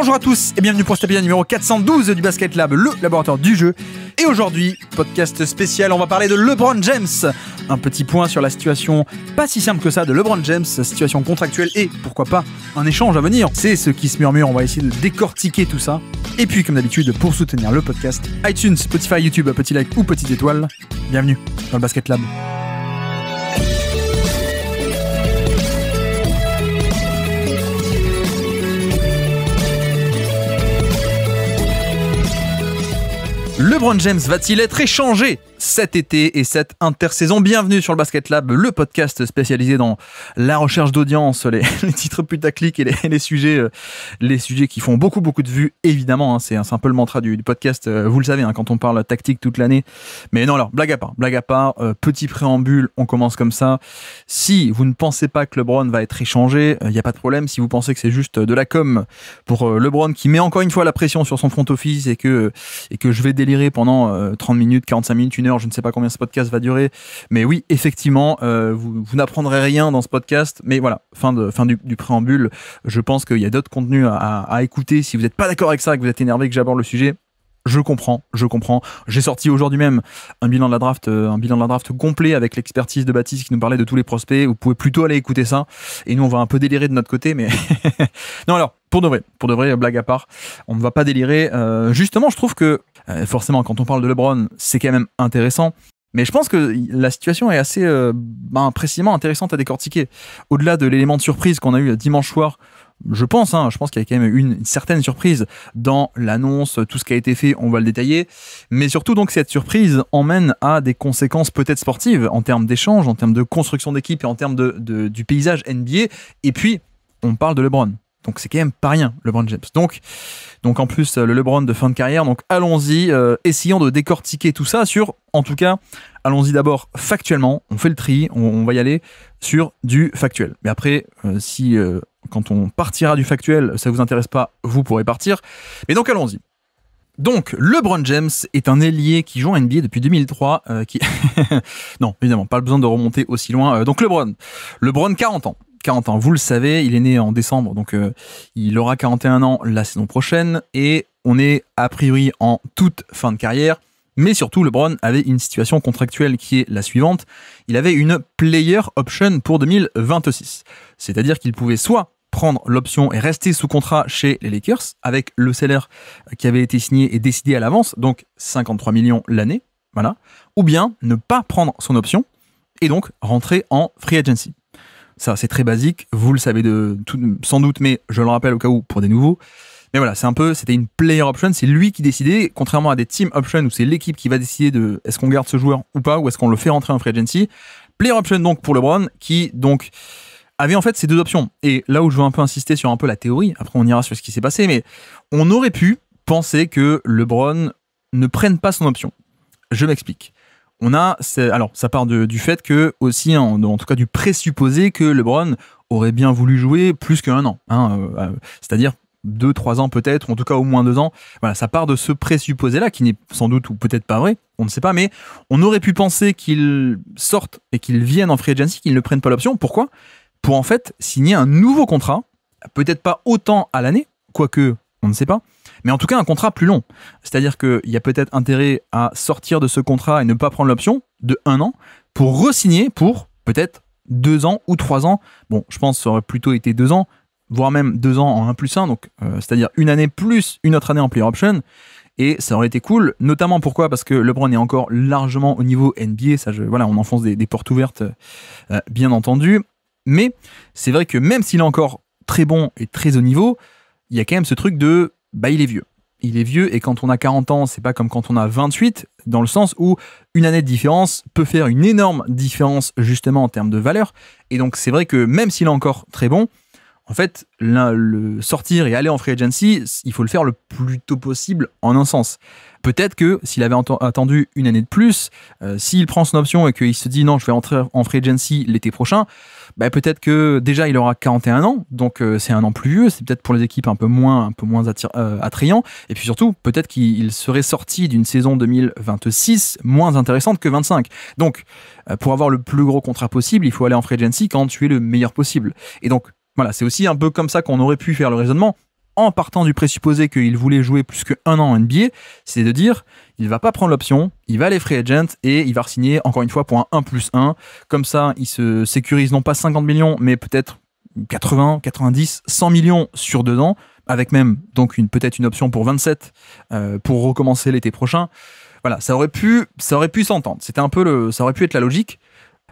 Bonjour à tous et bienvenue pour cet épisode numéro 412 du Basket Lab, le laboratoire du jeu. Et aujourd'hui, podcast spécial, on va parler de LeBron James. Un petit point sur la situation pas si simple que ça de LeBron James, situation contractuelle et pourquoi pas un échange à venir. C'est ce qui se murmure, on va essayer de décortiquer tout ça. Et puis comme d'habitude, pour soutenir le podcast, iTunes, Spotify, YouTube, petit like ou petite étoile. Bienvenue dans le Basket Lab. LeBron James va-t-il être échangé cet été et cette intersaison? Bienvenue sur le Basket Lab, le podcast spécialisé dans la recherche d'audience, les titres putaclic et les sujets qui font beaucoup de vues, évidemment. Hein, c'est un peu le mantra du podcast, vous le savez, hein, quand on parle tactique toute l'année. Mais non, alors, blague à part, petit préambule, on commence comme ça. Si vous ne pensez pas que LeBron va être échangé, il n'y a pas de problème. Si vous pensez que c'est juste de la com pour LeBron qui met encore une fois la pression sur son front office et que je vais délirer pendant 30 minutes, 45 minutes, 1 heure, je ne sais pas combien ce podcast va durer, mais oui, effectivement, vous n'apprendrez rien dans ce podcast, mais voilà, fin du préambule, je pense qu'il y a d'autres contenus à écouter. Si vous n'êtes pas d'accord avec ça, que vous êtes énervé que j'aborde le sujet, je comprends. J'ai sorti aujourd'hui même un bilan de la draft complet avec l'expertise de Baptiste qui nous parlait de tous les prospects. Vous pouvez plutôt aller écouter ça. Et nous, on va un peu délirer de notre côté, mais non, alors, pour de vrai, blague à part, on ne va pas délirer. Justement, je trouve que, forcément, quand on parle de LeBron, c'est quand même intéressant. Mais je pense que la situation est assez précisément intéressante à décortiquer. Au-delà de l'élément de surprise qu'on a eu dimanche soir, je pense qu'il y a quand même une certaine surprise dans l'annonce, tout ce qui a été fait, on va le détailler. Mais surtout, donc, cette surprise emmène à des conséquences peut-être sportives en termes d'échange, en termes de construction d'équipe et en termes du paysage NBA. Et puis, on parle de LeBron. Donc c'est quand même pas rien, LeBron James. Donc en plus, le LeBron de fin de carrière. Donc allons-y, essayons de décortiquer tout ça en tout cas, allons-y d'abord factuellement. On fait le tri, on va y aller sur du factuel. Mais après, quand on partira du factuel, ça vous intéresse pas, vous pourrez partir. Mais donc allons-y. Donc, LeBron James est un ailier qui joue en NBA depuis 2003, non, évidemment, pas besoin de remonter aussi loin. Donc LeBron, 40 ans. 40 ans, vous le savez, il est né en décembre, donc il aura 41 ans la saison prochaine, et on est a priori en toute fin de carrière, mais surtout LeBron avait une situation contractuelle qui est la suivante, il avait une player option pour 2026, c'est-à-dire qu'il pouvait soit prendre l'option et rester sous contrat chez les Lakers, avec le salaire qui avait été signé et décidé à l'avance, donc 53 millions l'année, voilà, ou bien ne pas prendre son option, et donc rentrer en free agency. Ça, c'est très basique, vous le savez sans doute, mais je le rappelle au cas où pour des nouveaux. Mais voilà, c'était une player option, c'est lui qui décidait, contrairement à des team options où c'est l'équipe qui va décider de est-ce qu'on garde ce joueur ou pas, ou est-ce qu'on le fait rentrer en free agency. Player option donc pour LeBron, qui donc avait en fait ces deux options. Et là où je veux un peu insister sur un peu la théorie, après on ira sur ce qui s'est passé, mais on aurait pu penser que LeBron ne prenne pas son option. Je m'explique. Alors ça part du fait que aussi, en tout cas du présupposé que LeBron aurait bien voulu jouer plus qu'1 an, c'est-à-dire 2-3 ans peut-être, ou en tout cas au moins 2 ans. Voilà, ça part de ce présupposé-là qui n'est sans doute ou peut-être pas vrai, on ne sait pas, mais on aurait pu penser qu'il sorte et qu'il vienne en free agency, qu'il ne prenne pas l'option. Pourquoi ? Pour en fait signer un nouveau contrat, peut-être pas autant à l'année, quoique on ne sait pas, mais en tout cas un contrat plus long. C'est-à-dire qu'il y a peut-être intérêt à sortir de ce contrat et ne pas prendre l'option de 1 an pour re-signer pour peut-être 2 ans ou 3 ans. Bon, je pense que ça aurait plutôt été 2 ans, voire même 2 ans en 1+1, donc c'est-à-dire une année plus une autre année en player option. Et ça aurait été cool, notamment pourquoi ? Parce que LeBron est encore largement au niveau NBA, on enfonce des portes ouvertes, bien entendu. Mais c'est vrai que même s'il est encore très bon et très haut niveau, il y a quand même ce truc de il est vieux. Il est vieux et quand on a 40 ans, c'est pas comme quand on a 28, dans le sens où une année de différence peut faire une énorme différence justement en termes de valeur. Et donc c'est vrai que même s'il est encore très bon, en fait, le sortir et aller en free agency, il faut le faire le plus tôt possible en un sens. Peut-être que s'il avait attendu une année de plus, s'il prend son option et qu'il se dit non, je vais entrer en free agency l'été prochain, peut-être que déjà il aura 41 ans, donc c'est un an plus vieux, c'est peut-être pour les équipes un peu moins attrayant, et puis surtout peut-être qu'il serait sorti d'une saison 2026 moins intéressante que 25. Donc pour avoir le plus gros contrat possible, il faut aller en free agency quand tu es le meilleur possible. Et donc voilà, c'est aussi un peu comme ça qu'on aurait pu faire le raisonnement. en partant du présupposé qu'il voulait jouer plus qu'1 an en NBA, c'est de dire il va pas prendre l'option, il va aller free agent et il va re-signer encore une fois pour un 1+1. Comme ça, il se sécurise non pas 50 millions, mais peut-être 80, 90, 100 millions sur 2 ans, avec même donc peut-être une option pour 27 pour recommencer l'été prochain. Voilà, ça aurait pu s'entendre. C'était un peu ça aurait pu être la logique,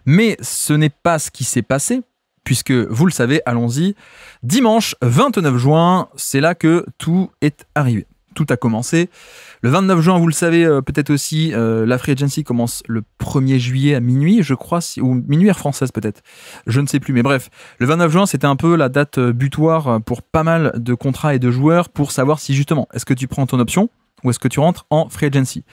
mais ce n'est pas ce qui s'est passé. Puisque, vous le savez, allons-y, dimanche 29 juin, c'est là que tout est arrivé. Tout a commencé. Le 29 juin, vous le savez peut-être aussi, la Free Agency commence le 1er juillet à minuit, je crois, ou minuit heure française peut-être. Je ne sais plus, mais bref. Le 29 juin, c'était un peu la date butoir pour pas mal de contrats et de joueurs pour savoir si justement, est-ce que tu prends ton option ou est-ce que tu rentres en Free Agency.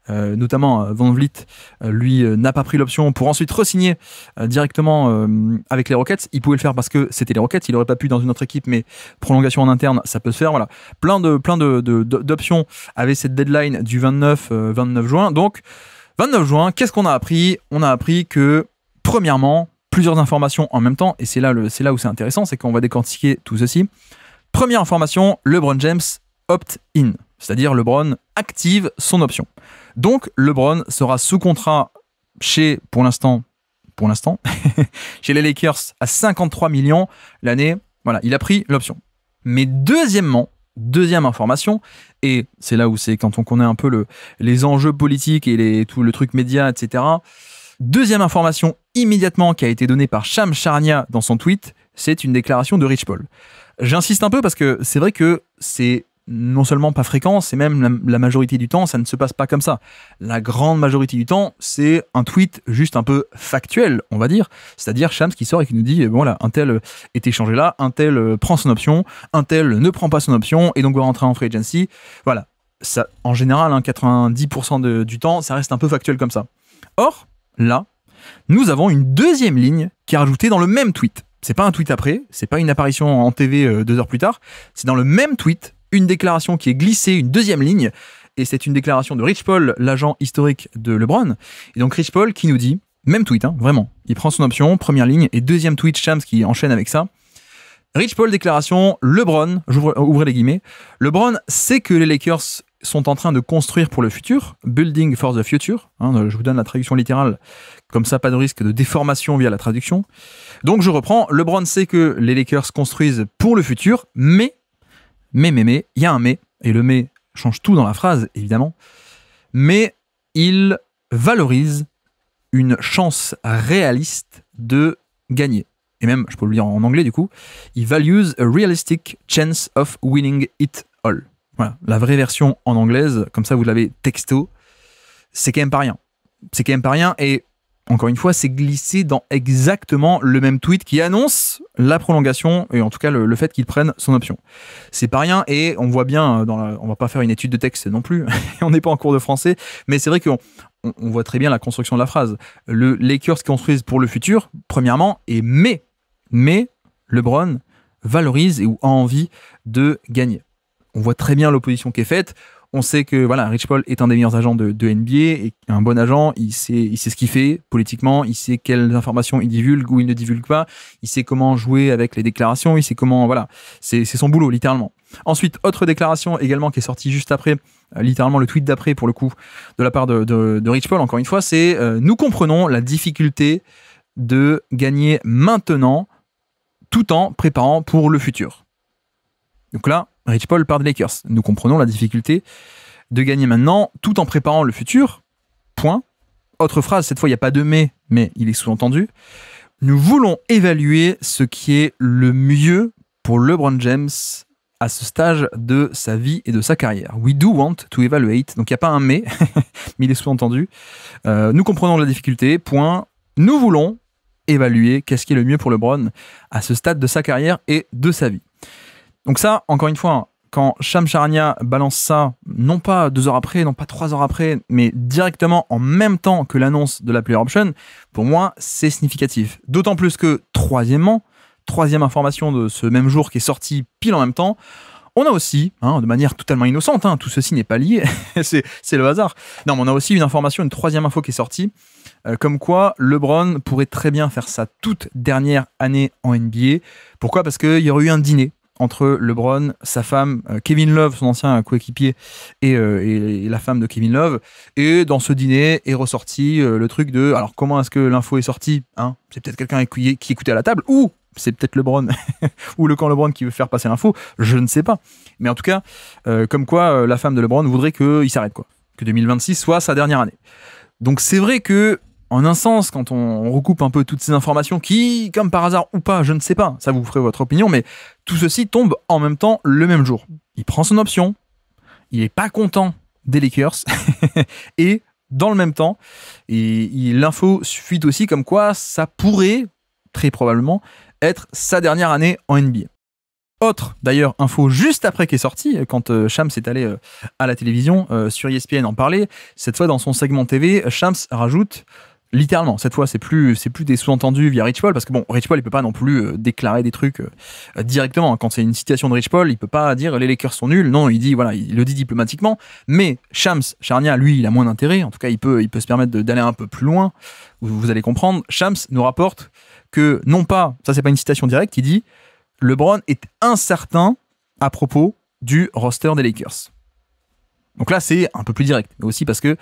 Notamment Van Vliet, lui n'a pas pris l'option pour ensuite re-signer directement avec les Rockets. Il pouvait le faire parce que c'était les Rockets, il n'aurait pas pu dans une autre équipe, mais prolongation en interne, ça peut se faire. Voilà, plein d'options avaient cette deadline du 29 juin. Donc 29 juin, qu'est-ce qu'on a appris ? On a appris que premièrement, plusieurs informations en même temps, et c'est là où c'est intéressant, c'est qu'on va décortiquer tout ceci. Première information, LeBron James opt-in, c'est-à-dire LeBron active son option. Donc LeBron sera sous contrat chez, pour l'instant, chez les Lakers à 53 millions l'année. Voilà, il a pris l'option. Mais deuxième information, et c'est là où c'est quand on connaît un peu les enjeux politiques et tout le truc média, etc. Deuxième information immédiatement qui a été donnée par Shams Charania dans son tweet, c'est une déclaration de Rich Paul. J'insiste un peu parce que c'est vrai que c'est non seulement pas fréquent, c'est même la majorité du temps, ça ne se passe pas comme ça. La grande majorité du temps, c'est un tweet juste un peu factuel, on va dire. C'est-à-dire Shams qui sort et qui nous dit, bon voilà, un tel est échangé là, un tel prend son option, un tel ne prend pas son option et donc va rentrer en free agency. Voilà. Ça, en général, 90% du temps, ça reste un peu factuel comme ça. Or, là, nous avons une deuxième ligne qui est rajoutée dans le même tweet. C'est pas un tweet après, c'est pas une apparition en TV 2 heures plus tard, c'est dans le même tweet, une déclaration qui est glissée, une deuxième ligne, et c'est une déclaration de Rich Paul, l'agent historique de LeBron. Et donc Rich Paul qui nous dit, même tweet, vraiment, il prend son option, première ligne, et deuxième tweet, Shams qui enchaîne avec ça. Rich Paul, déclaration, LeBron, ouvrez les guillemets, LeBron sait que les Lakers sont en train de construire pour le futur, building for the future, je vous donne la traduction littérale, comme ça pas de risque de déformation via la traduction. Donc je reprends, LeBron sait que les Lakers construisent pour le futur, mais, il y a un mais, et le mais change tout dans la phrase, évidemment, mais il valorise une chance réaliste de gagner. Et même, je peux le lire en anglais du coup, il values a realistic chance of winning it all. Voilà, la vraie version en anglaise, comme ça vous l'avez texto, c'est quand même pas rien. C'est quand même pas rien, et encore une fois, c'est glissé dans exactement le même tweet qui annonce la prolongation, et en tout cas le fait qu'il prenne son option. C'est pas rien, et on voit bien, on va pas faire une étude de texte non plus, on n'est pas en cours de français, mais c'est vrai qu'on voit très bien la construction de la phrase. Le Lakers construisent pour le futur, premièrement, et mais LeBron valorise ou a envie de gagner. On voit très bien l'opposition qui est faite. On sait que voilà, Rich Paul est un des meilleurs agents de NBA et un bon agent, il sait ce qu'il fait politiquement, il sait quelles informations il divulgue ou il ne divulgue pas, il sait comment jouer avec les déclarations, il sait comment, voilà, c'est son boulot littéralement. Ensuite, autre déclaration également qui est sortie juste après, littéralement le tweet d'après pour le coup, de la part de Rich Paul, encore une fois, c'est nous comprenons la difficulté de gagner maintenant tout en préparant pour le futur. Donc là, Rich Paul parle des Lakers. Nous comprenons la difficulté de gagner maintenant tout en préparant le futur. Point. Autre phrase, cette fois il n'y a pas de mais il est sous-entendu. Nous voulons évaluer ce qui est le mieux pour LeBron James à ce stage de sa vie et de sa carrière. We do want to evaluate. Donc il n'y a pas un mais il est sous-entendu. Nous comprenons la difficulté. Point. Nous voulons évaluer qu'est-ce qui est le mieux pour LeBron à ce stade de sa carrière et de sa vie. Donc ça, encore une fois, quand Shams Charania balance ça, non pas 2 heures après, non pas 3 heures après, mais directement en même temps que l'annonce de la player option, pour moi, c'est significatif. D'autant plus que, troisième information de ce même jour qui est sortie pile en même temps, on a aussi, de manière totalement innocente, tout ceci n'est pas lié, c'est le hasard. Non, mais on a aussi une troisième info qui est sortie, comme quoi LeBron pourrait très bien faire sa toute dernière année en NBA. Pourquoi ? Parce qu'il y aurait eu un dîner entre LeBron, sa femme, Kevin Love, son ancien coéquipier, et la femme de Kevin Love. Et dans ce dîner est ressorti le truc de... Alors, comment est-ce que l'info est sortie, hein? C'est peut-être quelqu'un qui écoutait à la table, ou c'est peut-être LeBron, ou le camp LeBron qui veut faire passer l'info, je ne sais pas. Mais en tout cas, comme quoi la femme de LeBron voudrait qu'il s'arrête, quoi. Que 2026 soit sa dernière année. Donc c'est vrai que, en un sens, quand on recoupe un peu toutes ces informations qui, comme par hasard ou pas, je ne sais pas, ça vous ferez votre opinion, mais tout ceci tombe en même temps le même jour. Il prend son option, il n'est pas content des Lakers, et dans le même temps, l'info fuite aussi comme quoi ça pourrait, très probablement, être sa dernière année en NBA. Autre, d'ailleurs, info juste après qui est sortie, quand Shams est allé à la télévision, sur ESPN en parler, cette fois dans son segment TV, Shams rajoute, littéralement, cette fois c'est plus des sous-entendus via Rich Paul, parce que bon, Rich Paul il peut pas non plus déclarer des trucs directement. Quand c'est une citation de Rich Paul, il peut pas dire les Lakers sont nuls, non, il dit, voilà, il le dit diplomatiquement, mais Shams Charania, lui, il a moins d'intérêt, en tout cas il peut se permettre d'aller un peu plus loin, vous allez comprendre. Shams nous rapporte que, non pas, ça c'est pas une citation directe, il dit LeBron est incertain à propos du roster des Lakers. Donc là, c'est un peu plus direct, mais aussi parce que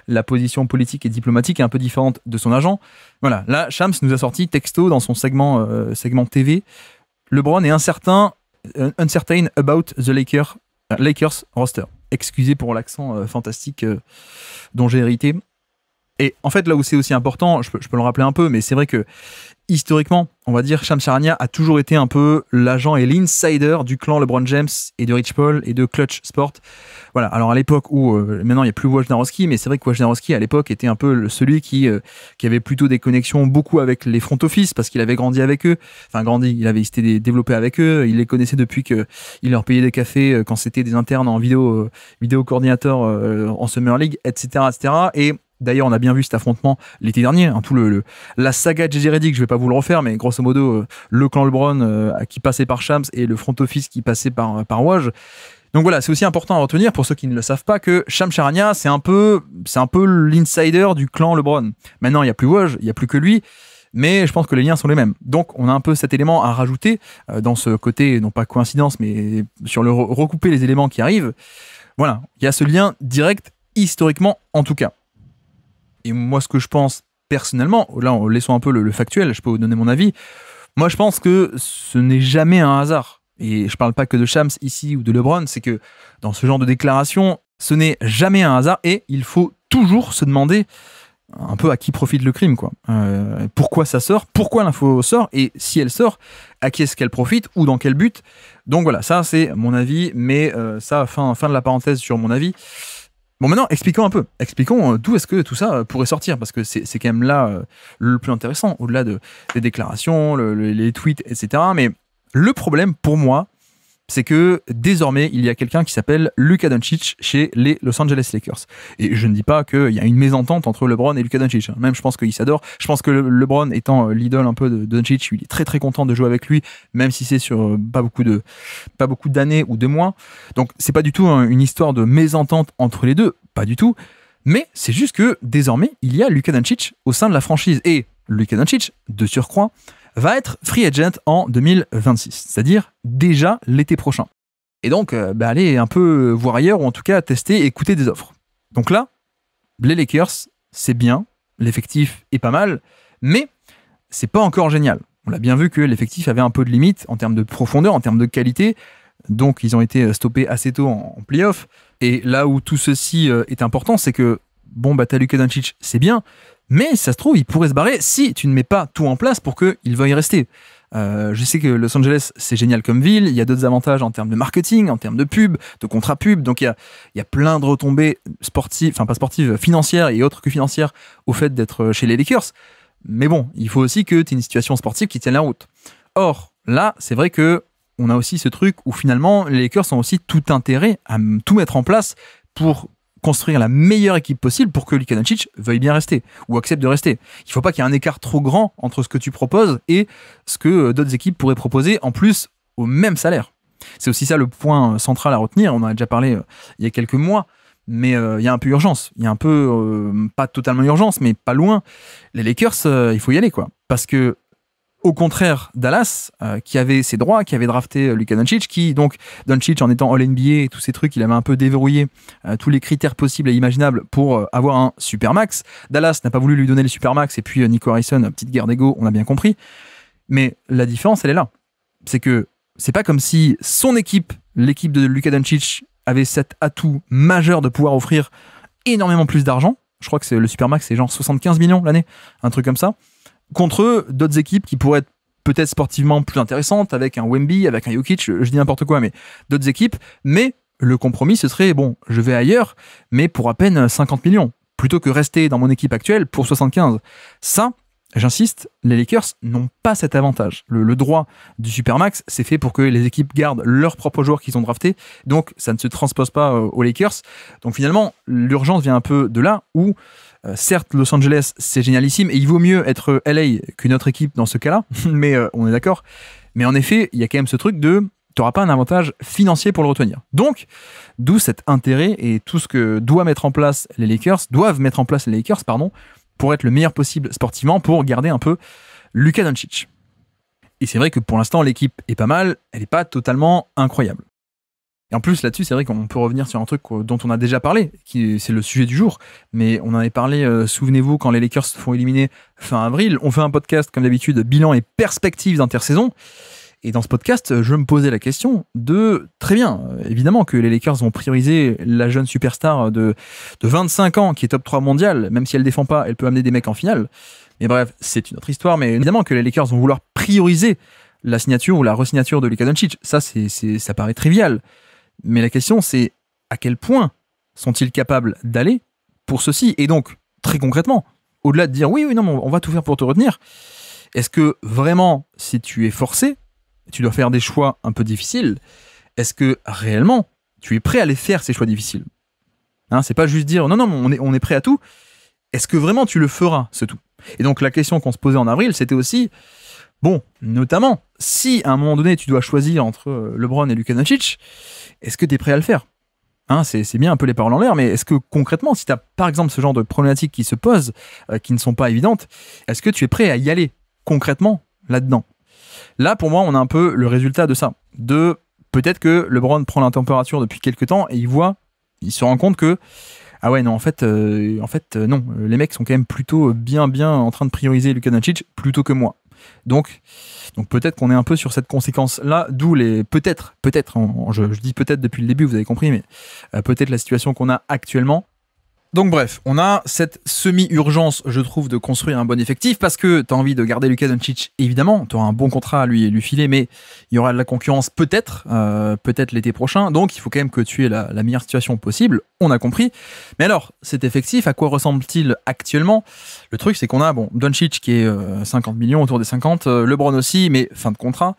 la position politique et diplomatique est un peu différente de son agent. Voilà, là, Shams nous a sorti texto dans son segment TV. LeBron est uncertain about the Lakers roster. Excusez pour l'accent fantastique dont j'ai hérité. Et en fait, là où c'est aussi important, je peux le rappeler un peu, mais c'est vrai que historiquement, on va dire, Shams Charania a toujours été un peu l'agent et l'insider du clan LeBron James et de Rich Paul et de Clutch Sport. Voilà. Alors à l'époque où maintenant il n'y a plus Wojnarowski, mais c'est vrai que Wojnarowski à l'époque était un peu celui qui avait plutôt des connexions beaucoup avec les front office parce qu'il avait grandi avec eux. Enfin il avait été développé avec eux. Il les connaissait depuis qu'il leur payait des cafés quand c'était des internes en vidéo coordinateur en Summer League, etc., etc. Et d'ailleurs, on a bien vu cet affrontement l'été dernier, hein, la saga de JJ Redick, je vais pas vous le refaire, mais grosso modo, le clan LeBron qui passait par Shams et le front office qui passait par Woj. Donc voilà, c'est aussi important à retenir pour ceux qui ne le savent pas que Shams Charania, c'est un peu l'insider du clan LeBron. Maintenant, il n'y a plus Woj, il n'y a plus que lui, mais je pense que les liens sont les mêmes. Donc on a un peu cet élément à rajouter dans ce côté, non pas coïncidence, mais sur le recouper les éléments qui arrivent. Voilà, il y a ce lien direct, historiquement en tout cas. Et moi, ce que je pense personnellement, là, laissons un peu le factuel, je peux vous donner mon avis. Moi, je pense que ce n'est jamais un hasard. Et je parle pas que de Shams ici ou de LeBron, c'est que dans ce genre de déclaration, ce n'est jamais un hasard et il faut toujours se demander un peu à qui profite le crime, quoi. Pourquoi ça sort, pourquoi l'info sort et si elle sort, à qui est-ce qu'elle profite ou dans quel but. Donc voilà, ça c'est mon avis, mais ça, fin de la parenthèse sur mon avis. Bon, maintenant, expliquons d'où est-ce que tout ça pourrait sortir, parce que c'est quand même là le plus intéressant, au-delà des déclarations, les tweets, etc. Mais le problème, pour moi, c'est que désormais, il y a quelqu'un qui s'appelle Luka Doncic chez les Los Angeles Lakers. Et je ne dis pas qu'il y a une mésentente entre LeBron et Luka Doncic. Même, je pense qu'ils s'adorent. Je pense que LeBron, étant l'idole un peu de Doncic, il est très très content de jouer avec lui, même si c'est sur pas beaucoup d'années ou de mois. Donc, c'est pas du tout une histoire de mésentente entre les deux, pas du tout. Mais c'est juste que désormais, il y a Luka Doncic au sein de la franchise. Et Luka Doncic, de surcroît, va être free agent en 2026, c'est-à-dire déjà l'été prochain. Et donc, aller un peu voir ailleurs, ou en tout cas tester, écouter des offres. Donc là, les Lakers, c'est bien, l'effectif est pas mal, mais c'est pas encore génial. On l'a bien vu que l'effectif avait un peu de limite en termes de profondeur, en termes de qualité, donc ils ont été stoppés assez tôt en play-off. Et là où tout ceci est important, c'est que, t'as Luka Doncic, c'est bien, mais ça se trouve, il pourrait se barrer si tu ne mets pas tout en place pour qu'il veuille rester. Je sais que Los Angeles, c'est génial comme ville, il y a d'autres avantages en termes de marketing, en termes de pub, de contrat pub, donc il y a plein de retombées sportives, enfin pas sportives, financières et autres que financières au fait d'être chez les Lakers. Mais bon, il faut aussi que tu aies une situation sportive qui tienne la route. Or, là, c'est vrai que on a aussi ce truc où finalement, les Lakers ont aussi tout intérêt à tout mettre en place pour construire la meilleure équipe possible pour que Luka Doncic veuille bien rester ou accepte de rester. Il ne faut pas qu'il y ait un écart trop grand entre ce que tu proposes et ce que d'autres équipes pourraient proposer, en plus au même salaire. C'est aussi ça le point central à retenir. On en a déjà parlé il y a quelques mois, mais il y a un peu urgence. Il y a un peu, pas totalement urgence, mais pas loin. Les Lakers, il faut y aller, quoi. Parce que Au contraire, Dallas, qui avait ses droits, qui avait drafté Luka Doncic, qui donc, Doncic en étant All-NBA et tous ces trucs, il avait un peu déverrouillé tous les critères possibles et imaginables pour avoir un supermax. Dallas n'a pas voulu lui donner le supermax, et puis Nico Harrison, petite guerre d'ego, on a bien compris. Mais la différence, elle est là. C'est que c'est pas comme si son équipe, l'équipe de Luka Doncic, avait cet atout majeur de pouvoir offrir énormément plus d'argent. Je crois que le supermax, c'est genre 75 millions l'année, un truc comme ça. Contre d'autres équipes qui pourraient être peut-être sportivement plus intéressantes, avec un Wemby, avec un Jokic, je dis n'importe quoi, mais d'autres équipes. Mais le compromis, ce serait, bon, je vais ailleurs, mais pour à peine 50 millions, plutôt que rester dans mon équipe actuelle pour 75. Ça, j'insiste, les Lakers n'ont pas cet avantage. Le droit du supermax, c'est fait pour que les équipes gardent leurs propres joueurs qu'ils ont draftés, donc ça ne se transpose pas aux Lakers. Donc finalement, l'urgence vient un peu de là où certes, Los Angeles, c'est génialissime, et il vaut mieux être LA qu'une autre équipe dans ce cas-là, mais on est d'accord. Mais en effet, il y a quand même ce truc de, tu n'auras pas un avantage financier pour le retenir. Donc, d'où cet intérêt et tout ce que doivent mettre en place les Lakers, pour être le meilleur possible sportivement, pour garder un peu Luka Doncic. Et c'est vrai que pour l'instant, l'équipe est pas mal, elle n'est pas totalement incroyable. Et en plus, là-dessus, c'est vrai qu'on peut revenir sur un truc dont on a déjà parlé, c'est le sujet du jour, mais on en avait parlé, souvenez-vous, quand les Lakers se font éliminer fin avril, on fait un podcast, comme d'habitude, bilan et perspectives d'intersaison, et dans ce podcast, je me posais la question de, très bien, évidemment que les Lakers vont prioriser la jeune superstar de 25 ans, qui est top 3 mondial, même si elle défend pas, elle peut amener des mecs en finale, mais bref, c'est une autre histoire, mais évidemment que les Lakers vont vouloir prioriser la signature ou la re-signature de Luka Doncic, ça paraît trivial. Mais la question, c'est à quel point sont-ils capables d'aller pour ceci? Et donc, très concrètement, au-delà de dire oui, non, on va tout faire pour te retenir, est-ce que vraiment, si tu es forcé, tu dois faire des choix un peu difficiles, est-ce que réellement, tu es prêt à les faire, ces choix difficiles? C'est pas juste dire non, on est prêt à tout. Est-ce que vraiment tu le feras, ce tout? Et donc, la question qu'on se posait en avril, c'était aussi, bon, notamment, si à un moment donné, tu dois choisir entre LeBron et Luka Doncic, est-ce que tu es prêt à le faire? C'est bien un peu les paroles en l'air, mais est-ce que concrètement, si tu as par exemple ce genre de problématiques qui se posent, qui ne sont pas évidentes, est-ce que tu es prêt à y aller concrètement là-dedans? Là, pour moi, on a un peu le résultat de ça. De peut-être que LeBron prend la température depuis quelques temps et il se rend compte que ah ouais, non, en fait, non, les mecs sont quand même plutôt bien en train de prioriser Luka Doncic plutôt que moi. Donc peut-être qu'on est un peu sur cette conséquence-là, d'où les peut-être, je dis peut-être depuis le début, vous avez compris, mais peut-être la situation qu'on a actuellement. Donc bref, on a cette semi-urgence, je trouve, de construire un bon effectif parce que tu as envie de garder Luka Doncic, évidemment, tu auras un bon contrat à lui filer, mais il y aura de la concurrence peut-être l'été prochain, donc il faut quand même que tu aies la meilleure situation possible, on a compris. Mais alors, cet effectif, à quoi ressemble-t-il actuellement? Le truc, c'est qu'on a Doncic qui est 50 millions, autour des 50, LeBron aussi, mais fin de contrat.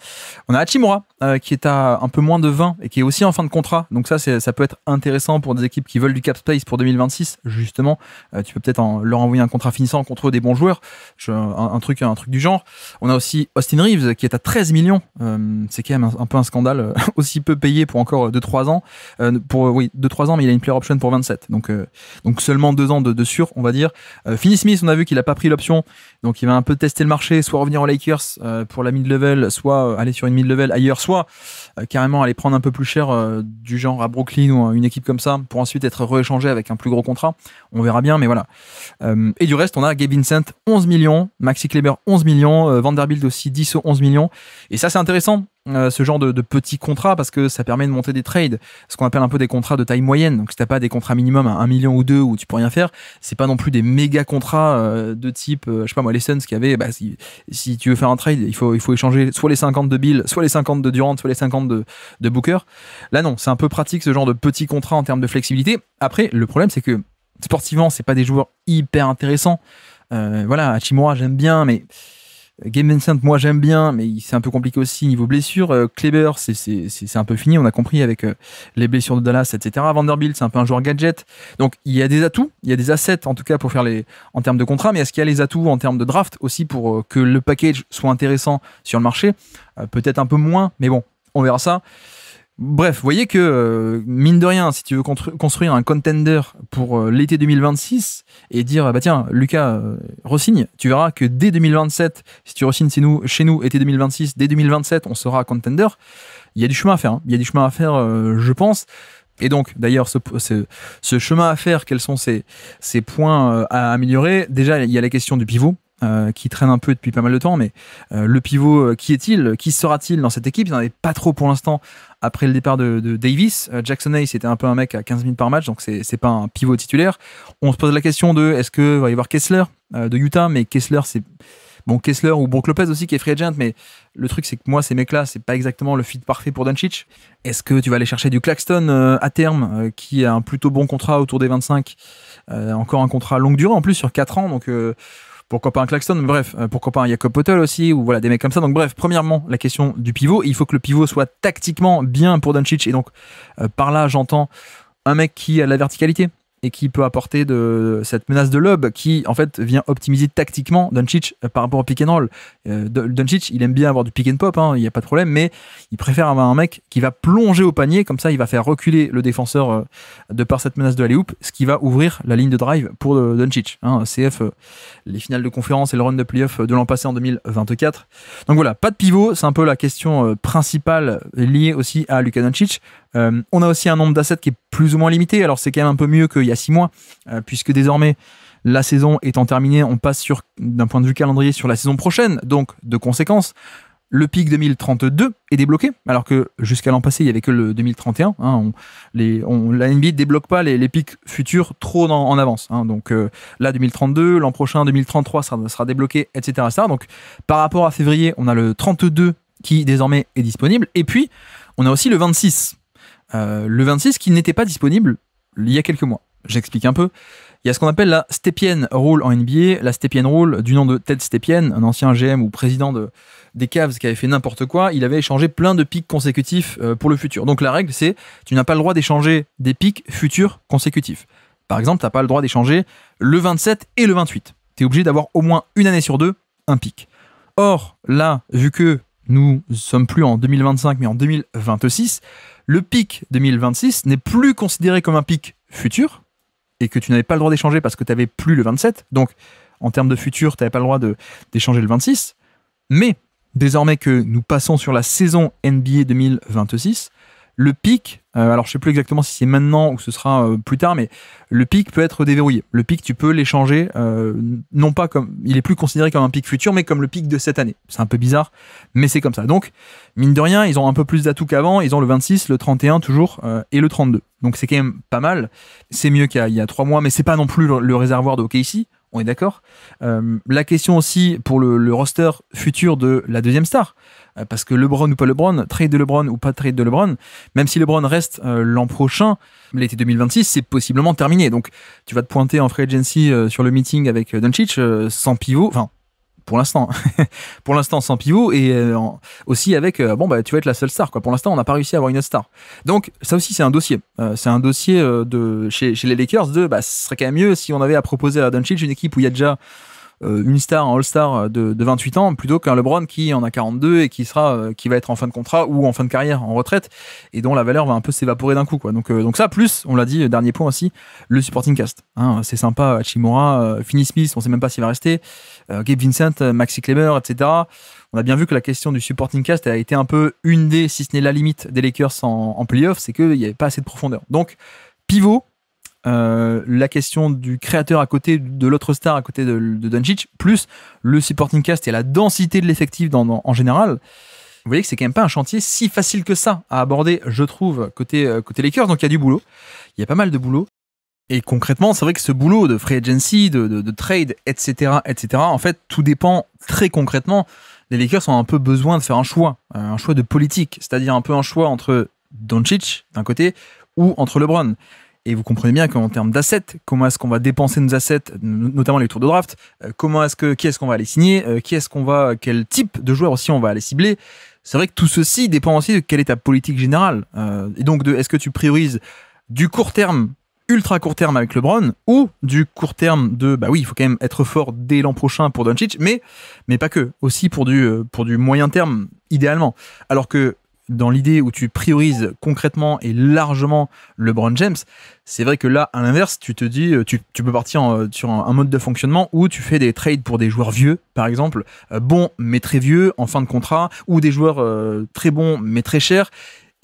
On a Hachimura qui est à un peu moins de 20 et qui est aussi en fin de contrat, donc ça peut être intéressant pour des équipes qui veulent du cap space pour 2026. Justement, tu peux peut-être leur envoyer un contrat finissant contre des bons joueurs, un truc du genre. On a aussi Austin Reeves qui est à 13 millions, c'est quand même un peu un scandale, aussi peu payé pour encore 2-3 ans, 2-3 ans, mais il a une player option pour 27, donc seulement 2 ans de sûr, on va dire. Finney Smith, on a vu qu'il a pas pris l'option, donc il va un peu tester le marché, soit revenir aux Lakers pour la mid-level, soit aller sur une mid-level ailleurs, soit carrément aller prendre un peu plus cher du genre à Brooklyn ou une équipe comme ça, pour ensuite être rééchangé avec un plus gros contrat. On verra bien, mais voilà. Et du reste, on a Gabe Vincent, 11 millions, Maxi Kleber, 11 millions, Vanderbilt aussi, 10 ou 11 millions. Et ça, c'est intéressant, ce genre de petits contrats, parce que ça permet de monter des trades, ce qu'on appelle un peu des contrats de taille moyenne. Donc, si t'as pas des contrats minimum à 1 million ou 2 où tu peux rien faire, c'est pas non plus des méga contrats de type, je sais pas moi, les Suns qui avaient, si tu veux faire un trade, il faut échanger soit les 50 de Bill, soit les 50 de Durant, soit les 50 de Booker. Là, non, c'est un peu pratique ce genre de petits contrats en termes de flexibilité. Après, le problème, c'est que sportivement, c'est pas des joueurs hyper intéressants. Voilà, Hachimura, j'aime bien, mais Gabe Vincent, moi j'aime bien, mais c'est un peu compliqué aussi niveau blessure. Kleber, c'est un peu fini, on a compris avec les blessures de Dallas, etc. Vanderbilt, c'est un peu un joueur gadget. Donc il y a des atouts, il y a des assets en tout cas pour faire en termes de contrat, mais est-ce qu'il y a les atouts en termes de draft aussi pour que le package soit intéressant sur le marché? Peut-être un peu moins, mais bon, on verra ça. Bref, vous voyez que, mine de rien, si tu veux construire un contender pour l'été 2026 et dire, bah tiens, Lucas, re-signe, tu verras que dès 2027, si tu re-signes chez nous, été 2026, dès 2027, on sera contender. Il y a du chemin à faire, hein. Il y a du chemin à faire, je pense. Et donc, d'ailleurs, ce chemin à faire, quels sont ces points à améliorer? Déjà, il y a la question du pivot. Qui traîne un peu depuis pas mal de temps, mais le pivot, qui est-il? Qui sera-t-il dans cette équipe? Il n'y en avait pas trop pour l'instant après le départ de Davis. Jackson Hayes, c'était un peu un mec à 15 minutes par match, donc c'est pas un pivot titulaire. On se pose la question de est-ce qu'il va y avoir Kessler de Utah, mais Kessler, c'est... Bon, Kessler ou Brook Lopez aussi qui est free agent, mais le truc c'est que moi, ces mecs-là, c'est pas exactement le fit parfait pour Doncic. Est-ce que tu vas aller chercher du Claxton à terme, qui a un plutôt bon contrat autour des 25, encore un contrat longue durée en plus sur 4 ans, donc... pourquoi pas un Claxton, bref, pourquoi pas un Jakob Poeltl aussi, ou voilà, des mecs comme ça. Donc bref, premièrement, la question du pivot, il faut que le pivot soit tactiquement bien pour Doncic, et donc par là, j'entends un mec qui a de la verticalité et qui peut apporter de cette menace de lob qui en fait vient optimiser tactiquement Doncic par rapport au pick and roll. Doncic, il aime bien avoir du pick and pop, hein, il n'y a pas de problème, mais il préfère avoir un mec qui va plonger au panier, comme ça il va faire reculer le défenseur de par cette menace de alley-oop, ce qui va ouvrir la ligne de drive pour Doncic. Hein, CF, les finales de conférence et le run de playoff de l'an passé en 2024. Donc voilà, pas de pivot, c'est un peu la question principale liée aussi à Luka Doncic. On a aussi un nombre d'assets qui est plus ou moins limité, alors c'est quand même un peu mieux qu'il y a 6 mois, puisque désormais la saison étant terminée, on passe d'un point de vue calendrier sur la saison prochaine, donc de conséquence, le pic 2032 est débloqué, alors que jusqu'à l'an passé, il n'y avait que le 2031. Hein, la NBA ne débloque pas les pics futurs trop en avance. Hein, donc là, 2032, l'an prochain, 2033 sera débloqué, etc., etc. Donc par rapport à février, on a le 32 qui désormais est disponible, et puis on a aussi le 26. Le 26 qui n'était pas disponible il y a quelques mois. J'explique un peu. Il y a ce qu'on appelle la Stepien Rule en NBA. La Stepien Rule, du nom de Ted Stepien, un ancien GM ou président des Cavs qui avait fait n'importe quoi, il avait échangé plein de pics consécutifs pour le futur. Donc la règle, c'est tu n'as pas le droit d'échanger des pics futurs consécutifs. Par exemple, tu n'as pas le droit d'échanger le 27 et le 28. Tu es obligé d'avoir au moins une année sur deux un pic. Or, là, vu que nous ne sommes plus en 2025 mais en 2026, le pic 2026 n'est plus considéré comme un pic futur et que tu n'avais pas le droit d'échanger parce que tu n'avais plus le 27. Donc, en termes de futur, tu n'avais pas le droit d'échanger le 26. Mais, désormais que nous passons sur la saison NBA 2026, le pic, alors je ne sais plus exactement si c'est maintenant ou ce sera plus tard, mais le pic peut être déverrouillé. Le pic, tu peux l'échanger, non pas comme, il est plus considéré comme un pic futur, mais comme le pic de cette année. C'est un peu bizarre, mais c'est comme ça. Donc, mine de rien, ils ont un peu plus d'atouts qu'avant. Ils ont le 26, le 31 toujours, et le 32. Donc c'est quand même pas mal. C'est mieux qu'il y a 3 mois, mais c'est pas non plus le réservoir de OKC. On est d'accord. La question aussi pour le roster futur de la deuxième star, parce que LeBron ou pas LeBron, trade de LeBron ou pas trade de LeBron, même si LeBron reste l'an prochain, l'été 2026, c'est possiblement terminé. Donc tu vas te pointer en free agency sur le meeting avec Doncic sans pivot, enfin pour l'instant, sans pivot, et aussi avec tu vas être la seule star, quoi. Pour l'instant, on n'a pas réussi à avoir une autre star. Donc ça aussi, c'est un dossier. C'est un dossier chez les Lakers ce serait quand même mieux si on avait à proposer à Doncic une équipe où il y a déjà une star, un all-star de 28 ans, plutôt qu'un LeBron qui en a 42 et qui va être en fin de contrat ou en fin de carrière, en retraite, et dont la valeur va un peu s'évaporer d'un coup, quoi. Donc ça, plus, on l'a dit, dernier point aussi, le supporting cast. Hein, c'est sympa, Hachimura, Finney Smith, on sait même pas s'il va rester, Gabe Vincent, Maxi Kleber, etc. On a bien vu que la question du supporting cast a été un peu une des, si ce n'est la limite des Lakers en playoff, c'est qu'il n'y avait pas assez de profondeur. Donc, pivot, la question du créateur à côté de l'autre star à côté de Doncic, plus le supporting cast et la densité de l'effectif en général, vous voyez que c'est quand même pas un chantier si facile que ça à aborder, je trouve, côté Lakers. Donc il y a du boulot, il y a pas mal de boulot, et concrètement c'est vrai que ce boulot de free agency, de trade, etc., en fait tout dépend très concrètement. Les Lakers ont un peu besoin de faire un choix de politique, c'est-à-dire un peu un choix entre Doncic d'un côté ou entre LeBron. Et vous comprenez bien qu'en termes d'assets, comment est-ce qu'on va dépenser nos assets, notamment les tours de draft, qui est-ce qu'on va aller signer, quel type de joueur aussi on va aller cibler. C'est vrai que tout ceci dépend aussi de quelle est ta politique générale. Et donc, est-ce que tu priorises du court terme, ultra court terme avec LeBron, ou du court terme il faut quand même être fort dès l'an prochain pour Doncic, mais pas que, aussi pour du moyen terme, idéalement. Alors que dans l'idée où tu priorises concrètement et largement LeBron James, c'est vrai que là, à l'inverse, tu te dis, tu peux partir sur un mode de fonctionnement où tu fais des trades pour des joueurs vieux, par exemple, bons mais très vieux, en fin de contrat, ou des joueurs très bons mais très chers.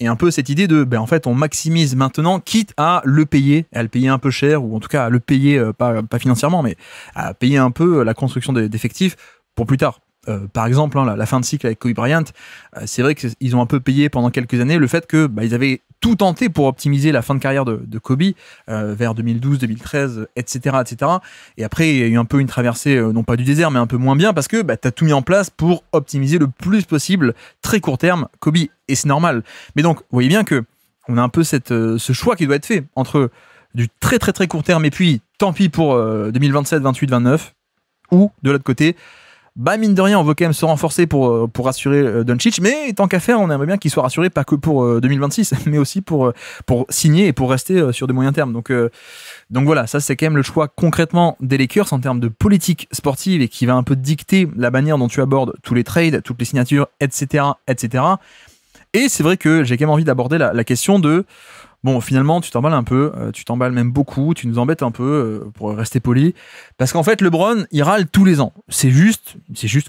Et un peu cette idée de, en fait, on maximise maintenant, quitte à le payer, à le payer un peu cher, ou en tout cas à le payer, pas financièrement, mais à payer un peu la construction d'effectifs pour plus tard. Par exemple, la fin de cycle avec Kobe Bryant, c'est vrai qu'ils ont un peu payé pendant quelques années le fait que ils avaient tout tenté pour optimiser la fin de carrière de Kobe vers 2012, 2013, etc., etc. Et après, il y a eu un peu une traversée, non pas du désert, mais un peu moins bien parce que tu as tout mis en place pour optimiser le plus possible, très court terme, Kobe. Et c'est normal. Mais donc, vous voyez bien que on a un peu ce choix qui doit être fait entre du très très très court terme et puis tant pis pour 2027, 28, 29, ou de l'autre côté, mine de rien, on veut quand même se renforcer pour rassurer Doncic, mais tant qu'à faire, on aimerait bien qu'il soit rassuré pas que pour 2026, mais aussi pour signer et pour rester sur de moyens termes. Donc voilà, ça c'est quand même le choix concrètement des Lakers en termes de politique sportive et qui va un peu dicter la manière dont tu abordes tous les trades, toutes les signatures, etc., etc. Et c'est vrai que j'ai quand même envie d'aborder la question de bon, finalement, tu t'emballes un peu, tu t'emballes même beaucoup, tu nous embêtes un peu, pour rester poli, parce qu'en fait, LeBron, il râle tous les ans. C'est juste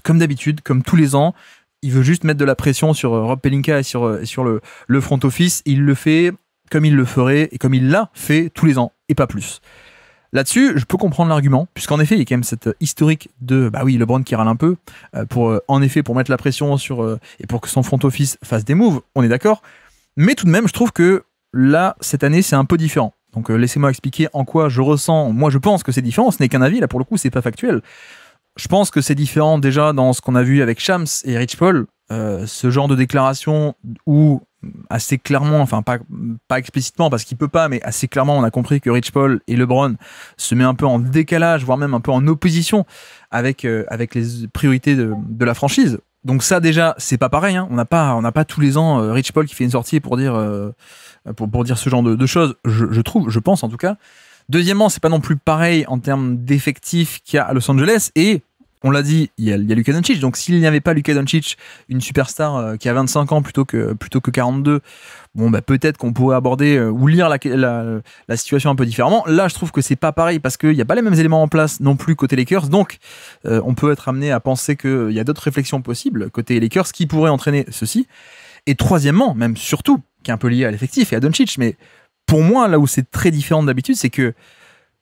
comme d'habitude, comme tous les ans, il veut juste mettre de la pression sur Rob Pelinka et sur le front office, il le fait comme il le ferait, et comme il l'a fait tous les ans, et pas plus. Là-dessus, je peux comprendre l'argument, puisqu'en effet, il y a quand même cette historique de, LeBron qui râle un peu, pour mettre la pression sur, et pour que son front office fasse des moves, on est d'accord, mais tout de même, je trouve que là, cette année, c'est un peu différent. Donc, laissez-moi expliquer en quoi je ressens. Moi, je pense que c'est différent. Ce n'est qu'un avis. Là, pour le coup, c'est pas factuel. Je pense que c'est différent déjà dans ce qu'on a vu avec Shams et Rich Paul. Ce genre de déclaration où assez clairement, enfin pas explicitement parce qu'il peut pas, mais assez clairement, on a compris que Rich Paul et LeBron se met un peu en décalage, voire même un peu en opposition avec les priorités de la franchise. Donc ça déjà, c'est pas pareil. Hein. On n'a pas tous les ans Rich Paul qui fait une sortie pour dire ce genre de choses. Je pense en tout cas. Deuxièmement, c'est pas non plus pareil en termes d'effectifs qu'il y a à Los Angeles. Et on l'a dit, il y a Luka Doncic. Donc s'il n'y avait pas Luka Doncic, une superstar qui a 25 ans plutôt que 42, peut-être qu'on pourrait aborder ou lire la situation un peu différemment. Là, je trouve que c'est pas pareil parce qu'il n'y a pas les mêmes éléments en place non plus côté Lakers. Donc on peut être amené à penser qu'il y a d'autres réflexions possibles côté Lakers qui pourraient entraîner ceci. Et troisièmement, même surtout, qui est un peu lié à l'effectif et à Doncic, mais pour moi, là où c'est très différent d'habitude, c'est que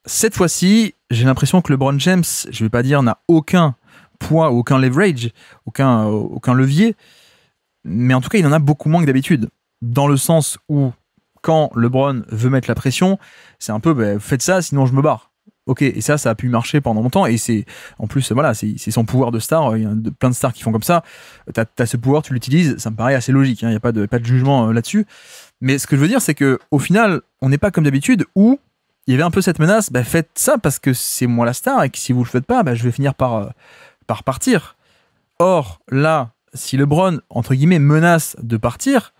cette fois-ci, j'ai l'impression que LeBron James, je vais pas dire n'a aucun poids, aucun leverage, aucun levier, mais en tout cas, il en a beaucoup moins que d'habitude. Dans le sens où, quand LeBron veut mettre la pression, c'est un peu, faites ça, sinon je me barre. Ok, et ça a pu marcher pendant longtemps, et c'est, en plus, voilà, c'est son pouvoir de star, il y a plein de stars qui font comme ça, t'as ce pouvoir, tu l'utilises, ça me paraît assez logique, il n'y a pas de jugement là-dessus, mais ce que je veux dire, c'est que au final, on n'est pas comme d'habitude, où il y avait un peu cette menace, faites ça parce que c'est moi la star, et que si vous le faites pas, je vais finir par partir. Or, là, si LeBron, entre guillemets, menace de partir,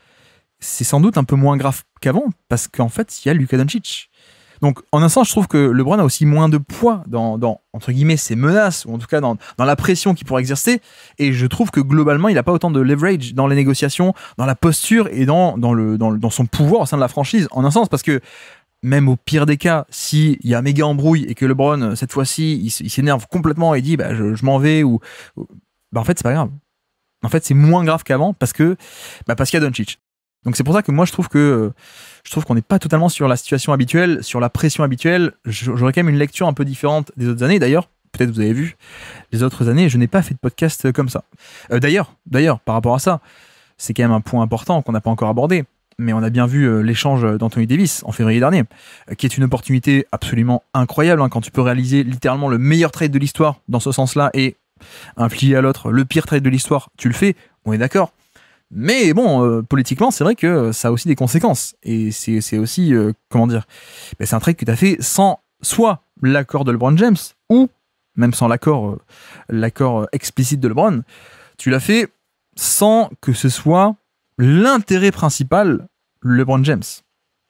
c'est sans doute un peu moins grave qu'avant, parce qu'en fait, il y a Luka Doncic. Donc, en un sens, je trouve que LeBron a aussi moins de poids dans entre guillemets, ses menaces, ou en tout cas dans la pression qu'il pourrait exercer. Et je trouve que globalement, il n'a pas autant de leverage dans les négociations, dans la posture et dans son pouvoir au sein de la franchise, en un sens, parce que même au pire des cas, s'il y a méga embrouille et que LeBron, cette fois-ci, il s'énerve complètement et dit je m'en vais, ou en fait, c'est pas grave. En fait, c'est moins grave qu'avant parce qu'il y a Doncic. Donc c'est pour ça que moi je trouve qu'on n'est pas totalement sur la situation habituelle, sur la pression habituelle. J'aurais quand même une lecture un peu différente des autres années. D'ailleurs, peut-être vous avez vu, les autres années, je n'ai pas fait de podcast comme ça. D'ailleurs, par rapport à ça, c'est quand même un point important qu'on n'a pas encore abordé. Mais on a bien vu l'échange d'Anthony Davis en février dernier, qui est une opportunité absolument incroyable quand tu peux réaliser littéralement le meilleur trade de l'histoire dans ce sens-là et infliger à l'autre le pire trade de l'histoire, tu le fais, on est d'accord. Mais bon, politiquement, c'est vrai que ça a aussi des conséquences. Et c'est aussi, c'est un trade que tu as fait sans soit l'accord de LeBron James, ou même sans l'accord explicite de LeBron, tu l'as fait sans que ce soit l'intérêt principal, LeBron James.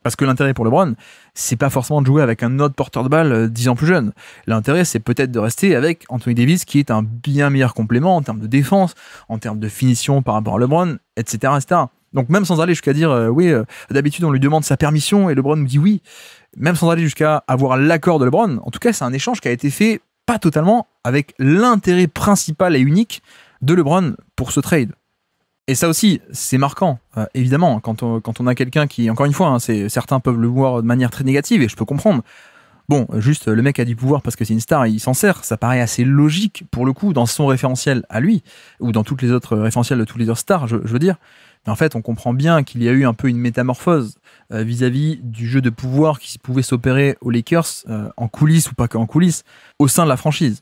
Parce que l'intérêt pour LeBron, c'est pas forcément de jouer avec un autre porteur de balle 10 ans plus jeune. L'intérêt, c'est peut-être de rester avec Anthony Davis, qui est un bien meilleur complément en termes de défense, en termes de finition par rapport à LeBron, etc., etc. Donc même sans aller jusqu'à dire oui, d'habitude on lui demande sa permission et LeBron nous dit oui, même sans aller jusqu'à avoir l'accord de LeBron, en tout cas c'est un échange qui a été fait pas totalement avec l'intérêt principal et unique de LeBron pour ce trade. Et ça aussi, c'est marquant, évidemment, quand on a quelqu'un qui, encore une fois, hein, certains peuvent le voir de manière très négative, et je peux comprendre. Bon, juste, le mec a du pouvoir parce que c'est une star, et il s'en sert, ça paraît assez logique, pour le coup, dans son référentiel à lui, ou dans toutes les autres référentiels de tous les autres stars, je veux dire. Mais en fait, on comprend bien qu'il y a eu un peu une métamorphose vis-à-vis du jeu de pouvoir qui pouvait s'opérer aux Lakers, en coulisses ou pas qu'en coulisses, au sein de la franchise.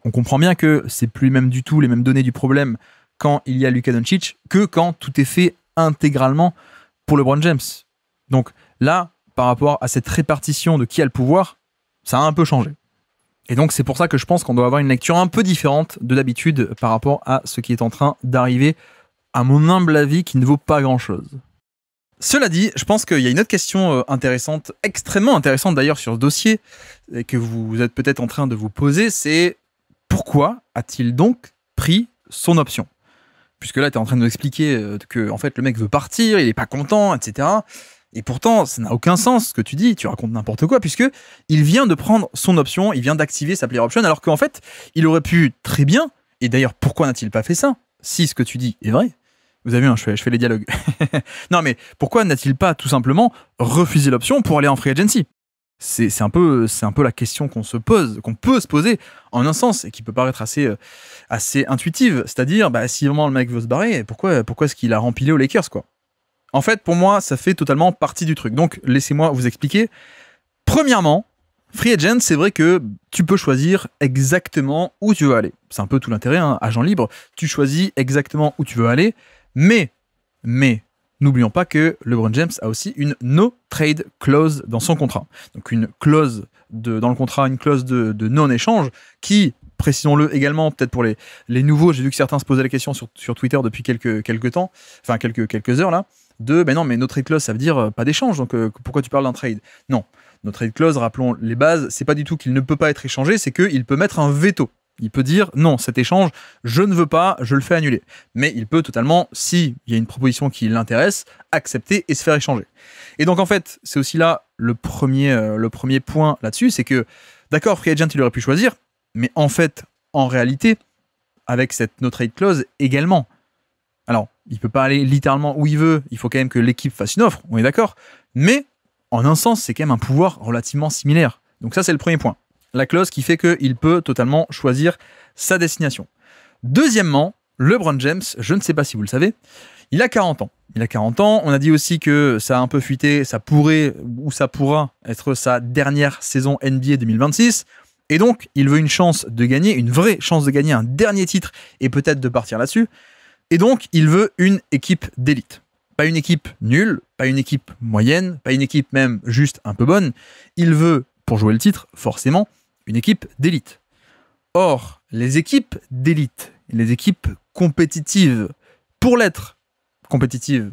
On comprend bien que c'est plus même du tout les mêmes données du problème quand il y a Luka Doncic que quand tout est fait intégralement pour LeBron James. Donc là, par rapport à cette répartition de qui a le pouvoir, ça a un peu changé. Et donc c'est pour ça que je pense qu'on doit avoir une lecture un peu différente de d'habitude par rapport à ce qui est en train d'arriver, à mon humble avis, qui ne vaut pas grand-chose. Cela dit, je pense qu'il y a une autre question intéressante, extrêmement intéressante d'ailleurs sur ce dossier, et que vous êtes peut-être en train de vous poser, c'est pourquoi a-t-il donc pris son option ? Puisque là, tu es en train de nous expliquer que en fait, le mec veut partir, il n'est pas content, etc. Et pourtant, ça n'a aucun sens ce que tu dis, tu racontes n'importe quoi, puisque il vient de prendre son option, il vient d'activer sa player option, alors qu'en fait, il aurait pu très bien, et d'ailleurs, pourquoi n'a-t-il pas fait ça, si ce que tu dis est vrai ? Vous avez vu, hein, je fais les dialogues. Non, mais pourquoi n'a-t-il pas tout simplement refusé l'option pour aller en free agency ? C'est un peu la question qu'on peut se poser en un sens et qui peut paraître assez intuitive. C'est-à-dire, si vraiment le mec veut se barrer, pourquoi est-ce qu'il a rempilé aux Lakers, quoi ? En fait, pour moi, ça fait totalement partie du truc. Donc, laissez-moi vous expliquer. Premièrement, free agent, c'est vrai que tu peux choisir exactement où tu veux aller. C'est un peu tout l'intérêt, hein, agent libre. Tu choisis exactement où tu veux aller, mais n'oublions pas que LeBron James a aussi une no trade clause dans son contrat. Donc une clause dans le contrat, une clause de non-échange qui, précisons-le également, peut-être pour les nouveaux, j'ai vu que certains se posaient la question sur Twitter depuis quelques temps, enfin quelques heures là, non mais no trade clause ça veut dire pas d'échange, donc pourquoi tu parles d'un trade ? Non, no trade clause, rappelons les bases, c'est pas du tout qu'il ne peut pas être échangé, c'est qu'il peut mettre un veto. Il peut dire non, cet échange, je ne veux pas, je le fais annuler. Mais il peut totalement, s'il y a une proposition qui l'intéresse, accepter et se faire échanger. Et donc en fait, c'est aussi là le premier point là-dessus, c'est que, d'accord, free agent, il aurait pu choisir, mais en fait, en réalité, avec cette no trade clause également. Alors, il peut pas aller littéralement où il veut, il faut quand même que l'équipe fasse une offre, on est d'accord, mais en un sens, c'est quand même un pouvoir relativement similaire. Donc ça, c'est le premier point. La clause qui fait qu'il peut totalement choisir sa destination. Deuxièmement, LeBron James, je ne sais pas si vous le savez, il a 40 ans. Il a 40 ans, on a dit aussi que ça a un peu fuité, ça pourrait ou ça pourra être sa dernière saison NBA 2026, et donc il veut une chance de gagner, une vraie chance de gagner un dernier titre et peut-être de partir là-dessus, et donc il veut une équipe d'élite. Pas une équipe nulle, pas une équipe moyenne, pas une équipe même juste un peu bonne, il veut, pour jouer le titre, forcément, une équipe d'élite. Or, les équipes d'élite, les équipes compétitives, pour l'être compétitives,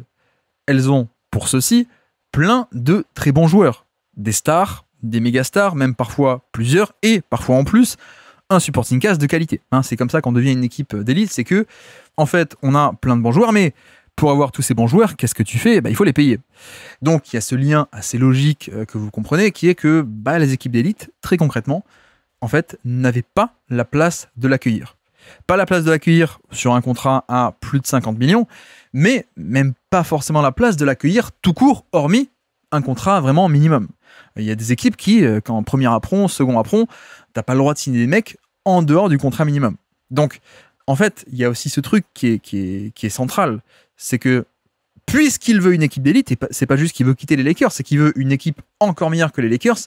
elles ont, pour ceci, plein de très bons joueurs. Des stars, des méga stars, même parfois plusieurs, et parfois en plus, un supporting cast de qualité. C'est comme ça qu'on devient une équipe d'élite, c'est que, en fait, on a plein de bons joueurs, mais pour avoir tous ces bons joueurs, qu'est-ce que tu fais ? Il faut les payer. Donc, il y a ce lien assez logique que vous comprenez, qui est que les équipes d'élite, très concrètement, en fait, n'avaient pas la place de l'accueillir. Pas la place de l'accueillir sur un contrat à plus de 50 millions, mais même pas forcément la place de l'accueillir tout court, hormis un contrat vraiment minimum. Il y a des équipes qui, quand premier apron, second apron, t'as pas le droit de signer des mecs en dehors du contrat minimum. Donc, en fait, il y a aussi ce truc qui est central, c'est que puisqu'il veut une équipe d'élite, et c'est pas juste qu'il veut quitter les Lakers, c'est qu'il veut une équipe encore meilleure que les Lakers,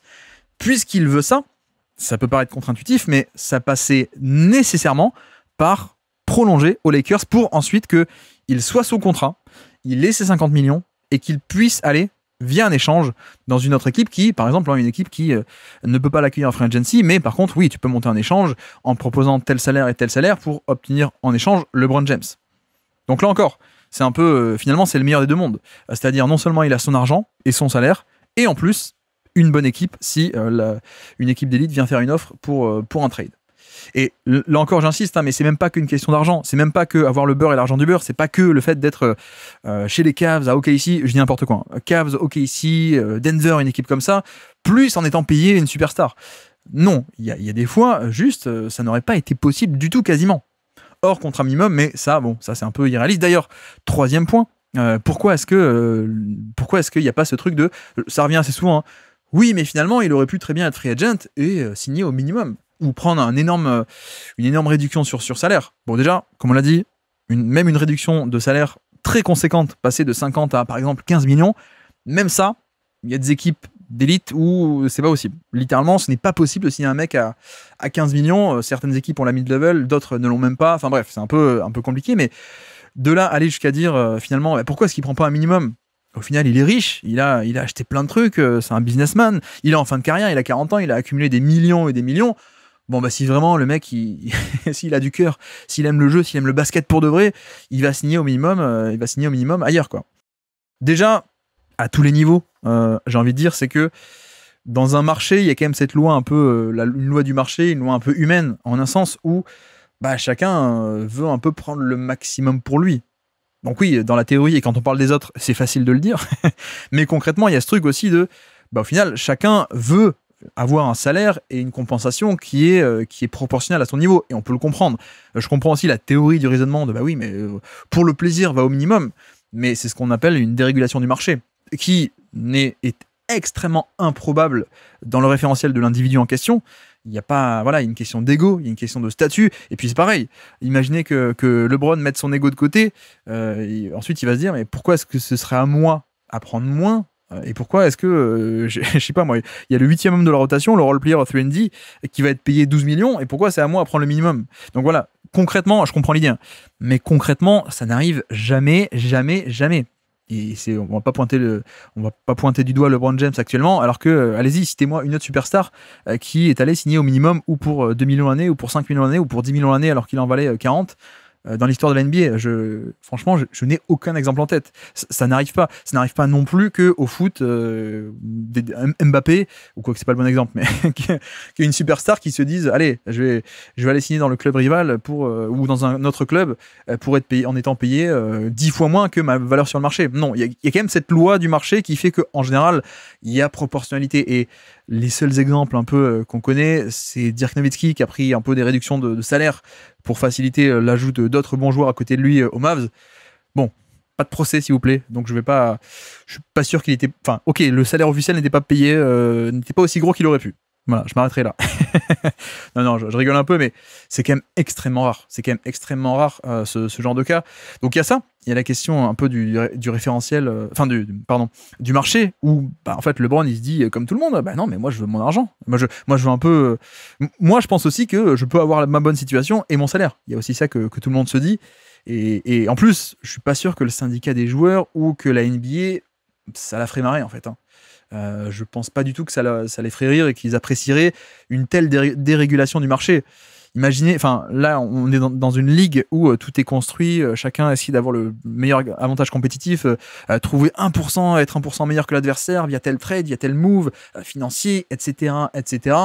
puisqu'il veut ça peut paraître contre-intuitif, mais ça passait nécessairement par prolonger aux Lakers pour ensuite qu'il soit sous contrat, il ait ses 50 millions et qu'il puisse aller via un échange dans une autre équipe qui, par exemple, une équipe qui ne peut pas l'accueillir en free agency, mais par contre, oui, tu peux monter un échange en proposant tel salaire et tel salaire pour obtenir en échange LeBron James. Donc là encore, c'est un peu, finalement, c'est le meilleur des deux mondes. C'est-à-dire, non seulement il a son argent et son salaire, et en plus, une bonne équipe si une équipe d'élite vient faire une offre pour un trade. Et là encore, j'insiste, hein, mais c'est même pas qu'une question d'argent. C'est même pas que avoir le beurre et l'argent du beurre. C'est pas que le fait d'être chez les Cavs, à OKC, je dis n'importe quoi. Cavs, OKC, Denver, une équipe comme ça, plus en étant payé une superstar. Non, il y a des fois, juste, ça n'aurait pas été possible du tout, quasiment. Hors contrat minimum, mais ça, bon, ça c'est un peu irréaliste. D'ailleurs, troisième point, pourquoi est-ce qu'il n'y a pas ce truc de... Ça revient assez souvent, hein. Oui, mais finalement, il aurait pu très bien être free agent et signer au minimum. Ou prendre une énorme réduction sur salaire. Bon, déjà, comme on l'a dit, même une réduction de salaire très conséquente, passer de 50 à, par exemple, 15 millions, même ça, il y a des équipes d'élite où c'est pas possible. Littéralement, ce n'est pas possible de signer un mec à 15 millions. Certaines équipes ont la mid-level, d'autres ne l'ont même pas. Enfin bref, c'est un peu compliqué, mais de là, aller jusqu'à dire, finalement, pourquoi est-ce qu'il prend pas un minimum ? Au final, il est riche, il a acheté plein de trucs, c'est un businessman, il est en fin de carrière, il a 40 ans, il a accumulé des millions et des millions. Bon, bah, si vraiment le mec, s'il a du cœur, s'il aime le jeu, s'il aime le basket pour de vrai, il va signer au minimum ailleurs, quoi. Déjà, à tous les niveaux, j'ai envie de dire, c'est que dans un marché, il y a quand même cette loi un peu, une loi du marché, une loi un peu humaine, en un sens où chacun veut un peu prendre le maximum pour lui. Donc oui, dans la théorie, et quand on parle des autres, c'est facile de le dire, mais concrètement, il y a ce truc aussi de, au final, chacun veut avoir un salaire et une compensation qui est proportionnelle à son niveau, et on peut le comprendre. Je comprends aussi la théorie du raisonnement de, oui, mais pour le plaisir, va au minimum, mais c'est ce qu'on appelle une dérégulation du marché, qui est extrêmement improbable dans le référentiel de l'individu en question. Il n'y a pas, il y a une question d'ego, il y a une question de statut, et puis c'est pareil. Imaginez que LeBron mette son ego de côté, ensuite il va se dire, mais pourquoi est-ce que ce serait à moi à prendre moins ? Et pourquoi est-ce que, je sais pas moi, il y a le 8e homme de la rotation, le role player 3&D, qui va être payé 12 millions, et pourquoi c'est à moi à prendre le minimum ? Donc voilà, concrètement, je comprends l'idée, hein, mais concrètement, ça n'arrive jamais, jamais, jamais. Et on va pas pointer du doigt LeBron James actuellement, alors que, allez-y, citez-moi une autre superstar qui est allée signer au minimum ou pour 2 millions l'année, ou pour 5 millions l'année, ou pour 10 millions l'année, alors qu'il en valait 40. Dans l'histoire de la NBA, franchement, je n'ai aucun exemple en tête. Ça n'arrive pas. Ça n'arrive pas non plus qu'au foot, Mbappé, ou quoi que c'est pas le bon exemple, mais qui est une superstar qui se dise, allez, je vais aller signer dans le club rival ou dans un autre club pour être payé, en étant payé 10 fois moins que ma valeur sur le marché. Non, il y a quand même cette loi du marché qui fait qu'en général, il y a proportionnalité. Et les seuls exemples un peu qu'on connaît, c'est Dirk Nowitzki qui a pris un peu des réductions de salaire pour faciliter l'ajout d'autres bons joueurs à côté de lui aux Mavs. Bon, pas de procès s'il vous plaît. Donc je suis pas sûr qu'il était... Enfin, ok, le salaire officiel n'était pas payé, n'était pas aussi gros qu'il aurait pu. Voilà, je m'arrêterai là. non, je rigole un peu, mais c'est quand même extrêmement rare. C'est quand même extrêmement rare ce genre de cas. Donc il y a ça. Il y a la question un peu du référentiel, du marché, où en fait LeBron il se dit comme tout le monde, non mais moi je veux mon argent. Moi je veux un peu. Moi je pense aussi que je peux avoir ma bonne situation et mon salaire. Il y a aussi ça que tout le monde se dit. Et en plus, je suis pas sûr que le syndicat des joueurs ou que la NBA ça la ferait marrer en fait. Je pense pas du tout que ça les ferait rire et qu'ils apprécieraient une telle dérégulation du marché. Imaginez, là on est dans une ligue où tout est construit, chacun essaie d'avoir le meilleur avantage compétitif, trouver 1%, être 1% meilleur que l'adversaire via tel trade, via tel move financier, etc., etc.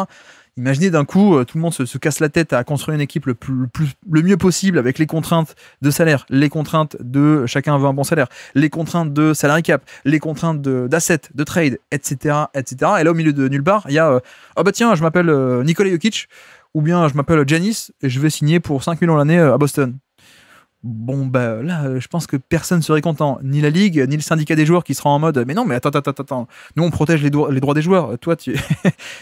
Imaginez d'un coup, tout le monde se casse la tête à construire une équipe le mieux possible avec les contraintes de salaire, les contraintes de chacun veut un bon salaire, les contraintes de salary cap, les contraintes d'assets, de trade, etc., etc. Et là, au milieu de nulle part, il y a tiens, je m'appelle Nikola Jokic, ou bien je m'appelle Giannis et je vais signer pour 5 millions l'année à Boston. Bon, là, je pense que personne serait content. Ni la ligue, ni le syndicat des joueurs qui sera en mode mais non, mais attends. Nous, on protège les droits des joueurs. Toi, tu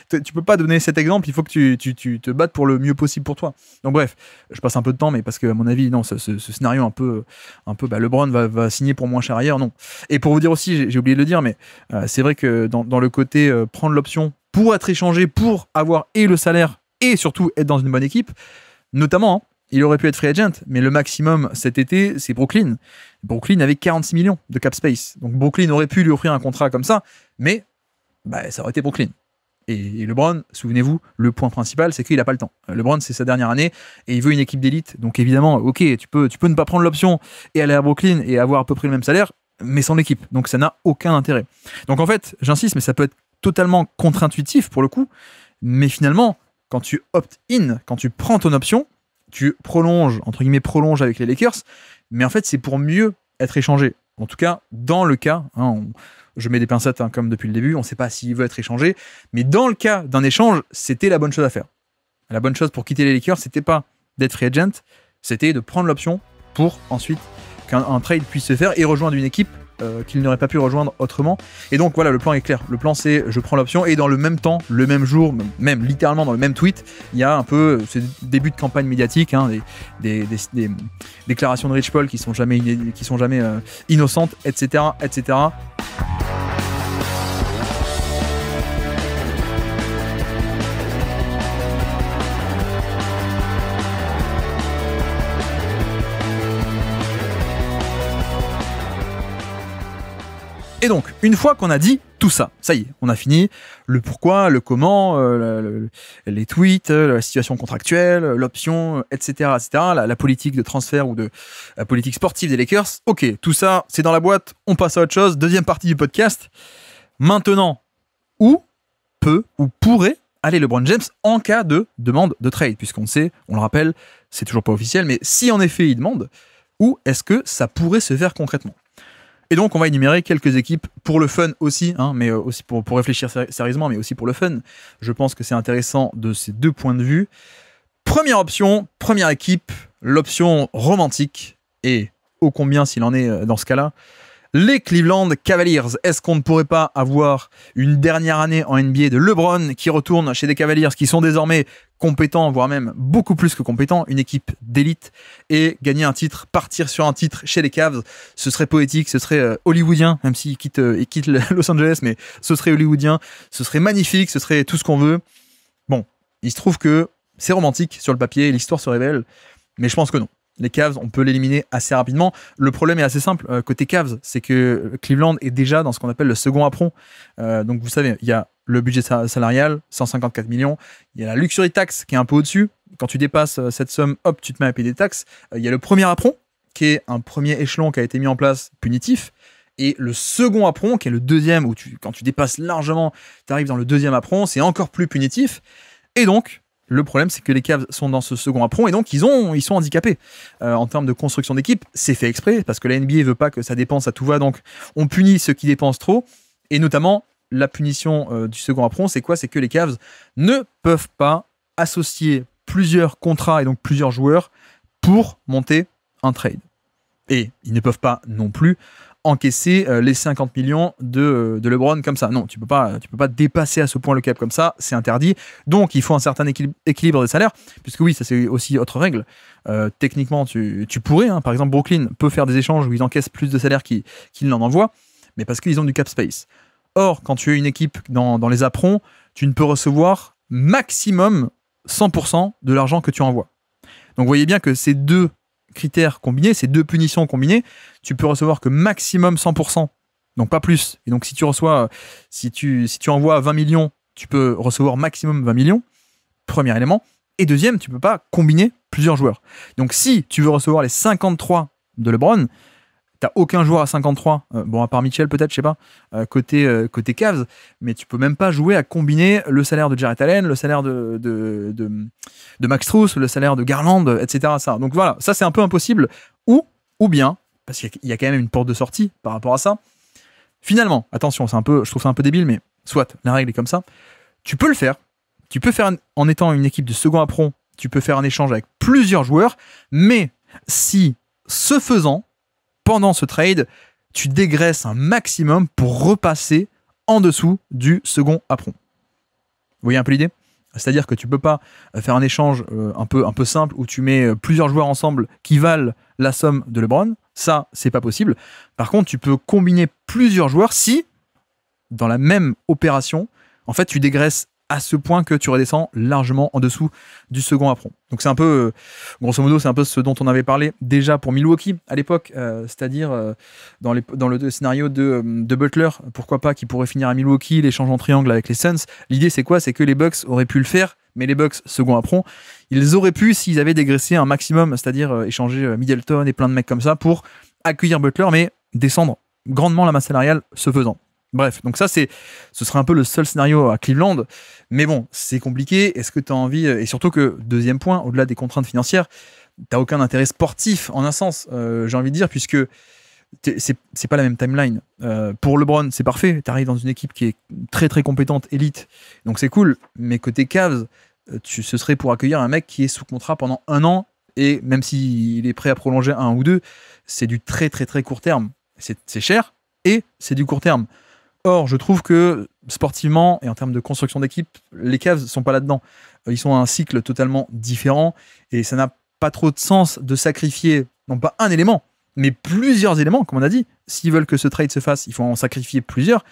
peux pas donner cet exemple. Il faut que tu te battes pour le mieux possible pour toi. Donc, bref, je passe un peu de temps, mais parce que, à mon avis, non, ce scénario un peu LeBron va signer pour moins cher ailleurs. Non. Et pour vous dire aussi, j'ai oublié de le dire, mais c'est vrai que dans le côté prendre l'option pour être échangé, pour avoir et le salaire et surtout être dans une bonne équipe, notamment. Il aurait pu être free agent, mais le maximum cet été, c'est Brooklyn. Brooklyn avait 46 millions de cap space. Donc Brooklyn aurait pu lui offrir un contrat comme ça, mais ça aurait été Brooklyn. Et LeBron, souvenez-vous, le point principal, c'est qu'il n'a pas le temps. LeBron, c'est sa dernière année et il veut une équipe d'élite. Donc évidemment, ok, tu peux ne pas prendre l'option et aller à Brooklyn et avoir à peu près le même salaire, mais sans l'équipe. Donc ça n'a aucun intérêt. Donc en fait, j'insiste, mais ça peut être totalement contre-intuitif pour le coup. Mais finalement, quand tu opt-in, quand tu prends ton option, tu prolonges, entre guillemets, prolonges avec les Lakers, mais en fait, c'est pour mieux être échangé. En tout cas, dans le cas, je mets des pincettes comme depuis le début, on ne sait pas s'il veut être échangé, mais dans le cas d'un échange, c'était la bonne chose à faire. La bonne chose pour quitter les Lakers, c'était pas d'être free agent, c'était de prendre l'option pour ensuite qu'un trade puisse se faire et rejoindre une équipe qu'il n'aurait pas pu rejoindre autrement. Et donc voilà, le plan est clair. Le plan, c'est je prends l'option et dans le même temps, le même jour, même littéralement dans le même tweet, il y a un peu ce début de campagne médiatique, des déclarations de Rich Paul qui sont jamais innocentes, etc., etc. Et donc, une fois qu'on a dit tout ça, ça y est, on a fini le pourquoi, le comment, les tweets, la situation contractuelle, l'option, etc., etc., la politique de transfert ou de la politique sportive des Lakers. Ok, tout ça, c'est dans la boîte, on passe à autre chose. Deuxième partie du podcast. Maintenant, où peut ou pourrait aller LeBron James en cas de demande de trade, puisqu'on sait, on le rappelle, c'est toujours pas officiel, mais si en effet il demande, où est-ce que ça pourrait se faire concrètement ? Et donc, on va énumérer quelques équipes pour le fun aussi, mais aussi pour réfléchir sérieusement, mais aussi pour le fun. Je pense que c'est intéressant de ces deux points de vue. Première option, première équipe, l'option romantique, et ô combien s'il en est dans ce cas-là, les Cleveland Cavaliers. Est-ce qu'on ne pourrait pas avoir une dernière année en NBA de LeBron qui retourne chez des Cavaliers qui sont désormais compétents, voire même beaucoup plus que compétents, une équipe d'élite, et gagner un titre, partir sur un titre chez les Cavs? Ce serait poétique, ce serait hollywoodien, même s'il quitte Los Angeles, mais ce serait hollywoodien, ce serait magnifique, ce serait tout ce qu'on veut. Bon, il se trouve que c'est romantique sur le papier, l'histoire se révèle, mais je pense que non. Les Cavs, on peut l'éliminer assez rapidement. Le problème est assez simple. Côté Cavs, c'est que Cleveland est déjà dans ce qu'on appelle le second apron. Donc vous savez, il y a le budget salarial, 154 millions. Il y a la luxury tax qui est un peu au-dessus. Quand tu dépasses cette somme, hop, tu te mets à payer des taxes. Il y a le premier apron, qui est un premier échelon qui a été mis en place, punitif. Et le second apron, qui est le deuxième, où quand tu dépasses largement, tu arrives dans le deuxième apron, c'est encore plus punitif. Et donc, le problème, c'est que les Cavs sont dans ce second apron et donc ils sont handicapés. En termes de construction d'équipe, c'est fait exprès parce que la NBA veut pas que ça dépense à tout va, donc on punit ceux qui dépensent trop. Et notamment, la punition du second apron, c'est quoi ? C'est que les Cavs ne peuvent pas associer plusieurs contrats et donc plusieurs joueurs pour monter un trade. Et ils ne peuvent pas non plus encaisser les 50 millions de LeBron comme ça. Non, tu peux pas dépasser à ce point le cap comme ça, c'est interdit. Donc, il faut un certain équilibre des salaires, puisque oui, ça c'est aussi autre règle. Techniquement, tu pourrais, par exemple, Brooklyn peut faire des échanges où ils encaissent plus de salaires qu'ils n'en envoient, mais parce qu'ils ont du cap space. Or, quand tu es une équipe dans les aprons, tu ne peux recevoir maximum 100% de l'argent que tu envoies. Donc, vous voyez bien que ces deux critères combinés, ces deux punitions combinées, tu peux recevoir que maximum 100%, donc pas plus. Et donc si tu envoies 20 millions, tu peux recevoir maximum 20 millions, premier élément. Et deuxième, tu peux pas combiner plusieurs joueurs. Donc si tu veux recevoir les 53 de LeBron, t'as aucun joueur à 53, bon à part Mitchell peut-être, je sais pas, côté Cavs, mais tu peux même pas jouer à combiner le salaire de Jarrett Allen, le salaire de Max Strus, le salaire de Garland, etc. Ça. Donc voilà, ça c'est un peu impossible, ou bien, parce qu'il y a quand même une porte de sortie par rapport à ça, finalement, attention, je trouve ça un peu débile, mais soit, la règle est comme ça, tu peux le faire, en étant une équipe de second apron, tu peux faire un échange avec plusieurs joueurs, mais si, ce faisant, pendant ce trade, tu dégraisses un maximum pour repasser en dessous du second apron. Vous voyez un peu l'idée ? C'est-à-dire que tu peux pas faire un échange un peu simple où tu mets plusieurs joueurs ensemble qui valent la somme de LeBron. Ça, c'est pas possible. Par contre, tu peux combiner plusieurs joueurs si, dans la même opération, en fait, tu dégraisses à ce point que tu redescends largement en dessous du second apron. Donc c'est un peu, grosso modo, c'est un peu ce dont on avait parlé déjà pour Milwaukee à l'époque, c'est-à-dire dans le scénario de Butler, pourquoi pas, qui pourrait finir à Milwaukee, l'échange en triangle avec les Suns. L'idée c'est quoi ? C'est que les Bucks auraient pu le faire, mais les Bucks, second apron, ils auraient pu, s'ils avaient dégraissé un maximum, c'est-à-dire échanger Middleton et plein de mecs comme ça pour accueillir Butler, mais descendre grandement la masse salariale ce faisant. Bref, donc ça, ce serait un peu le seul scénario à Cleveland. Mais bon, c'est compliqué. Est-ce que tu as envie... Et surtout que, deuxième point, au-delà des contraintes financières, t'as aucun intérêt sportif, en un sens, j'ai envie de dire, puisque c'est pas la même timeline. Pour LeBron, c'est parfait. Tu arrives dans une équipe qui est très, très compétente, élite. Donc c'est cool. Mais côté Cavs, ce serait pour accueillir un mec qui est sous contrat pendant 1 an. Et même s'il est prêt à prolonger 1 ou 2, c'est du très, très, très court terme. C'est cher et c'est du court terme. Or, je trouve que sportivement et en termes de construction d'équipe, les Cavs ne sont pas là-dedans. Ils sont à un cycle totalement différent et ça n'a pas trop de sens de sacrifier, non pas un élément, mais plusieurs éléments, comme on a dit. S'ils veulent que ce trade se fasse, il faut en sacrifier plusieurs.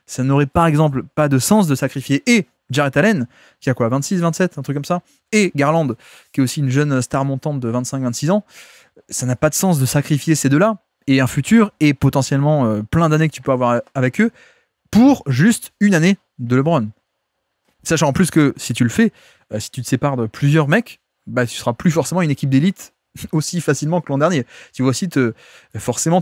Ça n'aurait par exemple pas de sens de sacrifier et Jarrett Allen, qui a quoi, 26, 27, un truc comme ça, et Garland, qui est aussi une jeune star montante de 25-26 ans. Ça n'a pas de sens de sacrifier ces deux-là et un futur et potentiellement plein d'années que tu peux avoir avec eux pour juste 1 année de LeBron. Sachant en plus que si tu le fais, si tu te sépares de plusieurs mecs, bah, tu seras plus forcément une équipe d'élite aussi facilement que l'an dernier. Tu vas aussi forcément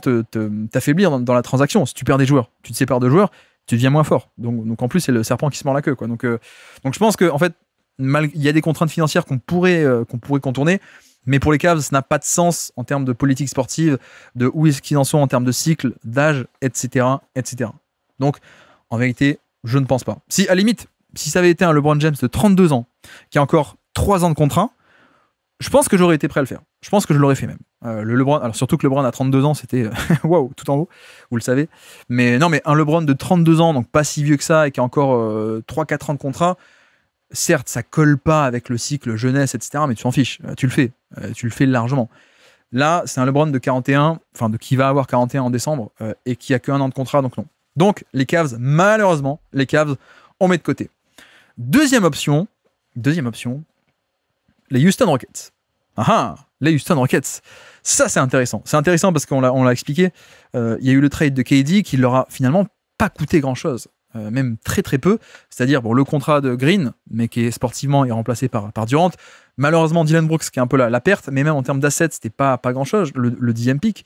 t'affaiblir dans la transaction. Si tu perds des joueurs, tu te sépares de joueurs, tu deviens moins fort. Donc en plus, c'est le serpent qui se mord la queue, quoi. Donc je pense que en fait, il y a des contraintes financières qu'on pourrait contourner, mais pour les Cavs, ça n'a pas de sens en termes de politique sportive, de où est-ce qu'ils en sont en termes de cycle, d'âge, etc., etc. Donc, en vérité, je ne pense pas. Si, à la limite, si ça avait été un LeBron James de 32 ans, qui a encore 3 ans de contrat, je pense que j'aurais été prêt à le faire. Je pense que je l'aurais fait même. Le LeBron, alors surtout que LeBron à 32 ans, c'était waouh, tout en haut, vous le savez. Mais non, mais un LeBron de 32 ans, donc pas si vieux que ça, et qui a encore 3-4 ans de contrat, certes, ça colle pas avec le cycle jeunesse, etc., mais tu t'en fiches, tu le fais largement. Là, c'est un LeBron de 41, enfin qui va avoir 41 en décembre, et qui a que 1 an de contrat, donc non. Donc, les Cavs, malheureusement, on met de côté. Deuxième option, les Houston Rockets. Les Houston Rockets. Ça, c'est intéressant. C'est intéressant parce qu'on l'a expliqué. Il y a eu le trade de KD qui leur a finalement pas coûté grand-chose. Même très très peu. C'est-à-dire le contrat de Green, mais qui est sportivement est remplacé par Durant. Malheureusement, Dylan Brooks qui est un peu la perte, mais même en termes d'assets, c'était pas grand-chose, le 10e pick.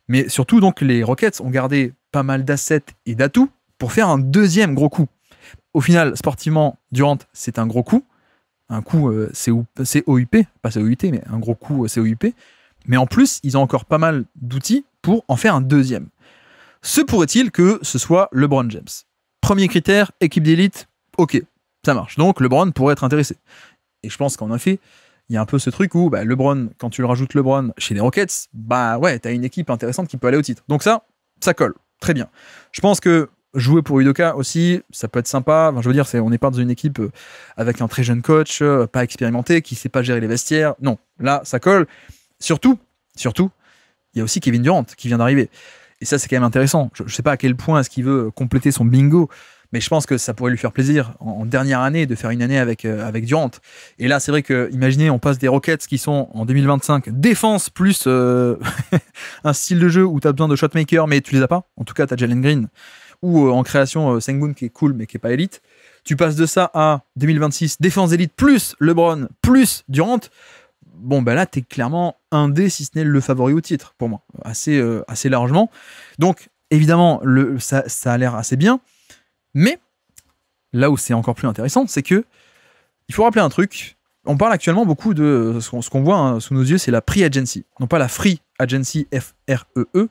Mais surtout, donc, les Rockets ont gardé pas mal d'assets et d'atouts pour faire un deuxième gros coup. Au final, sportivement, Durant, c'est un gros coup. Un coup COUP, pas COUT, mais un gros coup COUP. Mais en plus, ils ont encore pas mal d'outils pour en faire un deuxième. Se pourrait-il que ce soit LeBron James? Premier critère, équipe d'élite, ok, ça marche. Donc LeBron pourrait être intéressé. Et je pense qu'en effet, il y a un peu ce truc où LeBron, quand tu le rajoutes LeBron chez les Rockets, t'as une équipe intéressante qui peut aller au titre. Donc ça colle. Très bien. Je pense que jouer pour Udoka aussi, ça peut être sympa. Enfin, je veux dire, on n'est pas dans une équipe avec un très jeune coach, pas expérimenté, qui ne sait pas gérer les vestiaires. Non, là, ça colle. Surtout, il y a aussi Kevin Durant qui vient d'arriver. Et ça, c'est quand même intéressant. Je ne sais pas à quel point est-ce qu'il veut compléter son bingo, mais je pense que ça pourrait lui faire plaisir en dernière année de faire une année avec Durant. Et là, c'est vrai que, imaginez, on passe des Rockets qui sont en 2025 défense plus un style de jeu où tu as besoin de shotmaker, mais tu les as pas. En tout cas, tu as Jalen Green. Ou en création Sengun qui est cool mais qui n'est pas élite. Tu passes de ça à 2026, défense élite plus LeBron plus Durant. Bon, là, tu es clairement un des, si ce n'est le favori au titre, pour moi, assez largement. Donc, évidemment, ça a l'air assez bien. Mais, là où c'est encore plus intéressant, c'est que il faut rappeler un truc. On parle actuellement beaucoup de ce qu'on voit sous nos yeux, c'est la Free Agency. Non pas la Free Agency, F-R-E-E,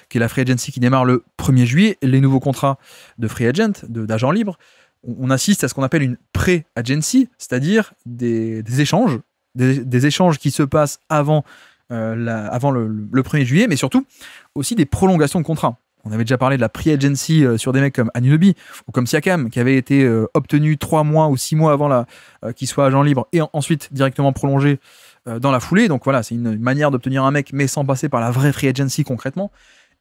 qui est la Free Agency qui démarre le 1er juillet, les nouveaux contrats de Free Agent, d'agents libres. On assiste à ce qu'on appelle une Pré-Agency, c'est-à-dire des échanges, des échanges qui se passent avant le 1er juillet, mais surtout aussi des prolongations de contrats. On avait déjà parlé de la Pre-Agency sur des mecs comme Anunoby ou comme Siakam, qui avait été obtenu 3 mois ou 6 mois avant qu'il soit agent libre et ensuite directement prolongé dans la foulée. Donc voilà, c'est une manière d'obtenir un mec, mais sans passer par la vraie Free Agency concrètement.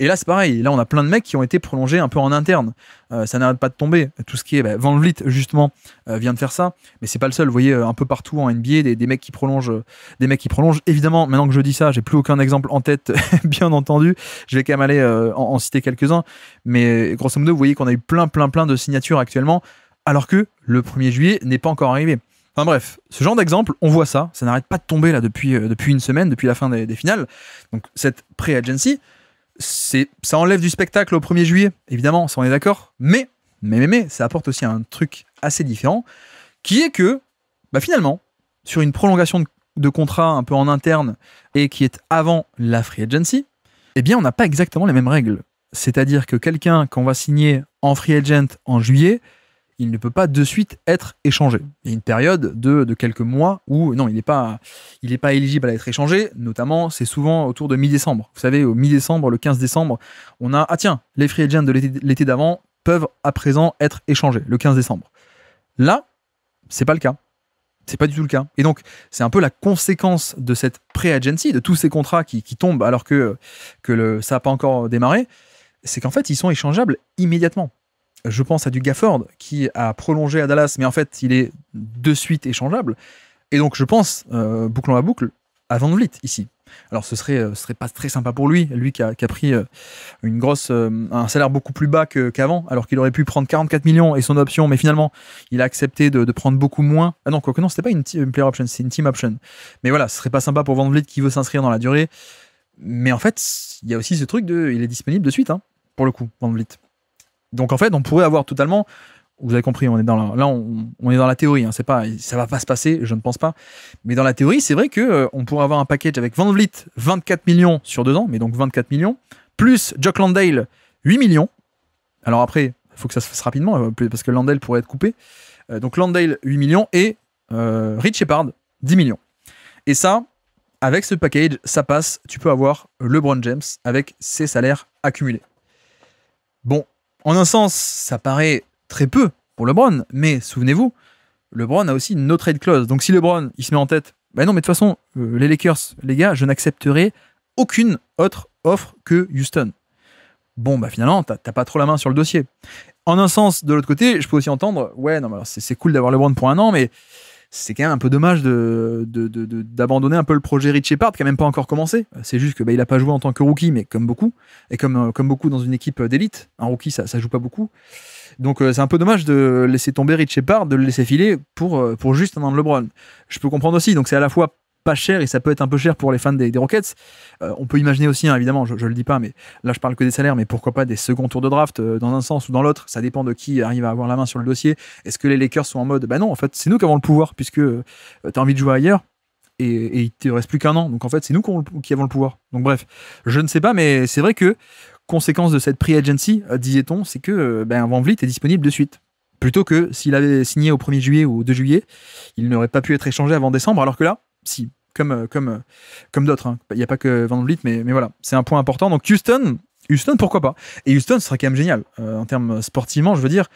Et là, c'est pareil. Là, on a plein de mecs qui ont été prolongés un peu en interne. Ça n'arrête pas de tomber. Tout ce qui est Van Vliet, justement, vient de faire ça. Mais c'est pas le seul. Vous voyez, un peu partout en NBA, des mecs qui prolongent. Évidemment, maintenant que je dis ça, j'ai plus aucun exemple en tête, bien entendu. Je vais quand même aller en citer quelques-uns. Mais grosso modo, vous voyez qu'on a eu plein de signatures actuellement, alors que le 1er juillet n'est pas encore arrivé. Enfin bref, ce genre d'exemple, on voit ça. Ça n'arrête pas de tomber là depuis une semaine, depuis la fin des finales. Donc cette pré-agency, Ça enlève du spectacle au 1er juillet, évidemment, ça on est d'accord, mais ça apporte aussi un truc assez différent, qui est que, finalement, sur une prolongation de contrat un peu en interne et qui est avant la free agency, eh bien, on n'a pas exactement les mêmes règles. C'est-à-dire que quelqu'un qu'on va signer en free agent en juillet, il ne peut pas de suite être échangé. Il y a une période de quelques mois où non, il n'est pas éligible à être échangé. Notamment, c'est souvent autour de mi-décembre. Vous savez, au mi-décembre, le 15 décembre, on a les free agents de l'été d'avant peuvent à présent être échangés le 15 décembre. Là, c'est pas le cas. C'est pas du tout le cas. Et donc, c'est un peu la conséquence de cette pré-agency, de tous ces contrats qui tombent alors que ça n'a pas encore démarré, c'est qu'en fait, ils sont échangeables immédiatement. Je pense à du Gafford qui a prolongé à Dallas, mais en fait, il est de suite échangeable. Et donc, je pense, bouclons la boucle, à Van Vliet ici. Alors, ce serait pas très sympa pour lui qui a pris un salaire beaucoup plus bas qu'avant, alors qu'il aurait pu prendre 44 millions et son option, mais finalement, il a accepté de prendre beaucoup moins. Ah non, quoique non, c'était pas une player option, c'est une team option. Mais voilà, ce serait pas sympa pour Van Vliet qui veut s'inscrire dans la durée. Mais en fait, il y a aussi ce truc il est disponible de suite, pour le coup, Van Vliet. Donc en fait, on pourrait avoir totalement, vous avez compris, on est dans la théorie, c'est pas, ça va pas se passer, je ne pense pas. Mais dans la théorie, c'est vrai que on pourrait avoir un package avec Van Vliet 24 millions sur 2 ans, mais donc 24 millions, plus Jock Landale 8 millions. Alors après, il faut que ça se fasse rapidement, parce que Landale pourrait être coupé. Donc Landale 8 millions et Rich Shepard 10 millions. Et ça, avec ce package, ça passe, tu peux avoir LeBron James avec ses salaires accumulés. Bon, en un sens, ça paraît très peu pour LeBron, mais souvenez-vous, LeBron a aussi une no trade clause. Donc si LeBron, il se met en tête, non, mais de toute façon, les Lakers, les gars, je n'accepterai aucune autre offre que Houston. Bon, finalement, t'as pas trop la main sur le dossier. En un sens, de l'autre côté, je peux aussi entendre, ouais, non, mais alors c'est cool d'avoir LeBron pour 1 an, mais c'est quand même un peu dommage d'abandonner un peu le projet Rich Shepard qui n'a même pas encore commencé. C'est juste que il n'a pas joué en tant que rookie, mais comme beaucoup, et comme beaucoup dans une équipe d'élite. Un rookie, ça joue pas beaucoup. Donc c'est un peu dommage de laisser tomber Rich Shepard, de le laisser filer pour juste un an de LeBron. Je peux comprendre aussi, donc c'est à la fois pas cher et ça peut être un peu cher pour les fans des Rockets. On peut imaginer aussi, évidemment, je le dis pas, mais là je parle que des salaires, mais pourquoi pas des seconds tours de draft dans un sens ou dans l'autre, ça dépend de qui arrive à avoir la main sur le dossier. Est-ce que les Lakers sont en mode, non, en fait c'est nous qui avons le pouvoir puisque t'as envie de jouer ailleurs et il te reste plus qu'1 an, donc en fait c'est nous qui avons le pouvoir. Donc bref, je ne sais pas, mais c'est vrai que conséquence de cette pre-agency, disait-on, c'est que Van Vliet est disponible de suite. Plutôt que s'il avait signé au 1er juillet ou au 2 juillet, il n'aurait pas pu être échangé avant décembre, alors que là, si, comme d'autres. Il n'y a pas que Van Vliet, mais voilà, c'est un point important. Donc Houston, pourquoi pas. Et Houston, ce serait quand même génial. En termes sportivement, je veux dire,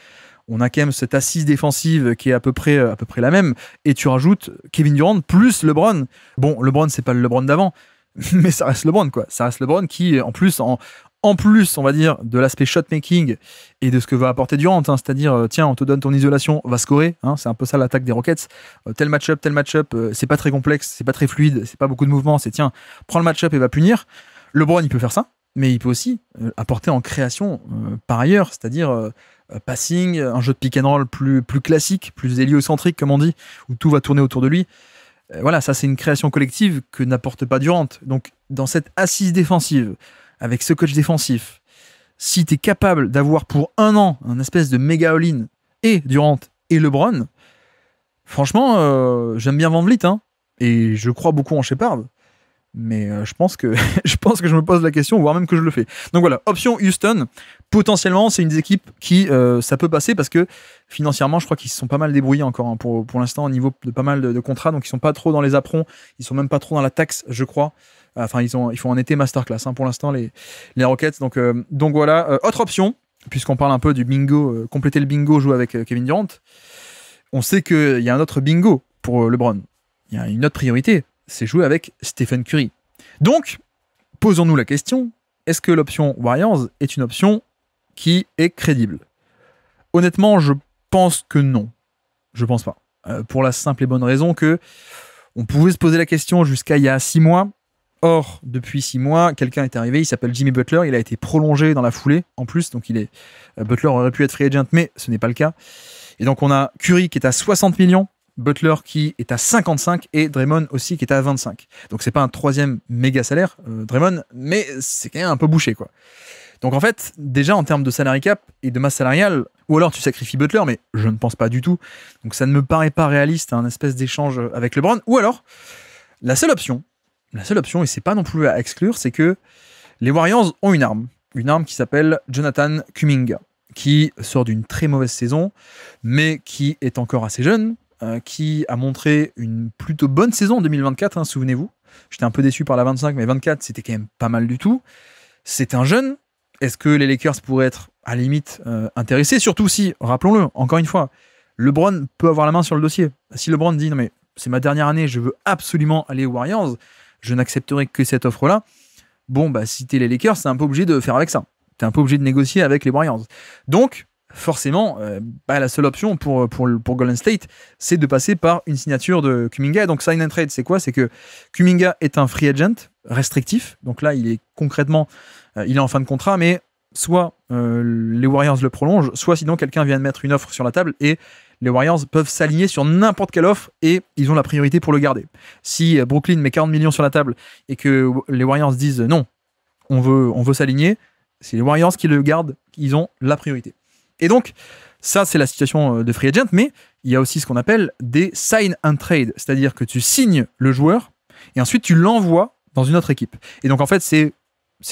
on a quand même cette assise défensive qui est à peu près la même. Et tu rajoutes Kevin Durant plus LeBron. Bon, LeBron, c'est pas le LeBron d'avant, mais ça reste LeBron, quoi. Ça reste LeBron qui, en plus, on va dire, de l'aspect shot-making et de ce que va apporter Durant, c'est-à-dire, tiens, on te donne ton isolation, va scorer, c'est un peu ça l'attaque des Rockets, tel match-up, c'est pas très complexe, c'est pas très fluide, c'est pas beaucoup de mouvements, c'est tiens, prends le match-up et va punir. LeBron, il peut faire ça, mais il peut aussi apporter en création par ailleurs, c'est-à-dire passing, un jeu de pick and roll plus classique, plus héliocentrique, comme on dit, où tout va tourner autour de lui. Voilà, ça c'est une création collective que n'apporte pas Durant. Donc, dans cette assise défensive, avec ce coach défensif, si tu es capable d'avoir pour 1 an un espèce de méga all-in et Durant et LeBron, franchement, j'aime bien Van Vliet, et je crois beaucoup en Shepard, mais je pense que je me pose la question, voire même que je le fais. Donc voilà, option Houston, potentiellement, c'est une des équipes qui, ça peut passer parce que financièrement, je crois qu'ils se sont pas mal débrouillés encore pour l'instant au niveau de pas mal de contrats, donc ils sont pas trop dans les aprons, ils sont même pas trop dans la taxe, je crois. Enfin, ils font un été masterclass pour l'instant, les Rockets. Donc voilà. Autre option, puisqu'on parle un peu du bingo, compléter le bingo, jouer avec Kevin Durant. On sait qu'il y a un autre bingo pour LeBron. Il y a une autre priorité, c'est jouer avec Stephen Curry. Donc, posons-nous la question, est-ce que l'option Warriors est une option qui est crédible? Honnêtement, je pense que non. Je pense pas. Pour la simple et bonne raison que on pouvait se poser la question jusqu'à il y a 6 mois. Or, depuis 6 mois, quelqu'un est arrivé, il s'appelle Jimmy Butler, il a été prolongé dans la foulée, en plus, donc Butler aurait pu être free agent, mais ce n'est pas le cas. Et donc on a Curry qui est à 60 millions, Butler qui est à 55 et Draymond aussi qui est à 25. Donc c'est pas un troisième méga salaire, Draymond, mais c'est quand même un peu bouché, quoi. Donc en fait, déjà en termes de salary cap et de masse salariale, ou alors tu sacrifies Butler, mais je ne pense pas du tout. Donc ça ne me paraît pas réaliste, un espèce d'échange avec LeBron. Ou alors, la seule option, et c'est pas non plus à exclure, c'est que les Warriors ont une arme qui s'appelle Jonathan Kuminga, qui sort d'une très mauvaise saison, mais qui est encore assez jeune, qui a montré une plutôt bonne saison en 2024, hein, souvenez-vous. J'étais un peu déçu par la 25, mais 24, c'était quand même pas mal du tout. C'est un jeune. Est-ce que les Lakers pourraient être, à la limite, intéressés? Surtout si, rappelons-le, encore une fois, LeBron peut avoir la main sur le dossier. Si LeBron dit « Non mais c'est ma dernière année, je veux absolument aller aux Warriors, je n'accepterai que cette offre-là », bon, bah si t'es les Lakers, t'es un peu obligé de faire avec ça. T'es un peu obligé de négocier avec les Warriors. Donc, forcément, la seule option pour Golden State, c'est de passer par une signature de Kuminga. Donc, sign and trade, c'est quoi? C'est que Kuminga est un free agent restrictif. Donc là, il est concrètement, il est en fin de contrat, mais soit les Warriors le prolongent, soit sinon quelqu'un vient de mettre une offre sur la table et les Warriors peuvent s'aligner sur n'importe quelle offre et ils ont la priorité pour le garder. Si Brooklyn met 40 millions sur la table et que les Warriors disent non, on veut s'aligner, c'est les Warriors qui le gardent, ils ont la priorité. Et donc, ça, c'est la situation de free agent, mais il y a aussi ce qu'on appelle des sign and trade, c'est-à-dire que tu signes le joueur et ensuite tu l'envoies dans une autre équipe. Et donc, en fait, c'est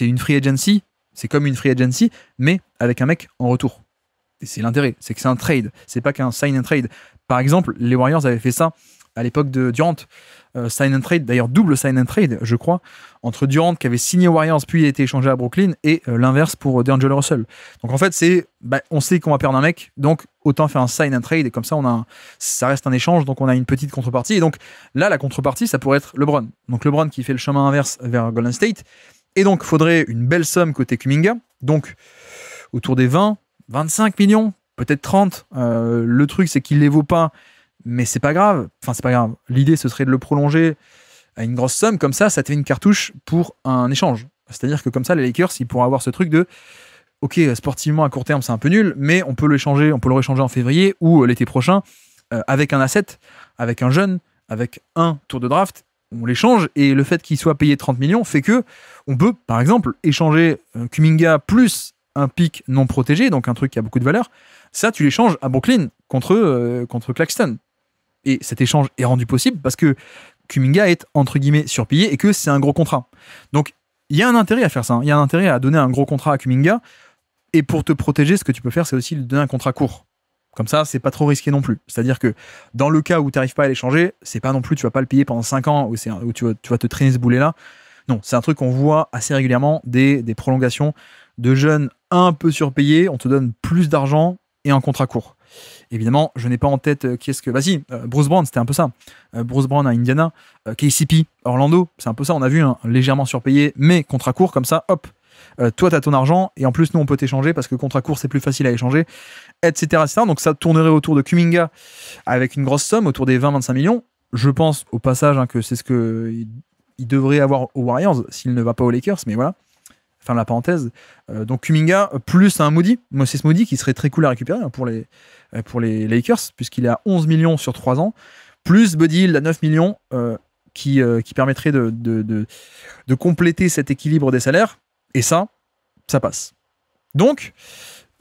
une free agency, c'est comme une free agency, mais avec un mec en retour. Et c'est l'intérêt, c'est que c'est un trade, c'est pas qu'un sign and trade. Par exemple, les Warriors avaient fait ça à l'époque de Durant. Sign and trade, d'ailleurs double sign and trade, je crois, entre Durant qui avait signé aux Warriors puis a été échangé à Brooklyn et l'inverse pour D'Angelo Russell. Donc en fait, on sait qu'on va perdre un mec, donc autant faire un sign and trade et comme ça, ça reste un échange, donc on a une petite contrepartie. Et donc là, la contrepartie, ça pourrait être LeBron. Donc LeBron qui fait le chemin inverse vers Golden State. Et donc, il faudrait une belle somme côté Kuminga, donc autour des 20, 25 millions, peut-être 30. Le truc, c'est qu'il ne les vaut pas. Mais c'est pas grave. Enfin, c'est pas grave. L'idée, ce serait de le prolonger à une grosse somme. Comme ça te fait une cartouche pour un échange. C'est-à-dire que comme ça, les Lakers, ils pourront avoir ce truc de ok, sportivement, à court terme, c'est un peu nul, mais on peut le réchanger en février ou l'été prochain avec un asset, avec un jeune, avec un tour de draft. On l'échange et le fait qu'il soit payé 30 millions fait que on peut, par exemple, échanger Kuminga plus un pick non protégé, donc un truc qui a beaucoup de valeur. Ça, tu l'échanges à Brooklyn contre Claxton. Et cet échange est rendu possible parce que Kuminga est entre guillemets surpayé et que c'est un gros contrat. Donc il y a un intérêt à faire ça. Il y a un intérêt à donner un gros contrat à Kuminga. Et pour te protéger, ce que tu peux faire, c'est aussi lui donner un contrat court. Comme ça, c'est pas trop risqué non plus. C'est-à-dire que dans le cas où tu n'arrives pas à l'échanger, c'est pas non plus, tu vas pas le payer pendant 5 ans où tu vas te traîner ce boulet-là. Non, c'est un truc qu'on voit assez régulièrement, des prolongations de jeunes un peu surpayés. On te donne plus d'argent et un contrat court. Évidemment, je n'ai pas en tête qui est-ce que... Bah si, Bruce Brown, c'était un peu ça. Bruce Brown à Indiana, KCP, Orlando, c'est un peu ça. On a vu légèrement surpayé, mais contrat court, comme ça, hop, toi, tu as ton argent, et en plus, nous, on peut t'échanger, parce que contrat court, c'est plus facile à échanger, etc., etc. Donc ça tournerait autour de Kuminga avec une grosse somme, autour des 20-25 millions. Je pense, au passage, que c'est ce qu'il devrait avoir aux Warriors, s'il ne va pas aux Lakers, mais voilà. Fin de la parenthèse. Donc Kuminga plus un Moody, Moses Moody, qui serait très cool à récupérer pour les Lakers, puisqu'il est à 11 millions sur 3 ans, plus Buddy Hield à 9 millions, qui permettrait de compléter cet équilibre des salaires, et ça passe. Donc,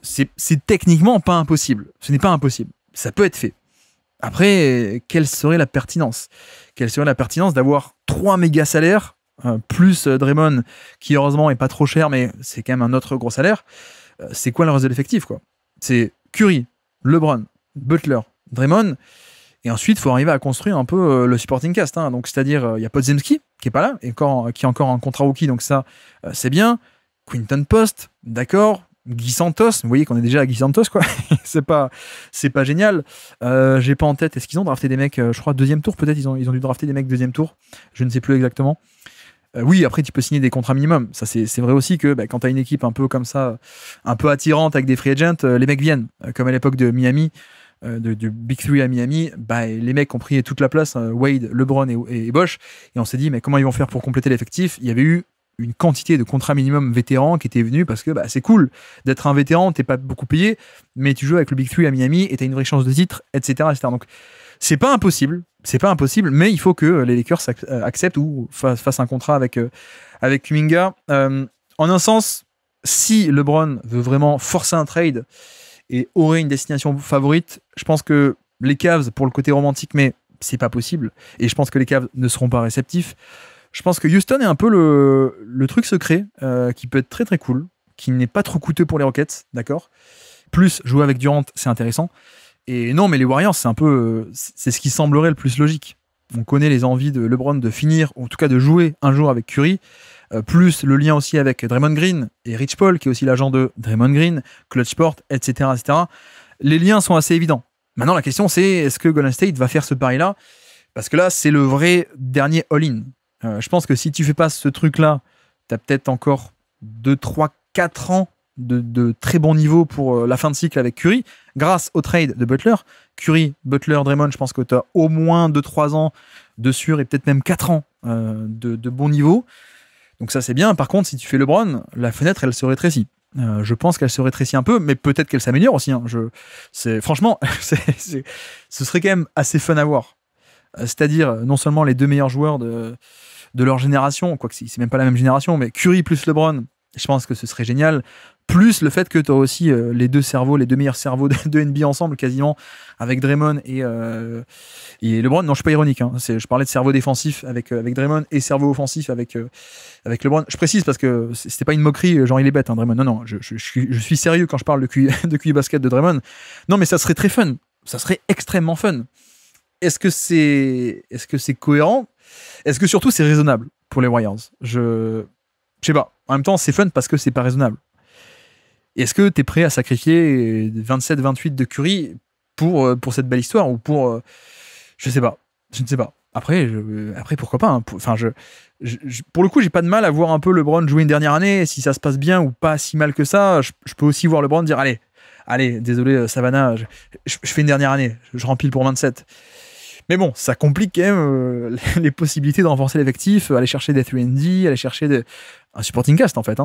c'est techniquement pas impossible. Ce n'est pas impossible. Ça peut être fait. Après, quelle serait la pertinence? Quelle serait la pertinence d'avoir 3 méga salaires plus Draymond, qui heureusement est pas trop cher, mais c'est quand même un autre gros salaire. C'est quoi le reste de l'effectif, quoi? C'est Curry, LeBron, Butler, Draymond, et ensuite il faut arriver à construire un peu le supporting cast. Donc c'est-à-dire il y a Podziemski qui est pas là, et qui est encore un contrat rookie, donc ça c'est bien. Quinton Post, d'accord. Guy Santos, vous voyez qu'on est déjà à Guy Santos, quoi. c'est pas génial. J'ai pas en tête, est-ce qu'ils ont drafté des mecs, je crois deuxième tour, peut-être ils ont dû drafter des mecs deuxième tour, je ne sais plus exactement. Oui, après tu peux signer des contrats minimum. Ça c'est vrai aussi que quand tu as une équipe un peu comme ça, un peu attirante avec des free agents, les mecs viennent. Comme à l'époque de Miami, du Big Three à Miami, les mecs ont pris toute la place, Wade, LeBron et Bosh, et on s'est dit mais comment ils vont faire pour compléter l'effectif? Il y avait eu une quantité de contrats minimum vétérans qui étaient venus parce que c'est cool d'être un vétéran, t'es pas beaucoup payé, mais tu joues avec le Big Three à Miami et t'as une vraie chance de titre, etc., etc. Donc c'est pas impossible, mais il faut que les Lakers acceptent ou fassent un contrat avec Kuminga. En un sens, si LeBron veut vraiment forcer un trade et aurait une destination favorite, je pense que les Cavs, pour le côté romantique, mais c'est pas possible, et je pense que les Cavs ne seront pas réceptifs. Je pense que Houston est un peu le truc secret qui peut être très très cool, qui n'est pas trop coûteux pour les Rockets, d'accord. Plus jouer avec Durant, c'est intéressant. Et non, mais les Warriors, c'est un peu, c'est ce qui semblerait le plus logique. On connaît les envies de LeBron de finir, ou en tout cas de jouer un jour avec Curry, plus le lien aussi avec Draymond Green et Rich Paul, qui est aussi l'agent de Draymond Green, Clutch Sport, etc., etc. Les liens sont assez évidents. Maintenant, la question, c'est est-ce que Golden State va faire ce pari-là? Parce que là, c'est le vrai dernier all-in. Je pense que si tu fais pas ce truc-là, tu as peut-être encore 2, 3, 4 ans de très bon niveau pour la fin de cycle avec Curry, grâce au trade de Butler. Curry, Butler, Draymond, je pense que tu as au moins 2-3 ans de sûr et peut-être même 4 ans de bon niveau. Donc ça, c'est bien. Par contre, si tu fais LeBron, la fenêtre, elle se rétrécit. Je pense qu'elle se rétrécit un peu, mais peut-être qu'elle s'améliore aussi. Franchement, ce serait quand même assez fun à voir. C'est-à-dire, non seulement les deux meilleurs joueurs de leur génération, quoique c'est même pas la même génération, mais Curry plus LeBron, je pense que ce serait génial. Plus le fait que tu as aussi les deux meilleurs cerveaux de NBA ensemble, quasiment, avec Draymond et LeBron. Non, je suis pas ironique. Je parlais de cerveau défensif avec Draymond et cerveau offensif avec LeBron. Je précise parce que c'était pas une moquerie, genre il est bête, Draymond. Non, je suis sérieux quand je parle de QI basket de Draymond. Non, mais ça serait très fun. Ça serait extrêmement fun. Est-ce que c'est cohérent? Est-ce que surtout c'est raisonnable pour les Warriors? Je sais pas. En même temps, c'est fun parce que c'est pas raisonnable. Est-ce que tu es prêt à sacrifier 27-28 de Curry pour cette belle histoire ou pour... je ne sais pas. Après, pourquoi pas. Pour le coup, j'ai pas de mal à voir un peu LeBron jouer une dernière année. Si ça se passe bien ou pas si mal que ça, je peux aussi voir LeBron dire allez, désolé Savannah, je fais une dernière année, je rempile pour 27. Mais bon, ça complique quand même les possibilités de renforcer l'effectif, aller chercher des 3&D, aller chercher un supporting cast en fait.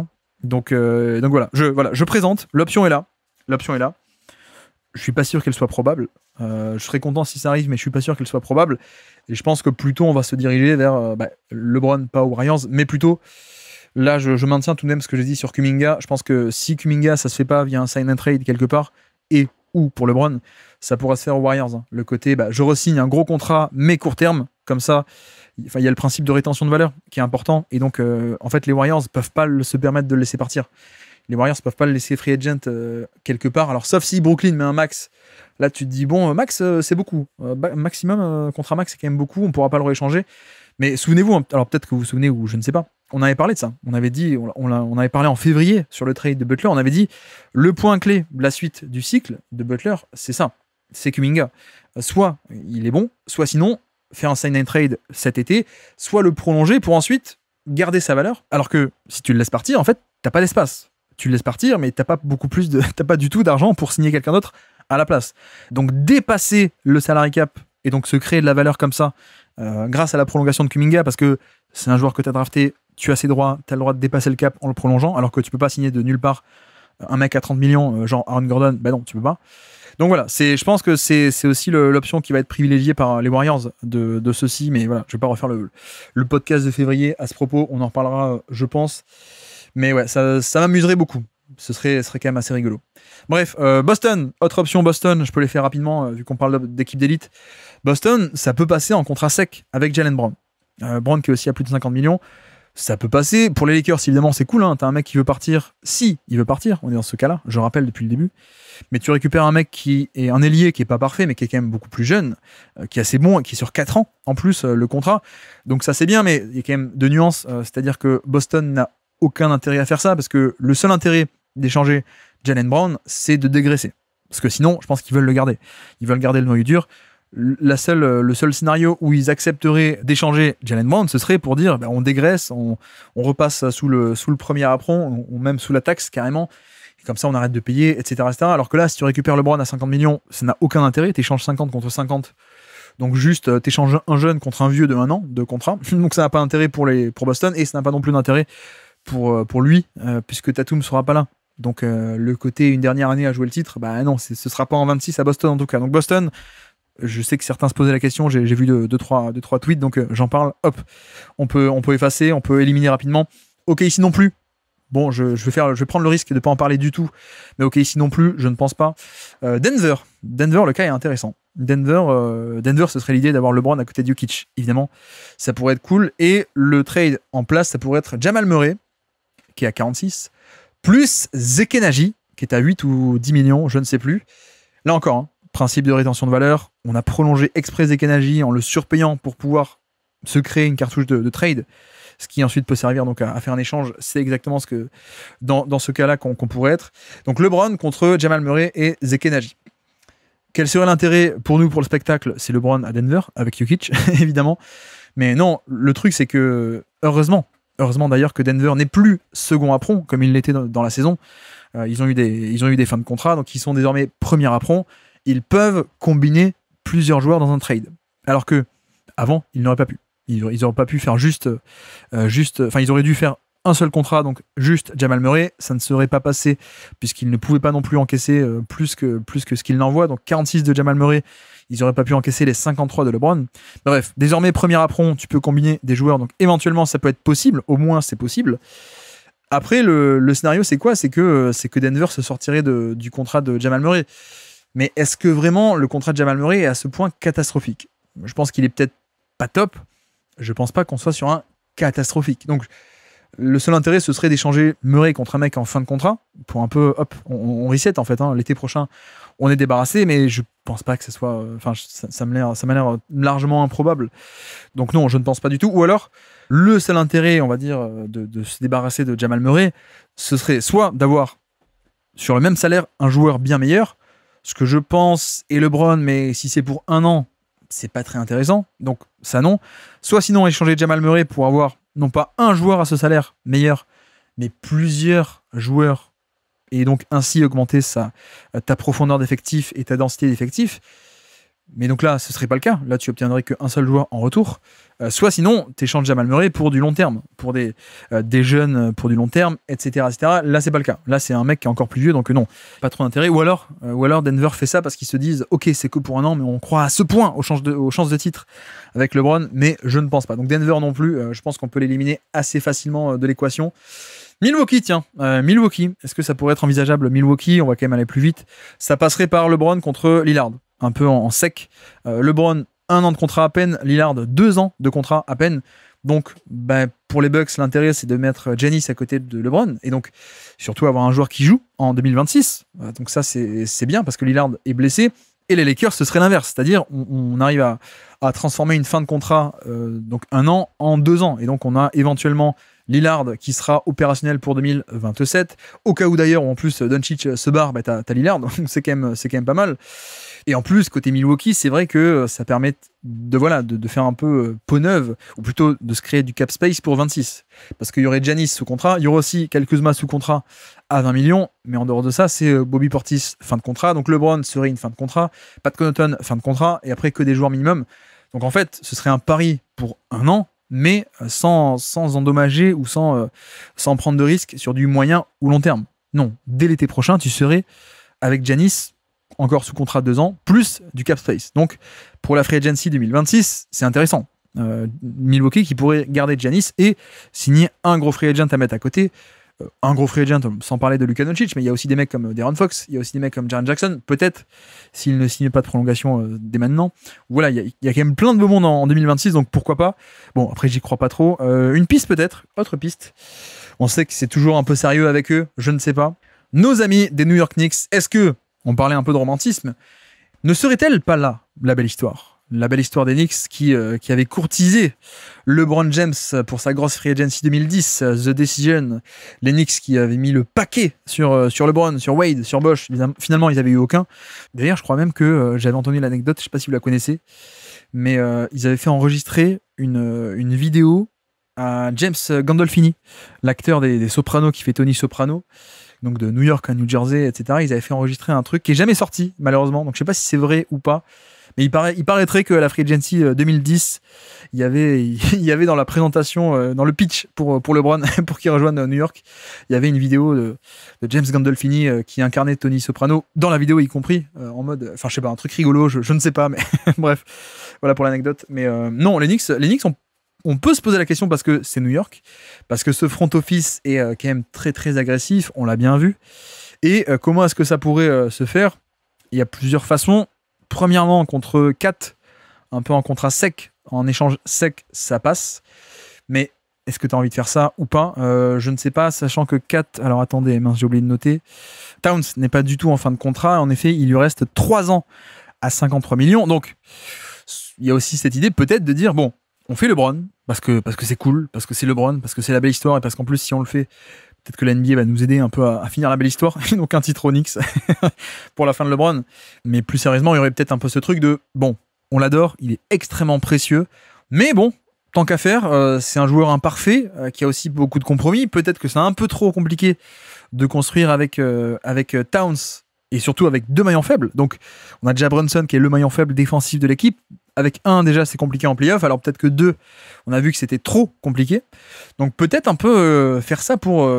Donc voilà, je présente, l'option est là. Je suis pas sûr qu'elle soit probable. Je serais content si ça arrive, mais je suis pas sûr qu'elle soit probable. Et je pense que plutôt on va se diriger vers LeBron, pas aux Warriors, mais plutôt, là je maintiens tout de même ce que j'ai dit sur Kuminga. Je pense que si Kuminga ça se fait pas via un sign and trade quelque part, et ou pour LeBron, ça pourra se faire aux Warriors. Le côté, je re-signe un gros contrat, mais court terme, comme ça. Il y a le principe de rétention de valeur qui est important, et donc en fait les Warriors peuvent pas se permettre de le laisser partir. Les Warriors peuvent pas le laisser free agent quelque part. Alors sauf si Brooklyn met un max, là tu te dis bon max c'est beaucoup, maximum contrat max c'est quand même beaucoup, on pourra pas le rééchanger. Mais souvenez-vous, alors peut-être que vous vous souvenez ou je ne sais pas, on avait parlé de ça. On avait parlé en février sur le trade de Butler. On avait dit le point clé de la suite du cycle de Butler, c'est ça, c'est Kuminga. Soit il est bon, soit sinon faire un sign and trade cet été, soit le prolonger pour ensuite garder sa valeur. Alors que si tu le laisses partir, en fait, t'as pas d'espace. Tu le laisses partir, mais t'as pas du tout d'argent pour signer quelqu'un d'autre à la place. Donc dépasser le salary cap et donc se créer de la valeur comme ça, grâce à la prolongation de Kuminga, parce que c'est un joueur que t'as drafté, tu as ses droits, t'as le droit de dépasser le cap en le prolongeant, alors que tu peux pas signer de nulle part un mec à 30 millions, genre Aaron Gordon, non, tu peux pas. Donc voilà, je pense que c'est aussi l'option qui va être privilégiée par les Warriors de ceci, mais voilà, je vais pas refaire le podcast de février à ce propos, on en reparlera, je pense. Mais ouais, ça m'amuserait beaucoup. Ce serait quand même assez rigolo. Bref, Boston, autre option Boston, je peux les faire rapidement, vu qu'on parle d'équipe d'élite. Boston, ça peut passer en contrat sec avec Jaylen Brown. Brown qui est aussi à plus de 50 millions. Ça peut passer. Pour les Lakers, évidemment, c'est cool. T'as un mec qui veut partir. Si il veut partir, on est dans ce cas-là, je rappelle depuis le début. Mais tu récupères un mec qui est un ailier qui est pas parfait, mais qui est quand même beaucoup plus jeune, qui est assez bon, qui est sur 4 ans en plus le contrat. Donc ça c'est bien, mais il y a quand même de nuances. C'est-à-dire que Boston n'a aucun intérêt à faire ça, parce que le seul intérêt d'échanger Jaylen Brown, c'est de dégraisser. Parce que sinon, je pense qu'ils veulent le garder. Ils veulent garder le noyau dur. Le seul scénario où ils accepteraient d'échanger Jaylen Brown, ce serait pour dire on dégraisse, on repasse sous le premier apron, ou même sous la taxe carrément, et comme ça on arrête de payer, etc., etc. Alors que là, si tu récupères le Brown à 50 millions, ça n'a aucun intérêt, tu échanges 50 contre 50. Donc juste, tu échanges un jeune contre un vieux de 1 an de contrat. Donc ça n'a pas d'intérêt pour Boston, et ça n'a pas non plus d'intérêt pour lui, puisque Tatum sera pas là. Donc le côté une dernière année à jouer le titre, bah non, ce sera pas en 26 à Boston en tout cas. Donc Boston, je sais que certains se posaient la question, j'ai vu deux, trois tweets, donc j'en parle, hop, on peut effacer, on peut éliminer rapidement. Ok, ici non plus. Bon, je vais prendre le risque de ne pas en parler du tout, mais ok, ici non plus, je ne pense pas. Denver, le cas est intéressant. Denver, ce serait l'idée d'avoir LeBron à côté de Jokic, évidemment, ça pourrait être cool. Et le trade en place, ça pourrait être Jamal Murray, qui est à 46, plus Zekenaji, qui est à 8 ou 10 millions, je ne sais plus. Là encore, hein, principe de rétention de valeur, on a prolongé exprès Zekenaji en le surpayant pour pouvoir se créer une cartouche de trade, ce qui ensuite peut servir donc à faire un échange. C'est exactement ce que dans ce cas-là qu'on pourrait être. Donc LeBron contre Jamal Murray et Zekenaji. Quel serait l'intérêt pour nous, pour le spectacle? C'est LeBron à Denver, avec Jokic, évidemment. Mais non, le truc, c'est que, heureusement d'ailleurs que Denver n'est plus second apron, comme il l'était dans la saison. Ils ont eu des fins de contrat, donc ils sont désormais premier apron. Ils peuvent combiner plusieurs joueurs dans un trade. Alors que, avant, ils n'auraient pas pu. Ils n'auraient pas pu faire ils auraient dû faire un seul contrat, donc juste Jamal Murray, ça ne serait pas passé puisqu'ils ne pouvaient pas non plus encaisser plus que ce qu'ils n'envoient. Donc 46 de Jamal Murray, ils n'auraient pas pu encaisser les 53 de LeBron. Bref, désormais premier apron, tu peux combiner des joueurs, donc éventuellement ça peut être possible, au moins c'est possible. Après le scénario c'est quoi? C'est que Denver se sortirait du contrat de Jamal Murray. Mais est-ce que vraiment le contrat de Jamal Murray est à ce point catastrophique? Je pense qu'il est peut-être pas top. Je pense pas qu'on soit sur un catastrophique. Donc le seul intérêt, ce serait d'échanger Murray contre un mec en fin de contrat pour un peu, hop, on reset en fait. Hein. L'été prochain, on est débarrassé, mais je pense pas que ce soit. Enfin, ça m'a l'air largement improbable. Donc non, je ne pense pas du tout. Ou alors, le seul intérêt, on va dire, de se débarrasser de Jamal Murray, ce serait soit d'avoir sur le même salaire un joueur bien meilleur, ce que je pense est LeBron, mais si c'est pour un an, c'est pas très intéressant. Donc ça non. Soit sinon échanger Jamal Murray pour avoir non pas un joueur à ce salaire meilleur, mais plusieurs joueurs, et donc ainsi augmenter ta profondeur d'effectif et ta densité d'effectif. Mais donc là, ce serait pas le cas. Là, tu obtiendrais qu'un seul joueur en retour. Soit sinon, tu échanges Jamal Murray pour du long terme, pour des jeunes pour du long terme, etc., etc. Là, c'est pas le cas. Là, c'est un mec qui est encore plus vieux, donc non, pas trop d'intérêt. Ou alors Denver fait ça parce qu'ils se disent, ok, c'est que pour un an, mais on croit à ce point aux chances de titre avec LeBron, mais je ne pense pas. Donc Denver non plus, je pense qu'on peut l'éliminer assez facilement de l'équation. Milwaukee, tiens, Milwaukee, est-ce que ça pourrait être envisageable? Milwaukee, on va quand même aller plus vite. Ça passerait par LeBron contre Lillard, un peu en sec. LeBron, 1 an de contrat à peine, Lillard, 2 ans de contrat à peine. Donc, pour les Bucks, l'intérêt, c'est de mettre Giannis à côté de LeBron, et donc surtout avoir un joueur qui joue en 2026. Donc ça, c'est bien, parce que Lillard est blessé, et les Lakers, ce serait l'inverse, c'est-à-dire on arrive à transformer une fin de contrat, donc 1 an, en 2 ans, et donc on a éventuellement Lillard qui sera opérationnel pour 2027, au cas où d'ailleurs, en plus Doncic se barre, t'as Lillard, donc c'est quand même pas mal. Et en plus, côté Milwaukee, c'est vrai que ça permet de faire un peu peau neuve, ou plutôt de se créer du cap space pour 26. Parce qu'il y aurait Giannis sous contrat, il y aura aussi quelques Kuzma sous contrat à 20 millions, mais en dehors de ça, c'est Bobby Portis, fin de contrat, donc LeBron serait une fin de contrat, Pat Connaughton, fin de contrat, et après que des joueurs minimum. Donc en fait, ce serait un pari pour 1 an, mais sans endommager ou sans prendre de risques sur du moyen ou long terme. Non, dès l'été prochain, tu serais avec Giannis encore sous contrat de 2 ans, plus du cap space. Donc, pour la free agency 2026, c'est intéressant. Milwaukee qui pourrait garder Giannis et signer un gros free agent à mettre à côté. Un gros free agent, sans parler de Luka Doncic, mais il y a aussi des mecs comme De'Aaron Fox, il y a aussi des mecs comme Jaren Jackson, peut-être, s'il ne signe pas de prolongation dès maintenant. Voilà, il y a quand même plein de beaux mondes en 2026, donc pourquoi pas. Bon, après, j'y crois pas trop. Une piste peut-être, autre piste. On sait que c'est toujours un peu sérieux avec eux, je ne sais pas. Nos amis des New York Knicks, est-ce que, on parlait un peu de romantisme, ne serait-elle pas là, la belle histoire? La belle histoire des Knicks qui avait courtisé LeBron James pour sa grosse free agency 2010, The Decision. Les Knicks qui avaient mis le paquet sur LeBron, sur Wade, sur Bosh. Finalement, ils n'avaient eu aucun. D'ailleurs, je crois même que j'avais entendu l'anecdote, je ne sais pas si vous la connaissez, mais ils avaient fait enregistrer une vidéo à James Gandolfini, l'acteur des Sopranos qui fait Tony Soprano, donc de New York à New Jersey, etc. Ils avaient fait enregistrer un truc qui n'est jamais sorti, malheureusement. Donc je ne sais pas si c'est vrai ou pas. Mais il paraîtrait que à la Free Agency 2010, il y avait dans la présentation, dans le pitch pour LeBron, pour qu'il rejoigne New York, il y avait une vidéo de James Gandolfini qui incarnait Tony Soprano, dans la vidéo y compris, en mode, enfin je sais pas, un truc rigolo, je ne sais pas, mais bref, voilà pour l'anecdote. Mais non, les Knicks on peut se poser la question parce que c'est New York, parce que ce front office est quand même très très agressif, on l'a bien vu. Et comment est-ce que ça pourrait se faire? Il y a plusieurs façons. Premièrement, contre Kat, un peu en contrat sec, en échange sec, ça passe. Mais est-ce que tu as envie de faire ça ou pas? Je ne sais pas, sachant que Kat, alors attendez, mince, j'ai oublié de noter. Towns n'est pas du tout en fin de contrat. En effet, il lui reste 3 ans à 53 millions. Donc, il y a aussi cette idée peut-être de dire, bon, on fait LeBron, parce que c'est cool, parce que c'est LeBron, parce que c'est la belle histoire, et parce qu'en plus, si on le fait, peut-être que la NBA va nous aider un peu à finir la belle histoire. Donc un titre aux Knicks pour la fin de LeBron. Mais plus sérieusement, il y aurait peut-être un peu ce truc de, bon, on l'adore, il est extrêmement précieux, mais bon, tant qu'à faire, c'est un joueur imparfait qui a aussi beaucoup de compromis. Peut-être que c'est un peu trop compliqué de construire avec Towns, et surtout avec 2 maillons faibles. Donc on a déjà Brunson qui est le maillon faible défensif de l'équipe. Avec 1 déjà c'est compliqué en playoff, alors peut-être que 2 on a vu que c'était trop compliqué. Donc peut-être un peu faire ça pour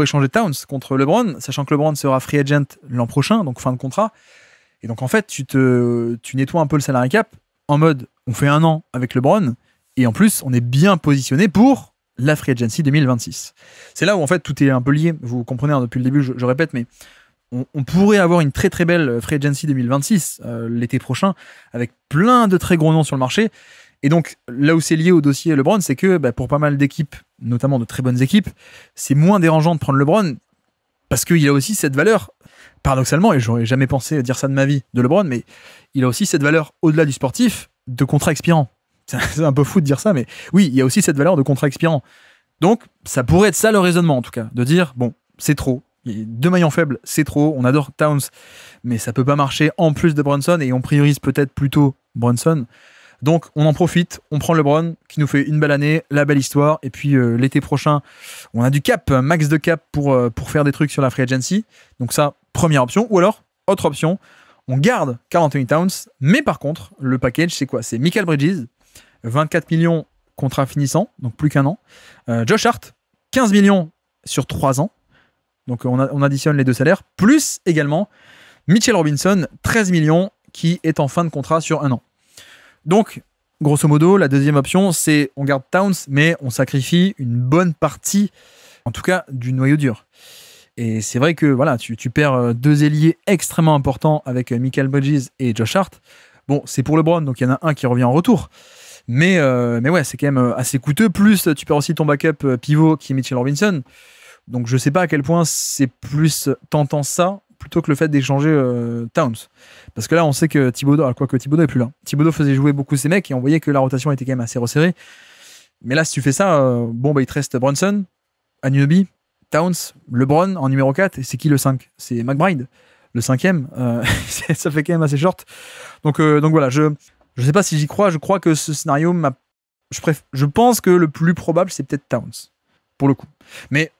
échanger Towns contre LeBron, sachant que LeBron sera free agent l'an prochain, donc fin de contrat. Et donc en fait tu nettoies un peu le salary cap en mode on fait 1 an avec LeBron et en plus on est bien positionné pour la free agency 2026. C'est là où en fait tout est un peu lié, vous comprenez hein, depuis le début je répète, mais on pourrait avoir une très très belle Free Agency 2026 l'été prochain avec plein de très gros noms sur le marché. Et donc là où c'est lié au dossier LeBron, c'est que pour pas mal d'équipes, notamment de très bonnes équipes, c'est moins dérangeant de prendre LeBron parce qu'il a aussi cette valeur, paradoxalement, et j'aurais jamais pensé dire ça de ma vie de LeBron, mais il a aussi cette valeur au-delà du sportif de contrat expirant. C'est un peu fou de dire ça, mais oui, il y a aussi cette valeur de contrat expirant. Donc ça pourrait être ça le raisonnement en tout cas, de dire bon, c'est trop. 2 maillons faibles, c'est trop. On adore Towns, mais ça peut pas marcher en plus de Brunson et on priorise peut-être plutôt Brunson. Donc on en profite, on prend LeBron qui nous fait une belle année, la belle histoire. Et puis l'été prochain, on a du cap, max de cap pour faire des trucs sur la Free Agency. Donc ça, première option. Ou alors, autre option, on garde Karl Anthony Towns, mais par contre, le package, c'est quoi? C'est Mikal Bridges, 24 millions contrat finissant, donc plus qu'1 an. Josh Hart, 15 millions sur 3 ans. Donc on additionne les 2 salaires, plus également Mitchell Robinson, 13 millions, qui est en fin de contrat sur 1 an. Donc, grosso modo, la deuxième option, c'est on garde Towns, mais on sacrifie une bonne partie, en tout cas, du noyau dur. Et c'est vrai que voilà, tu perds 2 ailiers extrêmement importants avec Mikal Bridges et Josh Hart. Bon, c'est pour LeBron, donc il y en a un qui revient en retour. Mais ouais, c'est quand même assez coûteux. Plus, tu perds aussi ton backup pivot qui est Mitchell Robinson. Donc je sais pas à quel point c'est plus tentant ça plutôt que le fait d'échanger Towns. Parce que là on sait que Thibodeau, quoique Thibodeau est plus là. Thibodeau faisait jouer beaucoup ses mecs et on voyait que la rotation était quand même assez resserrée. Mais là si tu fais ça, il te reste Brunson, Anunoby, Towns, LeBron en numéro 4. Et c'est qui le 5? C'est McBride, le 5e. Ça fait quand même assez short. Donc voilà, je sais pas si j'y crois. Je crois que ce scénario je pense que le plus probable c'est peut-être Towns, pour le coup. Mais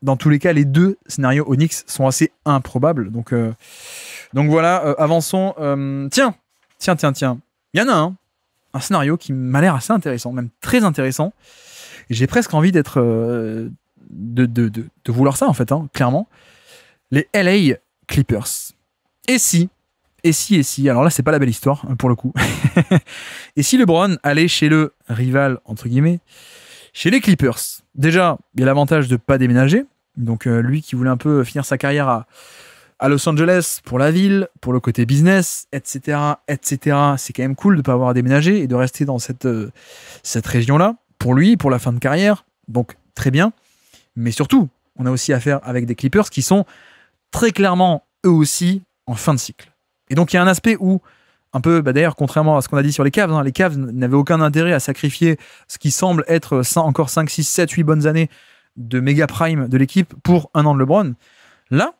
dans tous les cas, les 2 scénarios Onyx sont assez improbables. Donc voilà, avançons. Tiens. Il y en a un scénario qui m'a l'air assez intéressant, même très intéressant. Et j'ai presque envie d'être de vouloir ça, en fait, clairement. Les LA Clippers. Et si, alors là, c'est pas la belle histoire, pour le coup. Et si LeBron allait chez le rival, entre guillemets, chez les Clippers. Déjà, il y a l'avantage de ne pas déménager. Donc lui qui voulait un peu finir sa carrière à Los Angeles pour la ville, pour le côté business, etc., c'est quand même cool de ne pas avoir à déménager et de rester dans cette région-là, pour lui, pour la fin de carrière. Donc très bien. Mais surtout, on a aussi affaire avec des Clippers qui sont très clairement, eux aussi, en fin de cycle. Et donc il y a un aspect où, un peu, d'ailleurs, contrairement à ce qu'on a dit sur les Cavs, les Cavs n'avaient aucun intérêt à sacrifier ce qui semble être encore 5, 6, 7, 8 bonnes années de méga prime de l'équipe pour 1 an de LeBron. Là,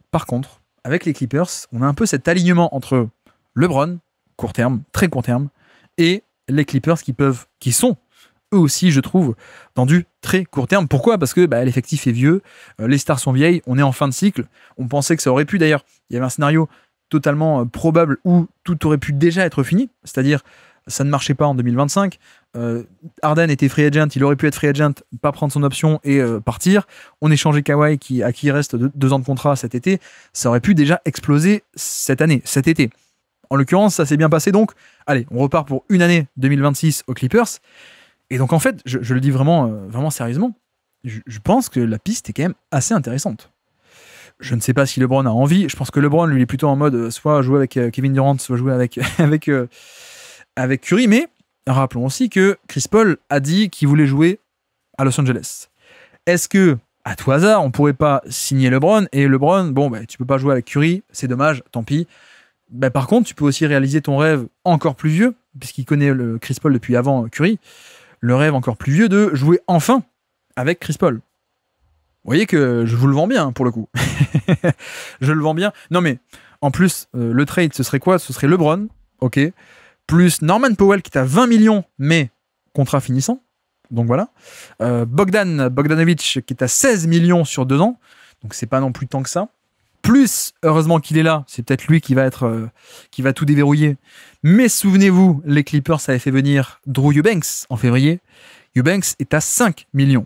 par contre, avec les Clippers, on a un peu cet alignement entre LeBron, court terme, très court terme, et les Clippers qui sont eux aussi, je trouve, dans du très court terme. Pourquoi? Parce que l'effectif est vieux, les stars sont vieilles, on est en fin de cycle. On pensait que ça aurait pu, d'ailleurs, il y avait un scénario totalement probable où tout aurait pu déjà être fini, c'est-à-dire ça ne marchait pas en 2025. Harden était free agent, il aurait pu être free agent, pas prendre son option et partir. On échangeait Kawhi à qui il reste 2 ans de contrat cet été. Ça aurait pu déjà exploser cet été. En l'occurrence, ça s'est bien passé, donc allez, on repart pour une année 2026 aux Clippers. Et donc en fait, je le dis vraiment, vraiment sérieusement, je pense que la piste est quand même assez intéressante. Je ne sais pas si LeBron a envie. Je pense que LeBron, lui, est plutôt en mode soit jouer avec Kevin Durant, soit jouer avec Curry. Mais rappelons aussi que Chris Paul a dit qu'il voulait jouer à Los Angeles. Est-ce que, à tout hasard, on pourrait pas signer LeBron et LeBron, tu peux pas jouer avec Curry, c'est dommage, tant pis. Par contre, tu peux aussi réaliser ton rêve encore plus vieux, puisqu'il connaît le Chris Paul depuis avant Curry, le rêve encore plus vieux de jouer enfin avec Chris Paul. Vous voyez que je vous le vends bien, pour le coup. Je le vends bien. Non mais, en plus, le trade, ce serait quoi ? Ce serait LeBron, ok, plus Norman Powell qui est à 20 millions, mais contrat finissant. Donc voilà. Bogdanovic qui est à 16 millions sur 2 ans. Donc c'est pas non plus tant que ça. Plus, heureusement qu'il est là, c'est peut-être lui qui va tout déverrouiller. Mais souvenez-vous, les Clippers avaient fait venir Drew Eubanks en février. Eubanks est à 5 millions.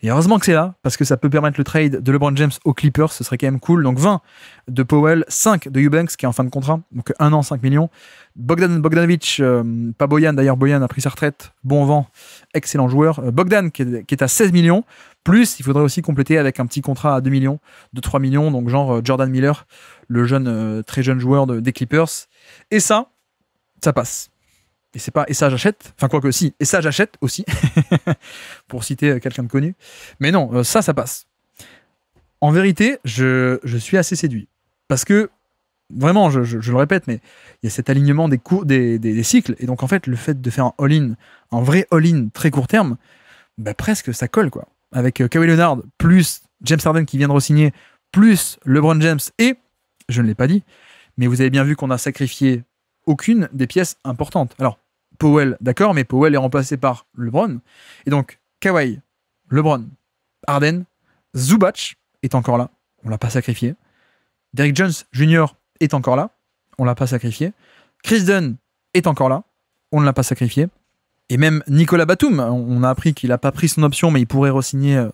Et heureusement que c'est là, parce que ça peut permettre le trade de LeBron James aux Clippers, ce serait quand même cool. Donc 20 de Powell, 5 de Eubanks qui est en fin de contrat, donc 1 an, 5 millions. Bogdanovic, pas Boyan, d'ailleurs Boyan a pris sa retraite, bon vent, excellent joueur. Bogdan qui est à 16 millions, plus il faudrait aussi compléter avec un petit contrat à 2 millions, de 3 millions, donc genre Jordan Miller, le jeune, très jeune joueur des Clippers. Et ça passe. Et ça j'achète, enfin quoique si, et ça j'achète aussi, pour citer quelqu'un de connu. Mais non, ça passe. En vérité, je suis assez séduit. Parce que, vraiment, je le répète, mais il y a cet alignement des cycles, et donc en fait, le fait de faire un all-in, un vrai all-in très court terme, presque ça colle, quoi. Avec Kawhi Leonard, plus James Harden qui vient de re-signer, plus LeBron James, et, je ne l'ai pas dit, mais vous avez bien vu qu'on a sacrifié aucune des pièces importantes. Alors, Powell, d'accord, mais Powell est remplacé par LeBron. Et donc, Kawhi, LeBron, Harden, Zubac est encore là. On l'a pas sacrifié. Derrick Jones Jr. est encore là. On l'a pas sacrifié. Chris Dunn est encore là. On ne l'a pas sacrifié. Et même Nicolas Batum, on a appris qu'il n'a pas pris son option, mais il pourrait re-signer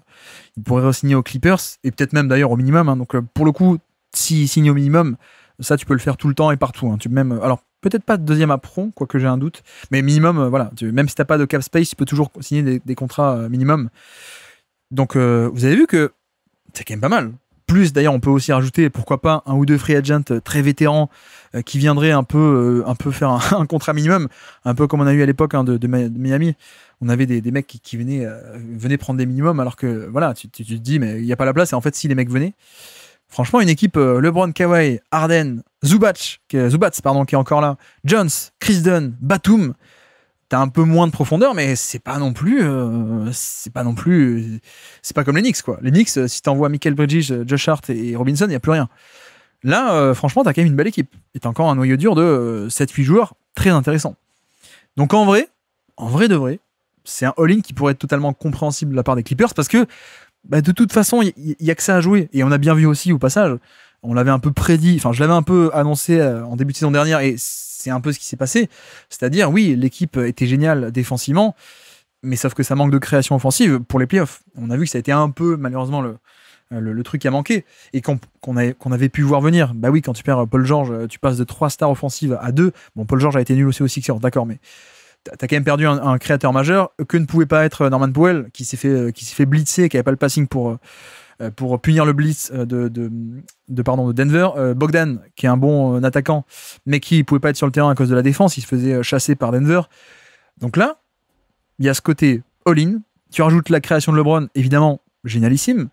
aux Clippers, et peut-être même d'ailleurs au minimum. Donc, pour le coup, s'il signe au minimum, ça, tu peux le faire tout le temps et partout. Alors, peut-être pas de deuxième apron, quoique j'ai un doute, mais minimum, voilà. Même si t'as pas de cap space, tu peux toujours signer des contrats minimum. Donc, vous avez vu que c'est quand même pas mal. Plus, d'ailleurs, on peut aussi rajouter, pourquoi pas, un ou deux free agents très vétérans qui viendraient un peu faire un contrat minimum, un peu comme on a eu à l'époque de Miami. On avait des mecs qui venaient prendre des minimums, alors que, voilà, tu te dis, mais il n'y a pas la place, et en fait, si les mecs venaient, franchement, une équipe LeBron, Kawhi, Harden, Zubac, qui est encore là, Jones, Chris Dunn, Batum, t'as un peu moins de profondeur, mais c'est pas comme les Knicks, quoi. Les Knicks, si t'envoies Michael Bridges, Josh Hart et Robinson, il n'y a plus rien. Là, franchement, t'as quand même une belle équipe. Et t'as encore un noyau dur de 7-8 joueurs très intéressant. Donc en vrai de vrai, c'est un all-in qui pourrait être totalement compréhensible de la part des Clippers, parce que de toute façon, il y a que ça à jouer. Et on a bien vu aussi au passage, on l'avait un peu prédit, enfin je l'avais un peu annoncé en début de saison dernière, et c'est un peu ce qui s'est passé. C'est-à-dire, oui, l'équipe était géniale défensivement, mais sauf que ça manque de création offensive pour les playoffs. On a vu que ça a été un peu, malheureusement, le truc qui a manqué, et qu'on avait pu voir venir. Bah oui, quand tu perds Paul George, tu passes de 3 stars offensives à 2. Bon, Paul George a été nul aussi aux Sixers, d'accord, mais t'as quand même perdu un créateur majeur que ne pouvait pas être Norman Powell, qui s'est fait blitzer, qui n'avait pas le passing pour punir le blitz de Denver. Bogdan, qui est un bon attaquant, mais qui ne pouvait pas être sur le terrain à cause de la défense, il se faisait chasser par Denver. Donc là, il y a ce côté all-in. Tu rajoutes la création de LeBron, évidemment, génialissime,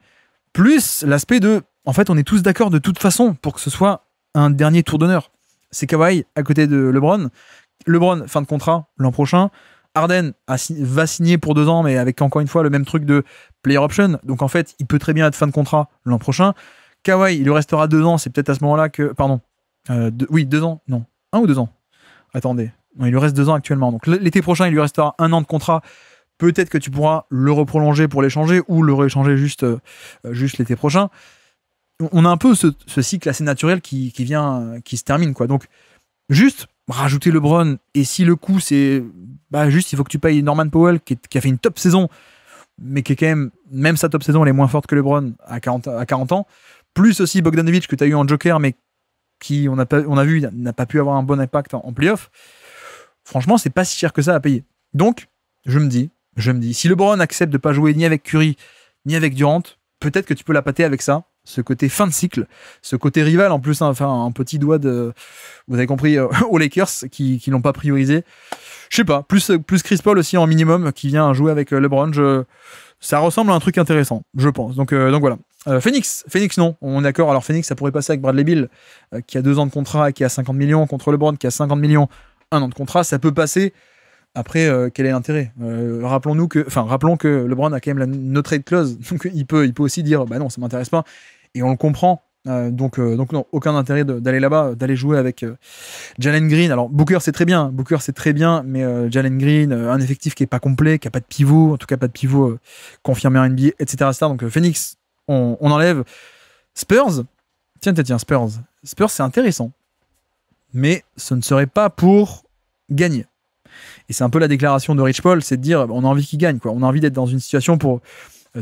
plus l'aspect de, en fait, on est tous d'accord de toute façon pour que ce soit un dernier tour d'honneur. C'est Kawhi à côté de LeBron. LeBron, fin de contrat l'an prochain. Harden va signer pour 2 ans, mais avec encore une fois le même truc de player option. Donc en fait, il peut très bien être fin de contrat l'an prochain. Kawhi, il lui restera 2 ans. C'est peut-être à ce moment-là que... Pardon. 2 ans. Non. 1 ou 2 ans. Attendez. Non, il lui reste 2 ans actuellement. Donc l'été prochain, il lui restera 1 an de contrat. Peut-être que tu pourras le reprolonger pour l'échanger, ou le rééchanger juste l'été prochain. on a un peu ce cycle assez naturel qui se termine, quoi. Donc, juste rajouter LeBron, et si le coup, c'est juste, il faut que tu payes Norman Powell, qui a fait une top saison, mais qui est quand même sa top saison, elle est moins forte que LeBron à 40 ans, plus aussi Bogdanovic, que tu as eu en Joker, mais qui, on a vu, n'a pas pu avoir un bon impact en playoff. Franchement, c'est pas si cher que ça à payer. Donc, je me dis, si LeBron accepte de pas jouer ni avec Curry, ni avec Durant, peut-être que tu peux la pâter avec ça, ce côté fin de cycle, ce côté rival, en plus, un petit doigt vous avez compris, aux Lakers, qui l'ont pas priorisé. Je sais pas, plus Chris Paul aussi en minimum, qui vient jouer avec LeBron, ça ressemble à un truc intéressant, je pense. Donc voilà. Phoenix non, on est d'accord. Alors Phoenix, ça pourrait passer avec Bradley Beal, qui a 2 ans de contrat, qui a 50 millions, contre LeBron, qui a 50 millions, 1 an de contrat, ça peut passer. Après, quel est l'intérêt? Rappelons que LeBron a quand même la no trade clause, donc il peut aussi dire non, ça m'intéresse pas, et on le comprend. Donc non, aucun intérêt d'aller là-bas, d'aller jouer avec Jalen Green. Alors Booker c'est très bien, mais Jalen Green, un effectif qui est pas complet, qui a pas de pivot, en tout cas pas de pivot confirmé en NBA, etc. Donc Phoenix, on enlève. Spurs, tiens, Spurs c'est intéressant, mais ce ne serait pas pour gagner. Et c'est un peu la déclaration de Rich Paul, c'est de dire on a envie qu'il gagne, quoi. On a envie d'être dans une situation pour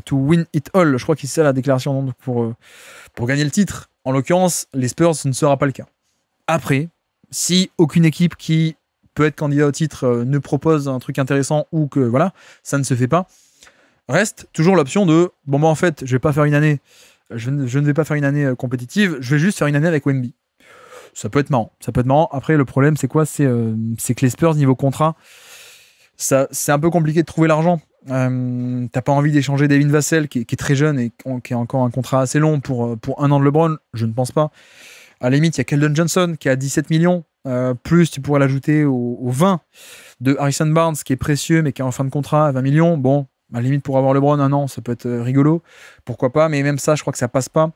to win it all. Je crois que c'est ça la déclaration, donc pour gagner le titre. En l'occurrence, les Spurs, ce ne sera pas le cas. Après, si aucune équipe qui peut être candidat au titre ne propose un truc intéressant, ou que voilà, ça ne se fait pas, reste toujours l'option de en fait, je ne vais pas faire une année compétitive, je vais juste faire une année avec Wemby. Ça peut être marrant. Après, le problème, c'est quoi? C'est que les Spurs, niveau contrat, c'est un peu compliqué de trouver l'argent. T'as pas envie d'échanger Devin Vassell, qui est très jeune et qui a encore un contrat assez long pour 1 an de LeBron? Je ne pense pas. À la limite, il y a Keldon Johnson qui a 17 millions. Plus, tu pourrais l'ajouter aux 20 de Harrison Barnes, qui est précieux, mais qui est en fin de contrat à 20 millions. Bon, à la limite, pour avoir LeBron 1 an, ça peut être rigolo. Pourquoi pas? Mais même ça, je crois que ça passe pas.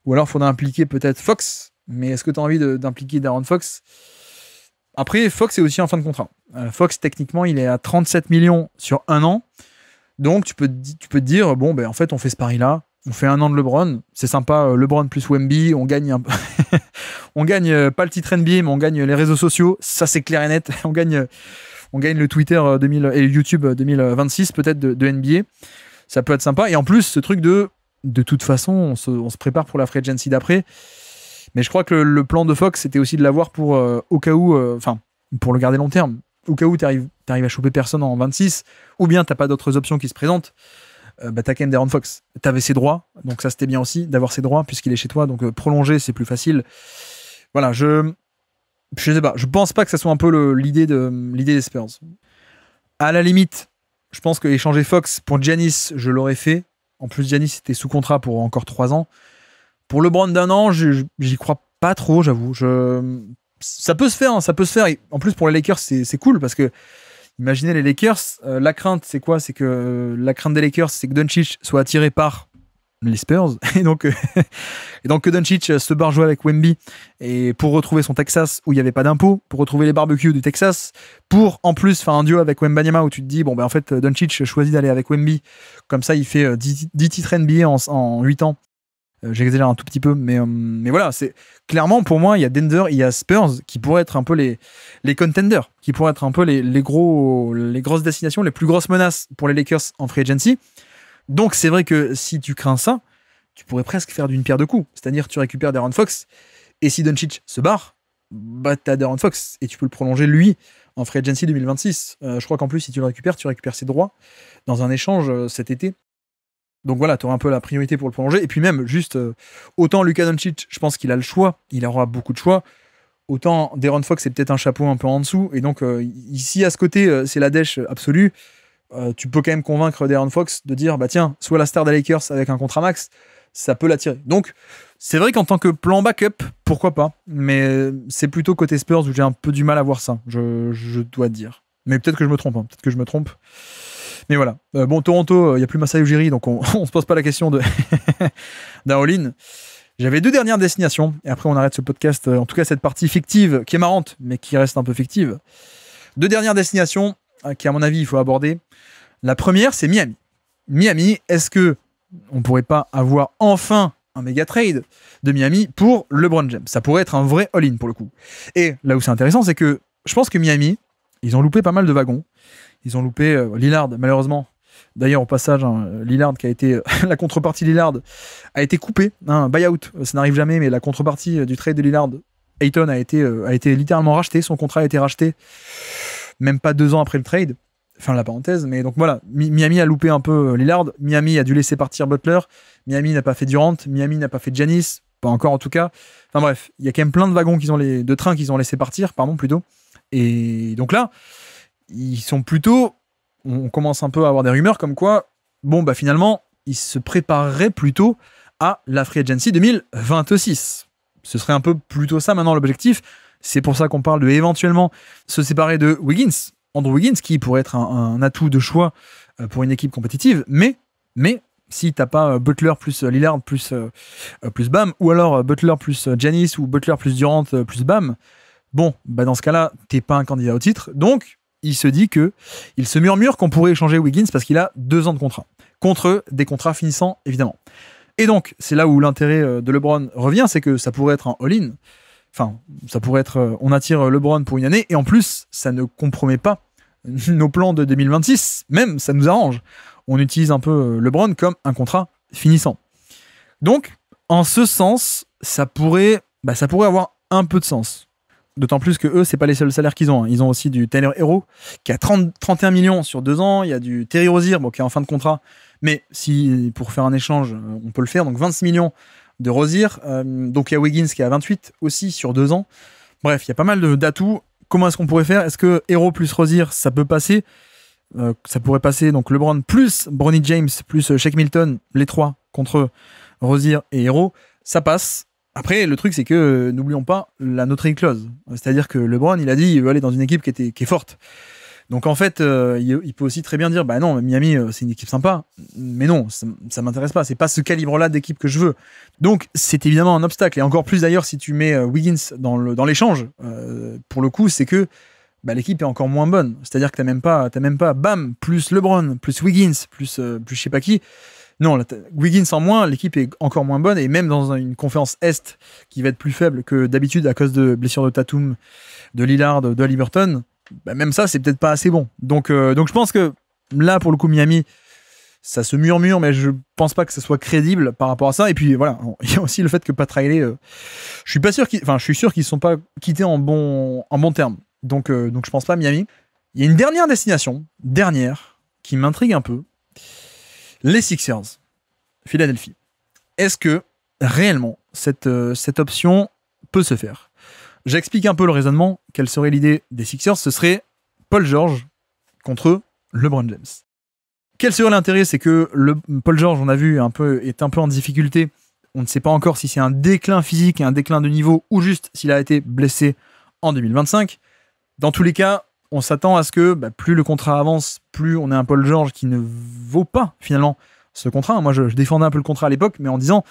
Ou alors, il faudra impliquer peut-être Fox. Mais est-ce que tu as envie d'impliquer Darren Fox? Après, Fox est aussi en fin de contrat. Fox, techniquement, il est à 37 millions sur 1 an. Donc, tu peux te dire, en fait, on fait ce pari-là. On fait 1 an de LeBron. C'est sympa, LeBron plus Wemby. On gagne on gagne pas le titre NBA, mais on gagne les réseaux sociaux. Ça, c'est clair et net. On gagne le Twitter 2000 et le YouTube 2026, peut-être, de NBA. Ça peut être sympa. Et en plus, ce truc de toute façon, on se prépare pour la free agency d'après. Mais je crois que le plan de Fox, c'était aussi de l'avoir pour au cas où, pour le garder long terme. Au cas où tu arrives à choper personne en 26, ou bien tu n'as pas d'autres options qui se présentent, tu as quand même Darren Fox. Tu avais ses droits, donc ça c'était bien aussi d'avoir ses droits puisqu'il est chez toi, donc prolonger c'est plus facile. Voilà, je sais pas, je pense pas que ça soit un peu l'idée des Spurs. À la limite, je pense que échanger Fox pour Giannis, je l'aurais fait. En plus, Giannis était sous contrat pour encore 3 ans. Pour LeBron d'1 an, j'y crois pas trop, j'avoue. Ça peut se faire. Et en plus, pour les Lakers, c'est cool parce que, imaginez les Lakers, la crainte, c'est quoi? C'est que la crainte des Lakers, c'est que Doncic soit attiré par les Spurs. Et donc que Doncic se barre jouer avec Wemby et pour retrouver son Texas où il n'y avait pas d'impôts, pour retrouver les barbecues du Texas, pour en plus faire un duo avec Wembanyama où tu te dis, en fait, Doncic choisit d'aller avec Wemby. Comme ça, il fait 10 titres NBA en 8 ans. J'exagère un tout petit peu, mais voilà, c'est clairement pour moi, il y a Denver, il y a Spurs qui pourraient être un peu les contenders, qui pourraient être un peu les grosses destinations, les plus grosses menaces pour les Lakers en free agency. Donc c'est vrai que si tu crains ça, tu pourrais presque faire d'une pierre deux coups. C'est-à-dire tu récupères Darren Fox, et si Doncic se barre, t'as Darren Fox, et tu peux le prolonger lui en free agency 2026. Je crois qu'en plus, si tu le récupères, tu récupères ses droits dans un échange cet été. Donc voilà, tu auras un peu la priorité pour le prolonger. Et puis même, juste, autant Luka Doncic, je pense qu'il a le choix, il aura beaucoup de choix. Autant Darren Fox, c'est peut-être un chapeau un peu en dessous. Et donc, ici, à ce côté, c'est la dèche absolue. Tu peux quand même convaincre Darren Fox de dire, tiens, soit la star des Lakers avec un contrat max, ça peut l'attirer. Donc, c'est vrai qu'en tant que plan backup, pourquoi pas. Mais c'est plutôt côté Spurs où j'ai un peu du mal à voir ça, je dois dire. Mais peut-être que je me trompe, Mais voilà. Toronto, il n'y a plus Masai Ujiri, donc on se pose pas la question d'un all-in. J'avais 2 dernières destinations, et après on arrête ce podcast, en tout cas cette partie fictive, qui est marrante, mais qui reste un peu fictive. 2 dernières destinations, qui à mon avis il faut aborder. La première, c'est Miami. Miami, est-ce que on pourrait pas avoir enfin un méga trade de Miami pour LeBron James. Ça pourrait être un vrai all-in pour le coup. Et là où c'est intéressant, c'est que je pense que Miami, ils ont loupé pas mal de wagons. Ils ont loupé Lillard, malheureusement. D'ailleurs, au passage, Lillard qui a été la contrepartie Lillard a été coupée. Buyout, ça n'arrive jamais, mais la contrepartie du trade de Lillard, Ayton a été littéralement racheté. Son contrat a été racheté même pas 2 ans après le trade. Fin de la parenthèse. Mais donc voilà, Miami a loupé un peu Lillard. Miami a dû laisser partir Butler. Miami n'a pas fait Durant. Miami n'a pas fait Giannis. Pas encore en tout cas. Enfin bref, il y a quand même plein de wagons de trains qu'ils ont laissé partir, plutôt. Et donc là, ils sont plutôt... On commence un peu à avoir des rumeurs comme quoi, finalement, ils se prépareraient plutôt à la Free Agency 2026. Ce serait un peu plutôt ça maintenant l'objectif. C'est pour ça qu'on parle de éventuellement se séparer de Wiggins, Andrew Wiggins, qui pourrait être un atout de choix pour une équipe compétitive. Mais si t'as pas Butler plus Lillard plus Bam, ou alors Butler plus Giannis ou Butler plus Durant plus Bam, dans ce cas-là, t'es pas un candidat au titre. Donc, il se dit il se murmure qu'on pourrait échanger Wiggins parce qu'il a 2 ans de contrat. Contre des contrats finissants, évidemment. Et donc, c'est là où l'intérêt de LeBron revient, c'est que ça pourrait être un all-in. Enfin, ça pourrait être... on attire LeBron pour une année, et en plus, ça ne compromet pas nos plans de 2026. Même, ça nous arrange. On utilise un peu LeBron comme un contrat finissant. Donc, en ce sens, ça pourrait avoir un peu de sens. D'autant plus que eux, c'est pas les seuls salaires qu'ils ont. Ils ont aussi du Tyler Herro, qui a 31 millions sur 2 ans. Il y a du Terry Rozier, qui est en fin de contrat. Mais si, pour faire un échange, on peut le faire. Donc 26 millions de Rozier. Donc il y a Wiggins qui a 28 aussi sur 2 ans. Bref, il y a pas mal d'atouts. Comment est-ce qu'on pourrait faire? Est-ce que Herro plus Rozier, ça peut passer? Ça pourrait passer, donc LeBron plus Bronny James plus Shake Milton, les 3 contre Rozier et Herro. Ça passe. Après, le truc, c'est que n'oublions pas la no trade clause. C'est-à-dire que LeBron, il a dit qu'il veut aller dans une équipe qui est forte. Donc en fait, il peut aussi très bien dire non, Miami, c'est une équipe sympa. Mais non, ça m'intéresse pas. C'est pas ce calibre-là d'équipe que je veux. Donc c'est évidemment un obstacle. Et encore plus d'ailleurs, si tu mets Wiggins dans l'échange, pour le coup, c'est que l'équipe est encore moins bonne. C'est-à-dire que t'as même pas Bam plus LeBron plus Wiggins plus je sais pas qui. Non, Wiggins en moins, l'équipe est encore moins bonne, et même dans une conférence Est qui va être plus faible que d'habitude à cause de blessures de Tatum, de Lillard, de Haliburton, même ça, c'est peut-être pas assez bon. Donc je pense que là, pour le coup, Miami, ça se murmure, mais je pense pas que ça soit crédible par rapport à ça. Et puis voilà, il y a aussi le fait que Pat Riley, je suis sûr qu'ils ne sont pas quittés en bon terme. Donc je pense pas Miami. Il y a une dernière destination, qui m'intrigue un peu. Les Sixers, Philadelphie. Est-ce que réellement cette option peut se faire? J'explique un peu le raisonnement. Quelle serait l'idée des Sixers? Ce serait Paul George contre LeBron James. Quel serait l'intérêt? C'est que Paul George, on a vu, est un peu en difficulté. On ne sait pas encore si c'est un déclin physique et un déclin de niveau ou juste s'il a été blessé en 2025. Dans tous les cas, on s'attend à ce que plus le contrat avance, plus on est un Paul George qui ne vaut pas finalement ce contrat. Moi, je défendais un peu le contrat à l'époque, mais en disant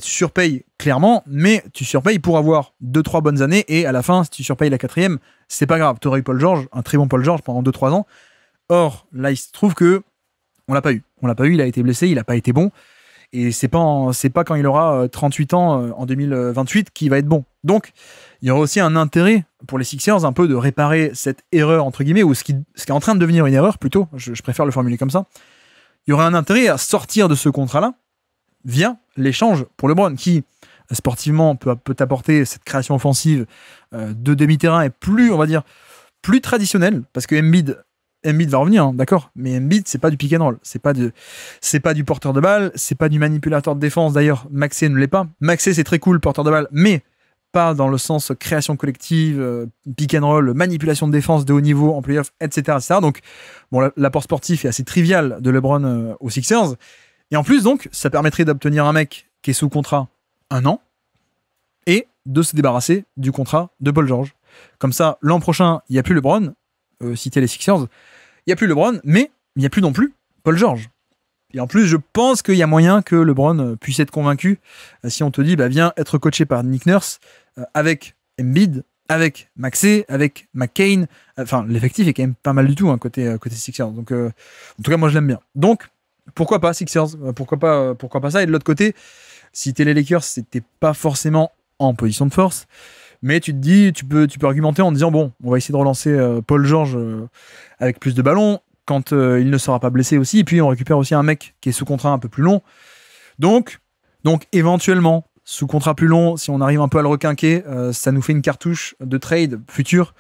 tu surpayes clairement, mais tu surpayes pour avoir 2-3 bonnes années, et à la fin, si tu surpayes la 4e, c'est pas grave. Tu aurais eu Paul George, un très bon Paul George pendant 2-3 ans. Or, là, il se trouve que on l'a pas eu. Il a été blessé, il a pas été bon. Et c'est pas quand il aura 38 ans en 2028 qu'il va être bon. Donc, il y aura aussi un intérêt pour les Sixers un peu de réparer cette erreur, entre guillemets, ou ce qui est en train de devenir une erreur plutôt, je préfère le formuler comme ça. Il y aura un intérêt à sortir de ce contrat-là via l'échange pour LeBron, qui sportivement peut t'apporter cette création offensive de demi-terrain et plus, on va dire, plus traditionnelle, parce que Embiid va revenir, d'accord, mais Embiid, c'est pas du pick and roll, c'est pas du porteur de balle, c'est pas du manipulateur de défense. D'ailleurs, Maxey ne l'est pas. Maxey, c'est très cool, porteur de balle, mais pas dans le sens création collective, pick and roll, manipulation de défense de haut niveau en playoff, etc. Donc, l'apport sportif est assez trivial de LeBron aux Sixers. Et en plus, donc, ça permettrait d'obtenir un mec qui est sous contrat 1 an et de se débarrasser du contrat de Paul George. Comme ça, l'an prochain, il n'y a plus LeBron, citer les Sixers, il n'y a plus LeBron, mais il n'y a plus non plus Paul George. Et en plus, je pense qu'il y a moyen que LeBron puisse être convaincu si on te dit, viens être coaché par Nick Nurse avec Embiid, avec Maxey, avec McCain. Enfin, l'effectif est quand même pas mal du tout côté Sixers. Donc, en tout cas, moi, je l'aime bien. Donc, pourquoi pas Sixers, pourquoi pas ça. Et de l'autre côté, si t'es les Lakers, c'était pas forcément en position de force, mais tu te dis, tu peux argumenter en disant bon, on va essayer de relancer Paul George avec plus de ballons quand il ne sera pas blessé aussi, et puis on récupère aussi un mec qui est sous contrat un peu plus long. Donc éventuellement, sous contrat plus long, si on arrive un peu à le requinquer, ça nous fait une cartouche de trade futur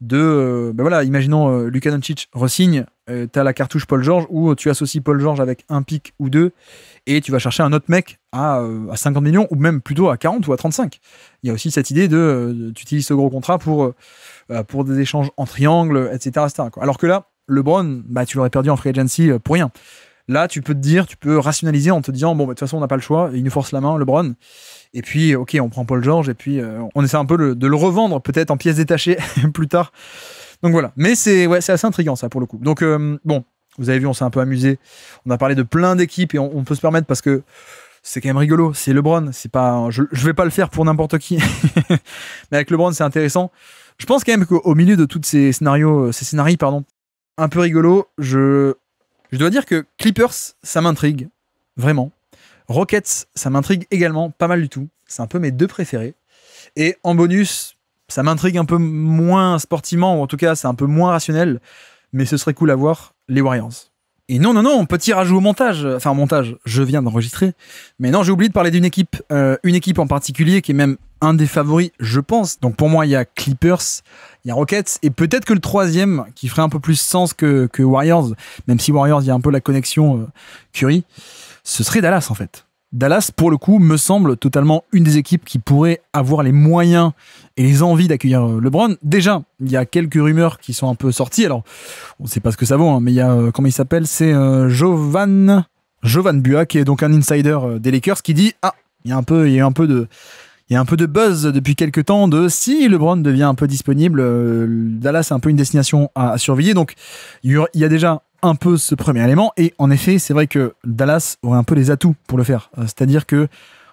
de, voilà, imaginons Luka Doncic re-signe, t'as la cartouche Paul George où tu associes Paul George avec un pick ou deux et tu vas chercher un autre mec à 50 millions ou même plutôt à 40 ou à 35. Il y a aussi cette idée tu utilises ce gros contrat pour des échanges en triangle, etc. quoi. Alors que là, LeBron, tu l'aurais perdu en free agency pour rien. Là, tu peux rationaliser en te disant bon, de toute façon, on n'a pas le choix, il nous force la main, LeBron. Et puis, ok, on prend Paul George et puis on essaie un peu de le revendre peut-être en pièces détachées plus tard. Donc voilà. Mais c'est assez intriguant ça pour le coup. Donc bon, vous avez vu, on s'est un peu amusé. On a parlé de plein d'équipes et on peut se permettre parce que c'est quand même rigolo. C'est LeBron. C'est pas, je vais pas le faire pour n'importe qui. Mais avec LeBron, c'est intéressant. Je pense quand même qu'au milieu de tous ces scénarios, un peu rigolo, je dois dire que Clippers, ça m'intrigue vraiment. Rockets, ça m'intrigue également pas mal du tout. C'est un peu mes deux préférés. Et en bonus, ça m'intrigue un peu moins sportivement, ou en tout cas, c'est un peu moins rationnel. Mais ce serait cool à voir, les Warriors. Et non, petit rajout au montage. Enfin, montage, je viens d'enregistrer. Mais non, j'ai oublié de parler d'une équipe. Une équipe en particulier qui est même un des favoris, je pense. Donc pour moi, il y a Clippers, il y a Rockets, et peut-être que le troisième, qui ferait un peu plus sens que Warriors, même si Warriors, il y a un peu la connexion Curry, ce serait Dallas en fait. Dallas, pour le coup, me semble totalement une des équipes qui pourrait avoir les moyens et les envies d'accueillir LeBron. Déjà, il y a quelques rumeurs qui sont un peu sorties. Alors, on ne sait pas ce que ça vaut, hein, mais il y a, comment il s'appelle, c'est Jovan Buha, qui est donc un insider des Lakers, qui dit il y a un peu de buzz depuis quelques temps de si LeBron devient un peu disponible, Dallas est un peu une destination à surveiller. Donc, il y a déjà un peu ce premier élément, et en effet c'est vrai que Dallas aurait un peu les atouts pour le faire, c'est-à-dire que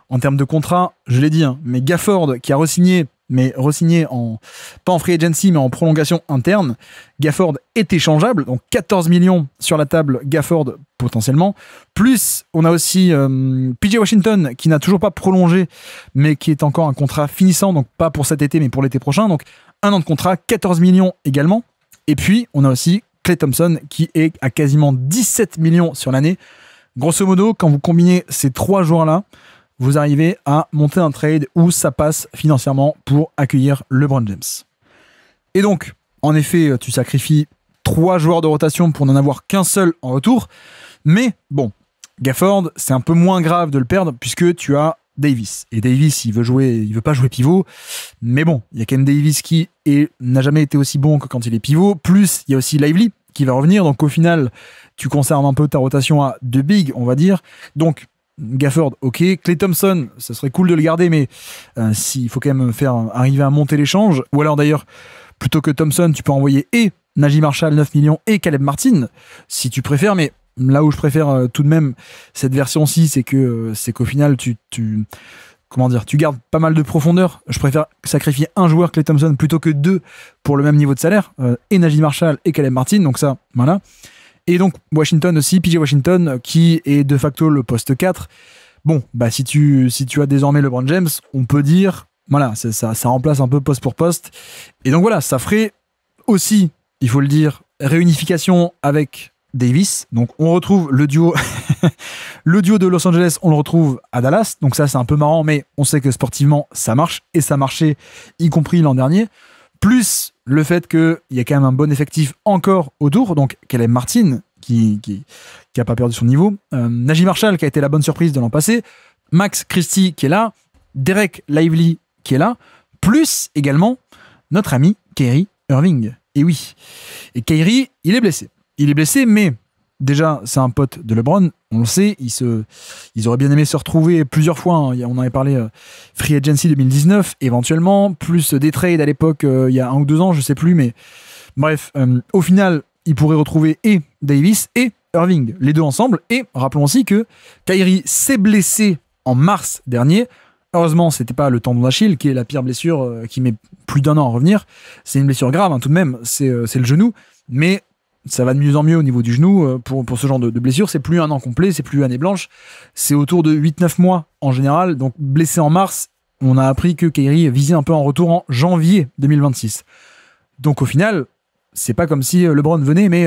en termes de contrat, je l'ai dit, mais Gafford qui a re-signé pas en free agency mais en prolongation interne, Gafford est échangeable, donc 14 millions sur la table Gafford potentiellement, plus on a aussi PJ Washington qui n'a toujours pas prolongé mais qui est encore un contrat finissant, donc pas pour cet été mais pour l'été prochain, donc un an de contrat, 14 millions également, et puis on a aussi Klay Thompson qui est à quasiment 17 millions sur l'année. Grosso modo, quand vous combinez ces trois joueurs-là, vous arrivez à monter un trade où ça passe financièrement pour accueillir LeBron James. Et donc, en effet, tu sacrifies 3 joueurs de rotation pour n'en avoir qu'un seul en retour. Mais bon, Gafford, c'est un peu moins grave de le perdre puisque tu as Davis. Et Davis, il veut pas jouer pivot. Mais bon, il y a quand même Davis qui n'a jamais été aussi bon que quand il est pivot. Plus, il y a aussi Lively qui va revenir. Donc au final, tu conserves un peu ta rotation à 2 bigs, on va dire. Donc Gafford, ok. Klay Thompson, ça serait cool de le garder, mais il faut quand même arriver à monter l'échange. Ou alors d'ailleurs, plutôt que Thompson, tu peux envoyer et Najee Marshall 9 millions et Caleb Martin, si tu préfères. Mais là où je préfère tout de même cette version-ci, c'est qu'au final, tu gardes pas mal de profondeur. Je préfère sacrifier un joueur, Klay Thompson, plutôt que 2 pour le même niveau de salaire, et Najee Marshall et Caleb Martin. Donc ça, voilà. Et donc Washington aussi, PJ Washington, qui est de facto le poste 4. Bon, si tu as désormais LeBron James, on peut dire, voilà, ça remplace un peu poste pour poste. Et donc voilà, ça ferait aussi, il faut le dire, réunification avec Davis. Donc on retrouve le duo de Los Angeles, on le retrouve à Dallas. Donc ça, c'est un peu marrant, mais on sait que sportivement, ça marche, et ça marchait, y compris l'an dernier. Plus le fait qu'il y a quand même un bon effectif encore autour, donc Caleb Martin qui a pas perdu son niveau, Najee Marshall qui a été la bonne surprise de l'an passé, Max Christie qui est là, Derek Lively qui est là, plus également notre ami Kyrie Irving. Et oui, et Kyrie, il est blessé, mais déjà c'est un pote de LeBron, on le sait, ils auraient bien aimé se retrouver plusieurs fois, hein. On en avait parlé Free Agency 2019 éventuellement, plus des trades à l'époque il y a 1 ou 2 ans, je sais plus, mais bref, au final ils pourraient retrouver et Davis et Irving, les deux ensemble. Et rappelons aussi que Kyrie s'est blessé en mars dernier. Heureusement, c'était pas le tendon d'Achille qui est la pire blessure qui met plus d'1 an à revenir. C'est une blessure grave, hein, tout de même, c'est le genou, mais ça va de mieux en mieux au niveau du genou pour ce genre de blessure. C'est plus un an complet, c'est plus année blanche. C'est autour de 8-9 mois en général. Donc blessé en mars, on a appris que Kyrie visait un peu en retour en janvier 2026. Donc au final, c'est pas comme si LeBron venait, mais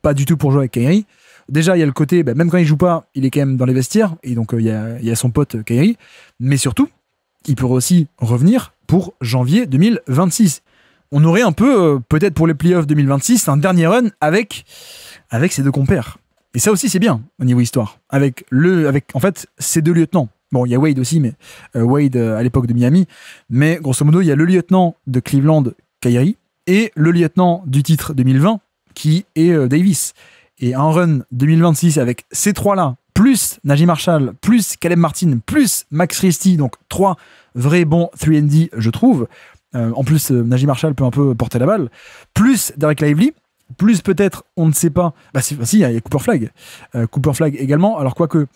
pas du tout pour jouer avec Kyrie. Déjà, il y a le côté, même quand il joue pas, il est quand même dans les vestiaires. Et donc il y a son pote Kyrie. Mais surtout, il pourrait aussi revenir pour janvier 2026. On aurait un peu, peut-être pour les playoffs 2026, un dernier run avec ces deux compères. Et ça aussi, c'est bien au niveau histoire. Avec en fait, ces deux lieutenants. Bon, il y a Wade aussi, mais Wade à l'époque de Miami. Mais grosso modo, il y a le lieutenant de Cleveland, Kyrie, et le lieutenant du titre 2020, qui est Davis. Et un run 2026 avec ces trois-là, plus Najee Marshall, plus Caleb Martin, plus Max Christie, donc 3 vrais bons 3&D, je trouve. En plus, Najee Marshall peut un peu porter la balle. Plus Derek Lively, plus peut-être, on ne sait pas. Si, il y a Cooper Flagg. Cooper Flagg également. Alors, quoique,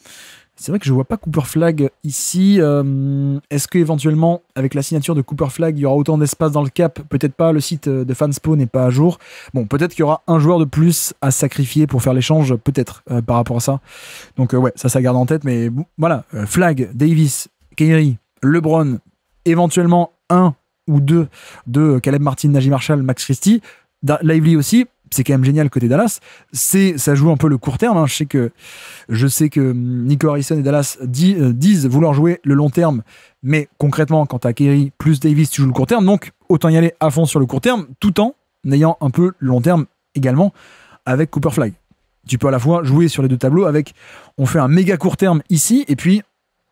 c'est vrai que je ne vois pas Cooper Flagg ici. Est-ce qu'éventuellement, avec la signature de Cooper Flagg, il y aura autant d'espace dans le cap? Peut-être pas, le site de Fanspo n'est pas à jour. Bon, peut-être qu'il y aura un joueur de plus à sacrifier pour faire l'échange, peut-être, par rapport à ça. Donc, ouais, ça garde en tête. Mais voilà, Flagg, Davis, Kyrie, LeBron, éventuellement un ou deux de Caleb Martin, Najee Marshall, Max Christie, Lively aussi, c'est quand même génial côté Dallas. Ça joue un peu le court terme. Hein. Je sais que Nico Harrison et Dallas disent vouloir jouer le long terme, mais concrètement, quand t'as Kyrie plus Davis, tu joues le court terme. Donc, autant y aller à fond sur le court terme, tout en ayant un peu le long terme également avec Cooper Flagg. Tu peux à la fois jouer sur les deux tableaux avec, on fait un méga court terme ici, et puis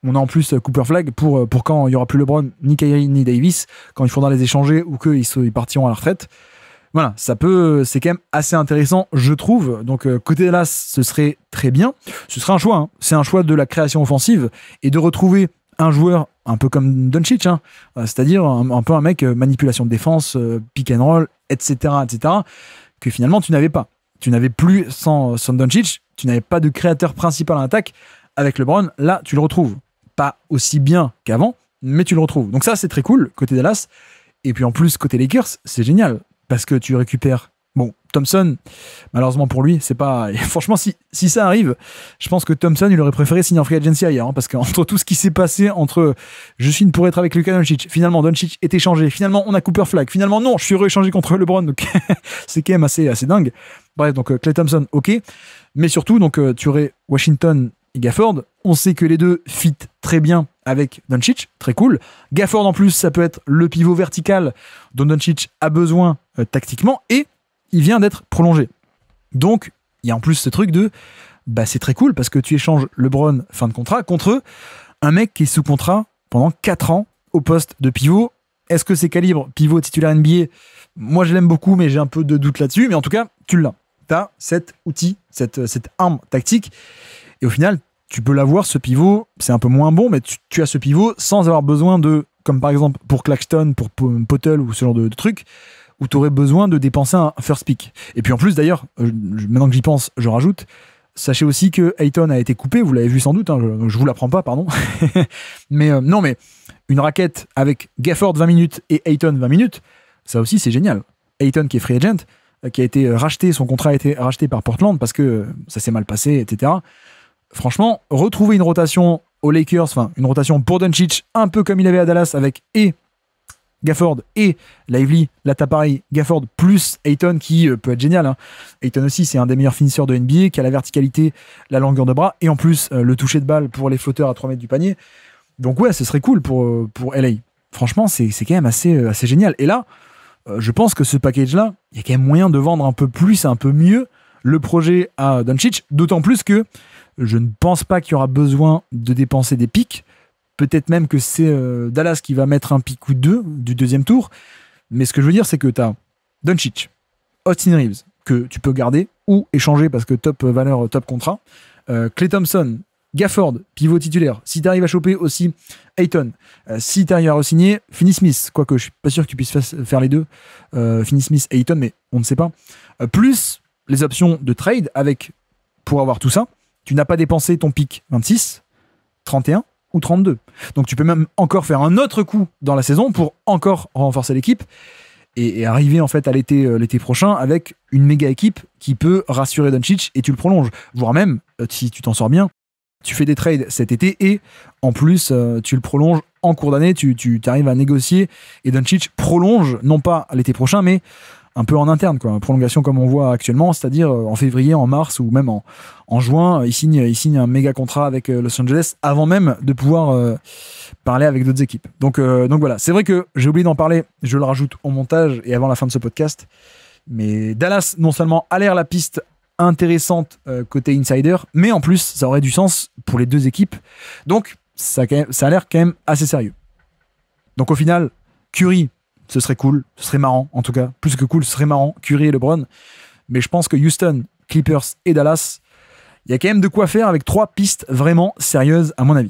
on a en plus Cooper Flagg pour quand il n'y aura plus LeBron, ni Kyrie, ni Davis, quand il faudra les échanger ou qu'ils partiront à la retraite. Voilà, c'est quand même assez intéressant, je trouve. Donc, côté Dallas, ce serait très bien. Ce serait un choix. Hein. C'est un choix de la création offensive et de retrouver un joueur un peu comme Doncic, hein, c'est-à-dire un peu un mec manipulation de défense, pick and roll, etc., que finalement tu n'avais pas. Tu n'avais plus sans Doncic, tu n'avais pas de créateur principal à l'attaque. Avec LeBron, là, tu le retrouves. Pas aussi bien qu'avant, mais tu le retrouves. Donc ça, c'est très cool, côté Dallas. Et puis en plus, côté Lakers, c'est génial. Parce que tu récupères... Bon, Thompson, malheureusement pour lui, c'est pas... Franchement, si ça arrive, je pense que Thompson, il aurait préféré signer en free agency ailleurs. Hein, parce qu'entre tout ce qui s'est passé, entre je signe pour être avec Luka Doncic, finalement, Doncic est échangé, finalement, on a Cooper Flagg, finalement, non, je suis rééchangé contre LeBron. Donc, c'est quand même assez dingue. Bref, donc Klay Thompson, ok. Mais surtout, donc, tu aurais Washington et Gafford. On sait que les deux fit très bien avec Doncic, très cool. Gafford en plus, ça peut être le pivot vertical dont Doncic a besoin tactiquement, et il vient d'être prolongé. Donc, il y a en plus ce truc de, c'est très cool parce que tu échanges LeBron fin de contrat contre un mec qui est sous contrat pendant 4 ans au poste de pivot. Est-ce que c'est calibre pivot titulaire NBA? Moi, je l'aime beaucoup, mais j'ai un peu de doute là-dessus. Mais en tout cas, tu l'as. Tu as cet outil, cette arme tactique. Et au final, tu peux l'avoir, ce pivot, c'est un peu moins bon, mais tu as ce pivot sans avoir besoin de, comme par exemple pour Claxton, pour Potel ou ce genre de trucs, où tu aurais besoin de dépenser un first pick. Et puis en plus, d'ailleurs, maintenant que j'y pense, je rajoute, sachez aussi que Ayton a été coupé, vous l'avez vu sans doute, hein, je vous l'apprends pas, pardon. Mais non, mais une raquette avec Gafford 20 minutes et Ayton 20 minutes, ça aussi c'est génial. Ayton qui est free agent, qui a été racheté, son contrat a été racheté par Portland parce que ça s'est mal passé, etc. Franchement, retrouver une rotation aux Lakers, enfin une rotation pour Doncic, un peu comme il avait à Dallas avec et Gafford et Lively, là t'as pareil, Gafford plus Ayton qui peut être génial. Hein. Ayton aussi, c'est un des meilleurs finisseurs de NBA, qui a la verticalité, la longueur de bras et en plus le toucher de balle pour les flotteurs à 3 mètres du panier. Donc ouais, ce serait cool pour LA. Franchement, c'est quand même assez génial. Et là, je pense que ce package-là, il y a quand même moyen de vendre un peu plus, un peu mieux le projet à Doncic, d'autant plus que je ne pense pas qu'il y aura besoin de dépenser des pics. Peut-être même que c'est Dallas qui va mettre un pic ou deux du deuxième tour. Mais ce que je veux dire, c'est que tu as Doncic, Austin Reeves, que tu peux garder ou échanger parce que top valeur, top contrat. Klay Thompson, Gafford, pivot titulaire. Si tu arrives à choper aussi Ayton, si tu arrives à re-signer Finney Smith, quoique je suis pas sûr que tu puisses faire les deux, Finney Smith et Ayton, mais on ne sait pas. Plus les options de trade avec, pour avoir tout ça, tu n'as pas dépensé ton pic 26, 31 ou 32. Donc tu peux même encore faire un autre coup dans la saison pour encore renforcer l'équipe. et arriver en fait à l'été prochain avec une méga équipe qui peut rassurer Doncic et tu le prolonges. Voire même, si tu t'en sors bien, tu fais des trades cet été et en plus tu le prolonges en cours d'année, tu arrives à négocier et Doncic prolonge, non pas l'été prochain, mais un peu en interne, quoi. Prolongation comme on voit actuellement, c'est-à-dire en février, en mars ou même en juin, il signe un méga contrat avec Los Angeles avant même de pouvoir parler avec d'autres équipes. Donc voilà, c'est vrai que j'ai oublié d'en parler, je le rajoute au montage et avant la fin de ce podcast, mais Dallas non seulement a l'air la piste intéressante côté insider, mais en plus ça aurait du sens pour les deux équipes, donc ça a l'air quand même assez sérieux. Donc au final, Curry, ce serait cool, ce serait marrant, en tout cas, plus que cool, ce serait marrant, Curry et LeBron, mais je pense que Houston, Clippers et Dallas, il y a quand même de quoi faire avec 3 pistes vraiment sérieuses à mon avis.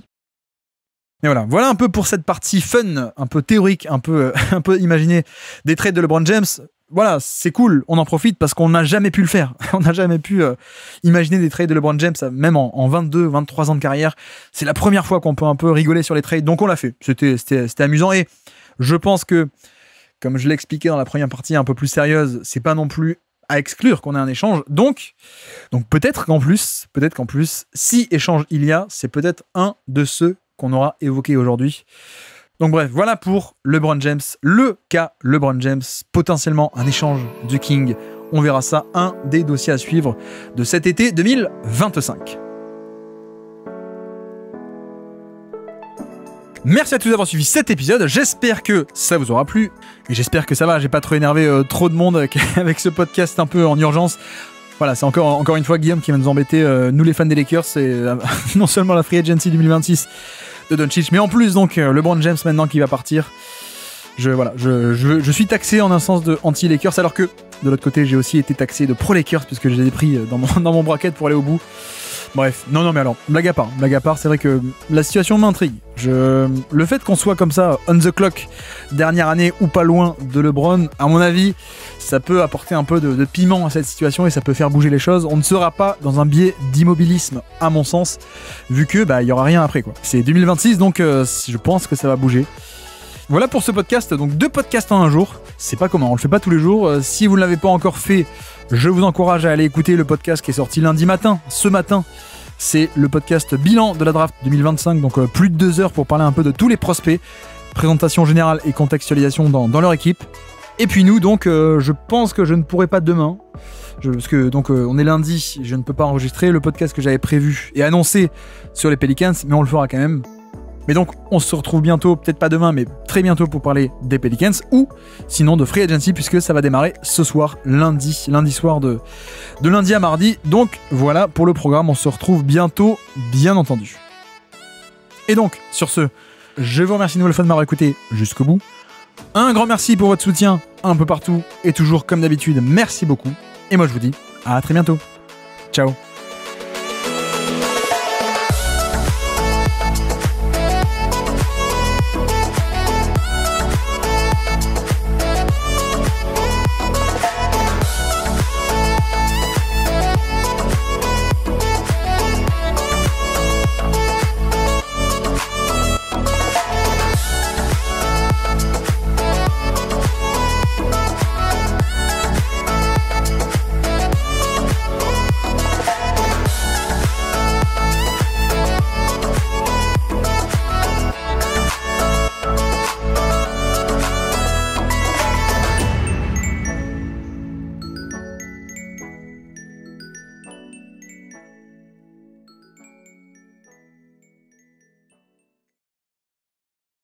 Et voilà un peu pour cette partie fun, un peu théorique, un peu imaginé des trades de LeBron James. Voilà, c'est cool, on en profite parce qu'on n'a jamais pu le faire. On n'a jamais pu imaginer des trades de LeBron James, même en 22, 23 ans de carrière. C'est la première fois qu'on peut un peu rigoler sur les trades, donc on l'a fait. C'était amusant et je pense que, comme je l'ai expliqué dans la première partie un peu plus sérieuse, c'est pas non plus à exclure qu'on ait un échange. Donc peut-être qu'en plus, si échange il y a, c'est peut-être un de ceux qu'on aura évoqué aujourd'hui. Donc bref, voilà pour LeBron James, le cas LeBron James, potentiellement un échange de King. On verra ça, un des dossiers à suivre de cet été 2025. Merci à tous d'avoir suivi cet épisode, j'espère que ça vous aura plu, et j'espère que ça va, j'ai pas trop énervé trop de monde avec ce podcast un peu en urgence. Voilà, c'est encore une fois Guillaume qui va nous embêter, nous les fans des Lakers, c'est non seulement la Free Agency 2026 de Doncic, mais en plus donc LeBron James maintenant qui va partir. Je suis taxé en un sens de anti-Lakers, alors que de l'autre côté j'ai aussi été taxé de pro-Lakers puisque je les ai pris dans mon bracket pour aller au bout. Bref, non mais alors, blague à part, c'est vrai que la situation m'intrigue. Le fait qu'on soit comme ça, on the clock, dernière année ou pas loin de LeBron, à mon avis, ça peut apporter un peu de piment à cette situation et ça peut faire bouger les choses. On ne sera pas dans un biais d'immobilisme, à mon sens, vu que il y aura rien après, quoi. C'est 2026, donc je pense que ça va bouger. Voilà pour ce podcast, donc 2 podcasts en un jour. C'est pas commun, on le fait pas tous les jours. Si vous ne l'avez pas encore fait, je vous encourage à aller écouter le podcast qui est sorti lundi matin. Ce matin, c'est le podcast bilan de la draft 2025, donc plus de 2 heures pour parler un peu de tous les prospects, présentation générale et contextualisation dans leur équipe. Et puis nous, donc, je pense que je ne pourrai pas demain, parce que donc on est lundi, je ne peux pas enregistrer le podcast que j'avais prévu et annoncé sur les Pelicans, mais on le fera quand même. Mais donc, on se retrouve bientôt, peut-être pas demain, mais très bientôt pour parler des Pelicans ou sinon de Free Agency puisque ça va démarrer ce soir, lundi soir de lundi à mardi. Donc voilà pour le programme, on se retrouve bientôt, bien entendu. Et donc, sur ce, je vous remercie une nouvelle fois de m'avoir écouté jusqu'au bout. Un grand merci pour votre soutien un peu partout et toujours comme d'habitude, merci beaucoup. Et moi je vous dis à très bientôt. Ciao.